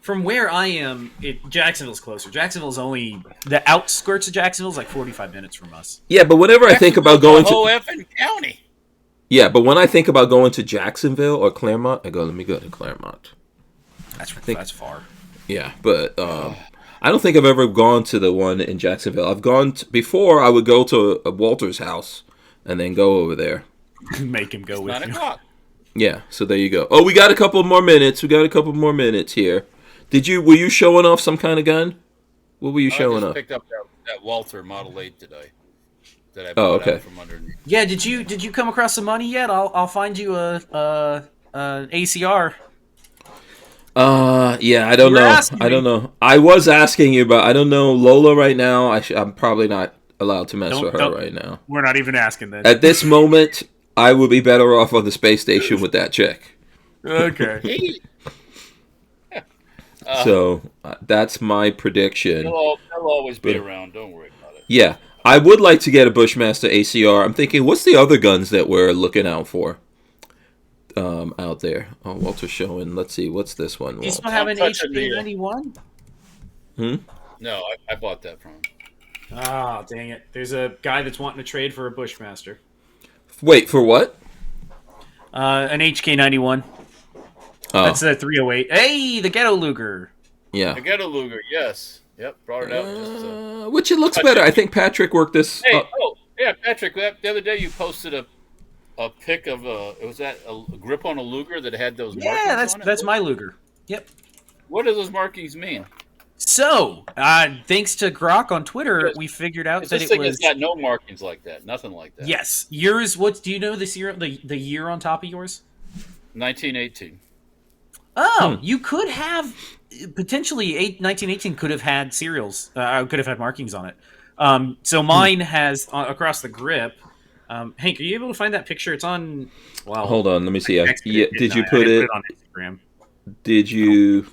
From where I am, Jacksonville's closer. Jacksonville's only the outskirts of Jacksonville's like 45 minutes from us. Yeah, but whenever I think about going the whole to effing county. yeah, but when I think about going to Jacksonville or Claremont, I go, let me go to Claremont. That's far. Yeah, but I don't think I've ever gone to the one in Jacksonville. I've gone before. I would go to Walter's house and then go over there. Make him go with 9 you. o'clock. Yeah, so there you go. Oh, we got a couple more minutes. Here. Were you showing off some kind of gun? What were you showing I just off? picked up that Walther Model 8 today. That I Oh, bought okay. out from underneath. Yeah, did you come across some money yet? I'll find you a ACR. Yeah, I don't You were know. asking I don't me. know. I was asking you, but I don't know. Lola right now, I'm probably not allowed to mess with her Don't- right now. We're not even asking then. At this moment, I would be better off on the space station with that chick. Okay. So that's my prediction. They'll always be around. Don't worry about it. Yeah, I would like to get a Bushmaster ACR. I'm thinking, what's the other guns that we're looking out for out there? Oh, Walter's showing. Let's see, what's this one? Do you Walt? still have an I'm touching the, HK91? No, I bought that from him. Ah, dang it. There's a guy that's wanting to trade for a Bushmaster. Wait, for what? An HK91. Oh, That's the 308. Hey, the Ghetto Luger. yeah. I got a Luger, yes. Yep, brought it out. Just, Which it looks better. I think Patrick worked this. hey, yeah, Patrick, the other day you posted a pic of was that a grip on a Luger that had those markings Yeah, on it? that's my Luger. Yep. What do those markings mean? So, thanks to Grok on Twitter, we figured out that This it thing was. has got no markings like that. Nothing like that. Yes, yours. What do you know? This year, the year on top of yours. 1918. Oh, you could have potentially 1918 could have had serials. Could have had markings on it. So mine has across the grip. Hank, are you able to find that picture? It's on. Well, Hold on, let me see. texted Did you I put didn't it? on Instagram? Did you?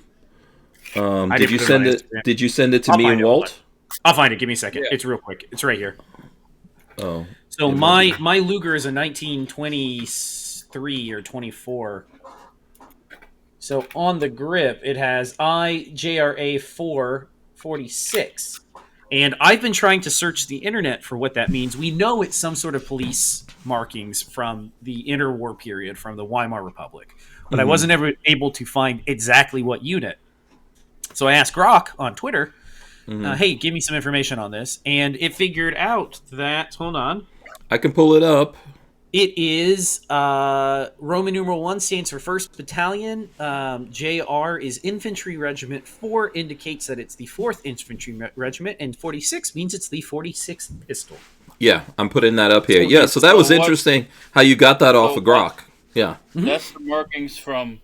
I Did didn't you put it send on it? Instagram. Did you send it to I'll me find and it, Walt? I'll find it. Give me a second. Yeah. It's real quick. It's right here. Oh, So my Luger is a 1923 or 24. So on the grip, it has IJRA 446. And I've been trying to search the internet for what that means. We know it's some sort of police markings from the interwar period, from the Weimar Republic. But I wasn't ever able to find exactly what unit. So I asked Grok on Twitter, hey, give me some information on this. And it figured out that, hold on, I can pull it up. it is Roman numeral 1 stands for 1st Battalion. JR is Infantry Regiment. 4 indicates that it's the 4th Infantry Regiment. And 46 means it's the 46th pistol. Yeah, I'm putting that up here. Yeah, so that was interesting how you got that off of Grok. Yeah. That's the markings from.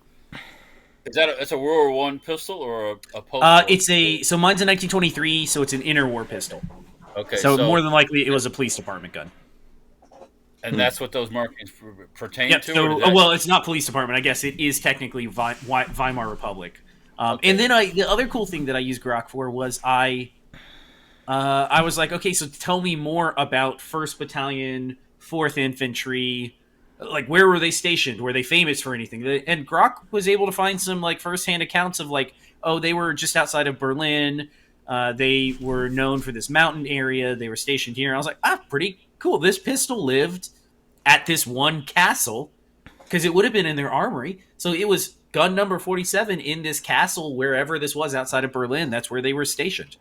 That's a World War I pistol or a post? So mine's a 1923, so it's an interwar pistol. Okay, So more than likely it was a police department gun. and that's what those markings pertain Yep. to. So, or did that- well, it's not police department. I guess it is technically Weimar Republic. Okay. And then the other cool thing that I used Grok for was I was like, okay, so tell me more about 1st Battalion, 4th Infantry. Like, where were they stationed? Were they famous for anything? And Grok was able to find some like firsthand accounts of like, oh, they were just outside of Berlin. They were known for this mountain area. They were stationed here. And I was like, pretty cool. This pistol lived at this one castle because it would have been in their armory. So it was gun number 47 in this castle, wherever this was outside of Berlin. That's where they were stationed.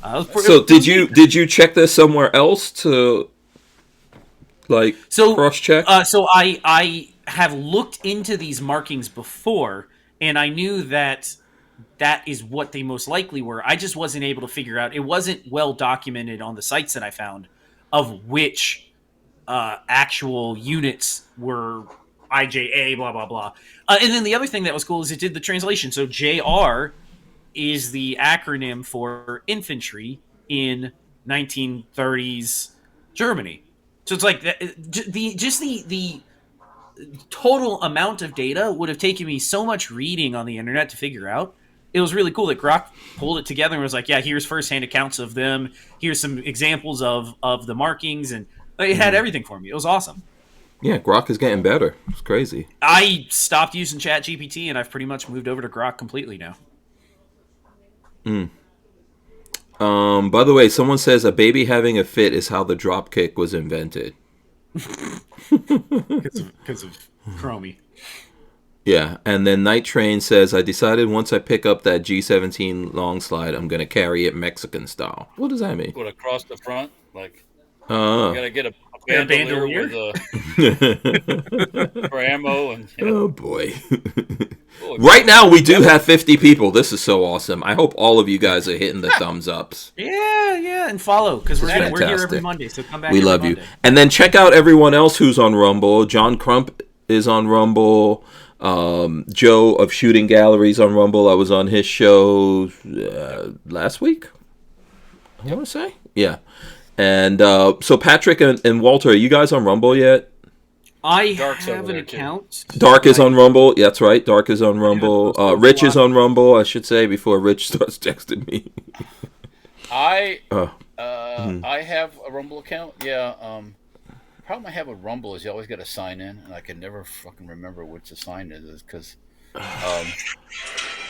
So did you check this somewhere else to cross check? So I have looked into these markings before, and I knew that is what they most likely were. I just wasn't able to figure out. It wasn't well documented on the sites that I found of which actual units were IJA, blah, blah, blah. And then the other thing that was cool is it did the translation. So JR is the acronym for infantry in 1930s Germany. So it's like the total amount of data would have taken me so much reading on the internet to figure out. It was really cool that Grok pulled it together and was like, yeah, here's firsthand accounts of them. Here's some examples of the markings. And it had everything for me. It was awesome. Yeah, Grok is getting better. It's crazy. I stopped using ChatGPT, and I've pretty much moved over to Grok completely now. By the way, someone says a baby having a fit is how the dropkick was invented. Because of Chromie. Yeah, and then Night Train says, I decided once I pick up that G17 long slide, I'm going to carry it Mexican style. What does that mean? What, across the front? Like, you got to get a bandolier with for ammo. And, Oh, boy. Right now, we do have 50 people. This is so awesome. I hope all of you guys are hitting the thumbs ups. Yeah, and follow, because we're here every Monday, so come back. We love you. And then check out everyone else who's on Rumble. John Crump is on Rumble. Joe of Shooting Galleries on Rumble. I was on his show last week, I want to say. Yeah. And so Patrick and Walter, are you guys on Rumble yet? I have an account. Dark is on Rumble. Yeah, that's right. Dark is on Rumble. Rich is on Rumble, I should say, before Rich starts texting me. I have a Rumble account. Yeah. Problem I have with Rumble is you always got to sign in, and I can never fucking remember which the sign is because.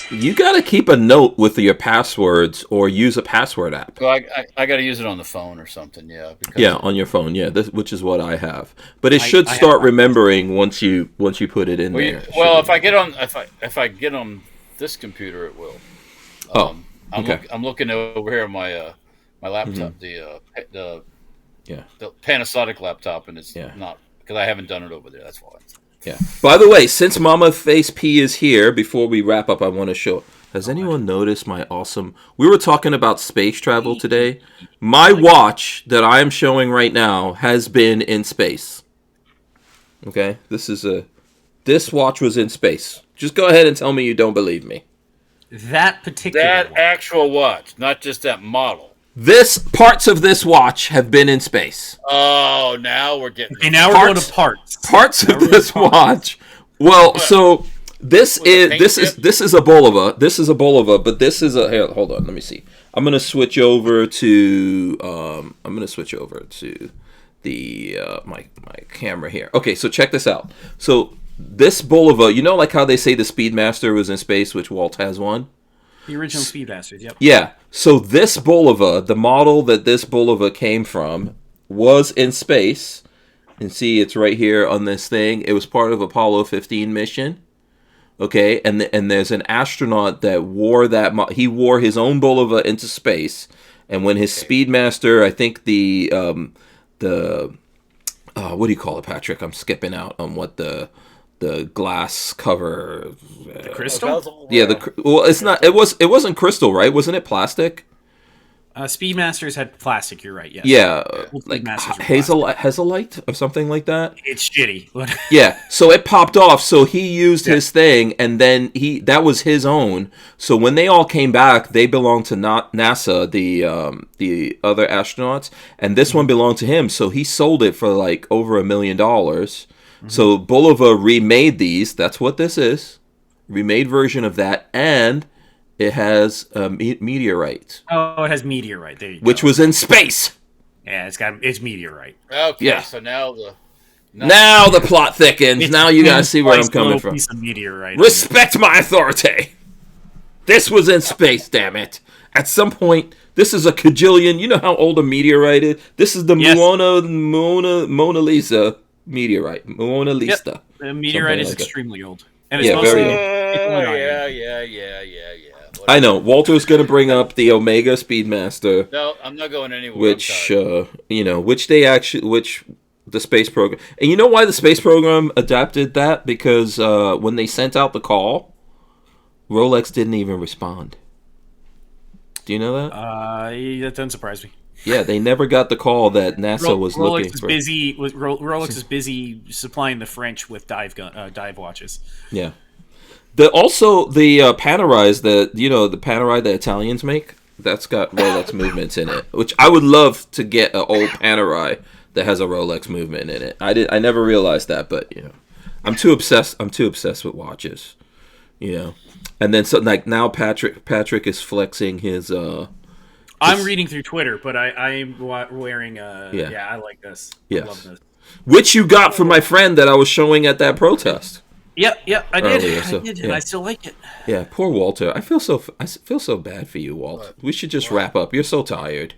You got to keep a note with your passwords or use a password app. Well, I got to use it on the phone or something, yeah. On your phone, yeah. Which is what I have, but it should start remembering once you put it in there. Well, if I get on this computer, it will. Okay. I'm looking over here at my laptop, the Panasonic laptop, and it's not because I haven't done it over there. That's why. Yeah. By the way, since Mama Face P is here, before we wrap up, I want to show. Has anyone noticed my awesome? We were talking about space travel today. My watch that I am showing right now has been in space. Okay, this watch was in space. Just go ahead and tell me you don't believe me. That actual watch, not just that model. Parts of this watch have been in space. Oh, now we're getting. Okay, now we're going to parts. Parts of this watch. Well, so this is a Bulova. This is a Bulova, but this is a. Here, hold on, let me see. I'm gonna switch over to the my camera here. Okay, so check this out. So this Bulova, you know, like how they say the Speedmaster was in space, which Walt has one. The original Speedmaster, yep. Yeah. So this Bulova, the model that this Bulova came from, was in space. And see, it's right here on this thing. It was part of Apollo 15 mission. Okay, and there's an astronaut that wore that. He wore his own Bulova into space, and when his Speedmaster, I think the what do you call it, Patrick? I'm skipping out on what the glass cover. The crystal? Yeah, it's not. It wasn't crystal, right? Wasn't it plastic? Speedmasters had plastic. You're right. Yes. Yeah, like hazelite or something like that. It's shitty. Yeah, so it popped off. So he used his thing, and then that was his own. So when they all came back, they belonged to NASA, the other astronauts, and this one belonged to him. So he sold it for like over $1 million. Mm-hmm. So Bulova remade these. That's what this is. Remade version of that, and it has meteorite. Oh, it has meteorite. There you go. Which was in space. Yeah, it's meteorite. Okay, yeah. So now the plot thickens. Now you guys see where I'm coming from. Piece of meteorite. Respect my authority. This was in space, damn it. At some point, this is a cajillion. You know how old a meteorite is? This is the Mona Lisa meteorite. Mona Lisa. Yep. The meteorite is extremely old. And it's mostly yeah. Whatever. I know. Walter's going to bring up the Omega Speedmaster. No, I'm not going anywhere. Which, which The space program. And you know why the space program adapted that? Because when they sent out the call, Rolex didn't even respond. Do you know that? That doesn't surprise me. Yeah, they never got the call that NASA was looking for. Rolex is busy supplying the French with dive watches. Yeah. Also the Panerai the Panerai the Italians make, that's got Rolex movements in it, which I would love to get an old Panerai that has a Rolex movement in it. I never realized that, but I'm too obsessed with watches, And then so like now Patrick is flexing his I'm reading through Twitter, but I'm wearing I like this. Yes. I love this. Which you got from my friend that I was showing at that protest. Yep, I did. Earlier, And I still like it. Yeah, poor Walter. I feel so bad for you, Walt. What? We should just wrap up. You're so tired.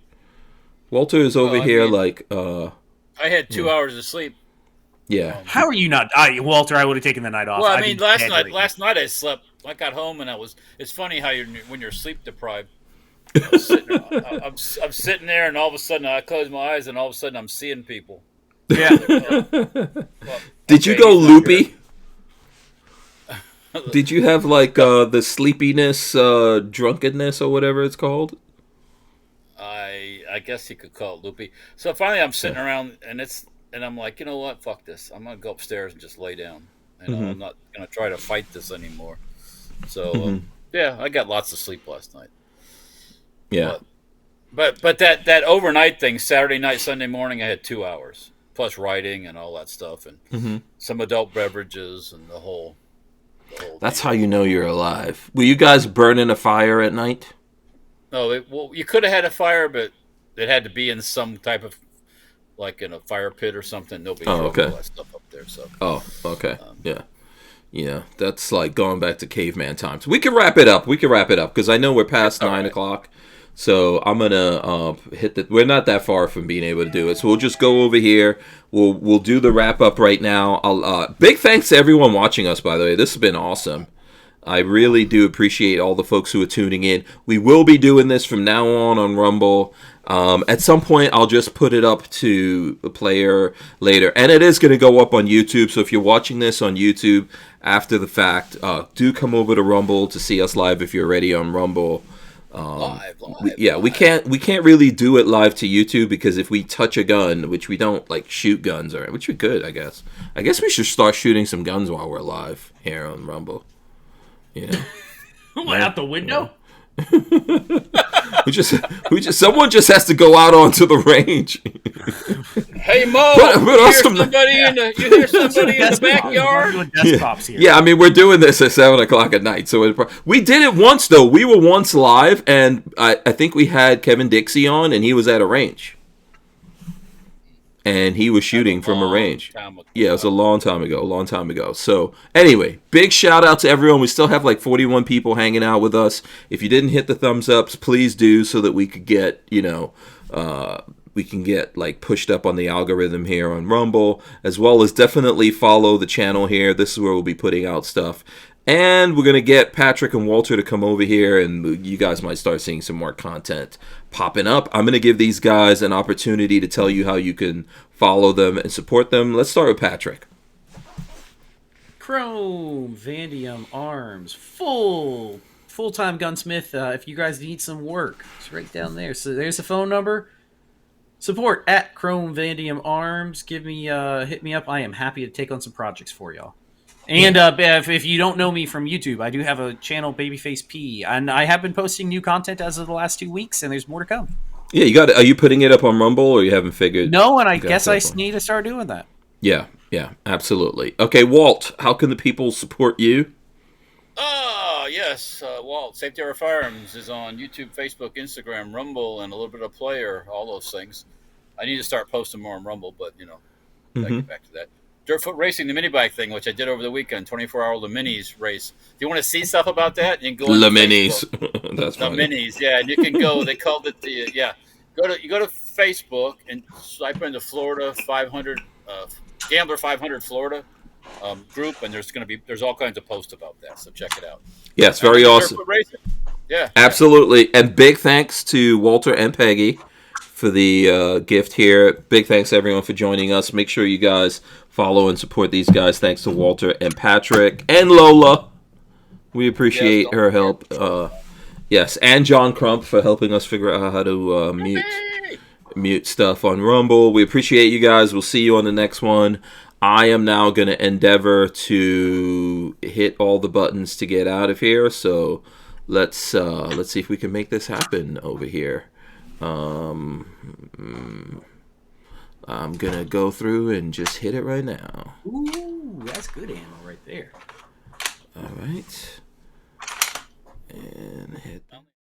Walter is over here like I had 2 hours of sleep. Yeah. How are you not? Walter, I would have taken the night off. Well, I mean, last night I slept. I got home and it's funny how when you're sleep deprived. I'm sitting there, and all of a sudden I close my eyes, and all of a sudden I'm seeing people. Yeah. Did you go loopy? Did you have like the sleepiness, drunkenness, or whatever it's called? I guess you could call it loopy. So finally, I'm sitting around, and I'm like, you know what? Fuck this. I'm gonna go upstairs and just lay down. I'm not gonna try to fight this anymore. So I got lots of sleep last night. Yeah. But that overnight thing, Saturday night, Sunday morning, I had 2 hours plus writing and all that stuff, and some adult beverages and the whole That's how you know you're alive. Were you guys burning a fire at night? No, you could have had a fire, but it had to be in some type of, like in a fire pit or something. Nobody drove all that stuff up there. So. Oh, okay. Yeah, that's like going back to caveman times. We can wrap it up because I know we're past 9 o'clock. So I'm gonna we're not that far from being able to do it. So we'll just go over here. We'll do the wrap up right now. Big thanks to everyone watching us, by the way. This has been awesome. I really do appreciate all the folks who are tuning in. We will be doing this from now on Rumble. At some point, I'll just put it up to the player later. And it is going to go up on YouTube. So if you're watching this on YouTube after the fact, do come over to Rumble to see us live if you're already on Rumble. Live. We can't really do it live to YouTube because if we touch a gun, which we don't like shoot guns, which we could, I guess we should start shooting some guns while we're live here on Rumble. What, out the window? Someone just has to go out onto the range. Hey Mo, you hear somebody in the backyard? Yeah, I mean we're doing this at 7 o'clock at night, so we did it once though. We were once live, and I think we had Kevin Dixie on, and he was at a range. And he was shooting from a range. Yeah, it was a long time ago. So, anyway, big shout out to everyone. We still have like 41 people hanging out with us. If you didn't hit the thumbs ups, please do so that we could get, like pushed up on the algorithm here on Rumble, as well as definitely follow the channel here. This is where we'll be putting out stuff. And we're going to get Patrick and Walter to come over here, and you guys might start seeing some more content popping up. I'm going to give these guys an opportunity to tell you how you can follow them and support them. Let's start with Patrick. Chrome, Vandium, Arms, full-time gunsmith. If you guys need some work, it's right down there. So there's the phone number. Support at Chrome, Vandium, Arms. Hit me up. I am happy to take on some projects for y'all. And if you don't know me from YouTube, I do have a channel, Babyface P, and I have been posting new content as of the last 2 weeks, and there's more to come. Yeah, you got. Are you putting it up on Rumble, or you haven't figured? No, and I guess I need to start doing that. Yeah, absolutely. Okay, Walt, how can the people support you? Yes, Walt. Safety Harbor Firearms is on YouTube, Facebook, Instagram, Rumble, and a little bit of Player, all those things. I need to start posting more on Rumble, but, I get back to that. Dirtfoot Racing, the mini bike thing, which I did over the weekend, 24-hour Le Minis race. If you want to see stuff about that, you can go on Le Minis. That's funny. Le Minis, yeah. And you can go, they called it you go to Facebook and type into Florida 500, Gambler 500 Florida group, and there's all kinds of posts about that, so check it out. Yes, very awesome. Dirtfoot Racing. Yeah. Absolutely. And big thanks to Walter and Peggy for the gift here. Big thanks to everyone for joining us. Make sure you guys follow and support these guys. Thanks to Walter and Patrick and Lola. We appreciate her help. Yes, and John Crump for helping us figure out how to mute stuff on Rumble. We appreciate you guys. We'll see you on the next one. I am now going to endeavor to hit all the buttons to get out of here. So let's see if we can make this happen over here. I'm going to go through and just hit it right now. Ooh, that's good ammo right there. All right. And hit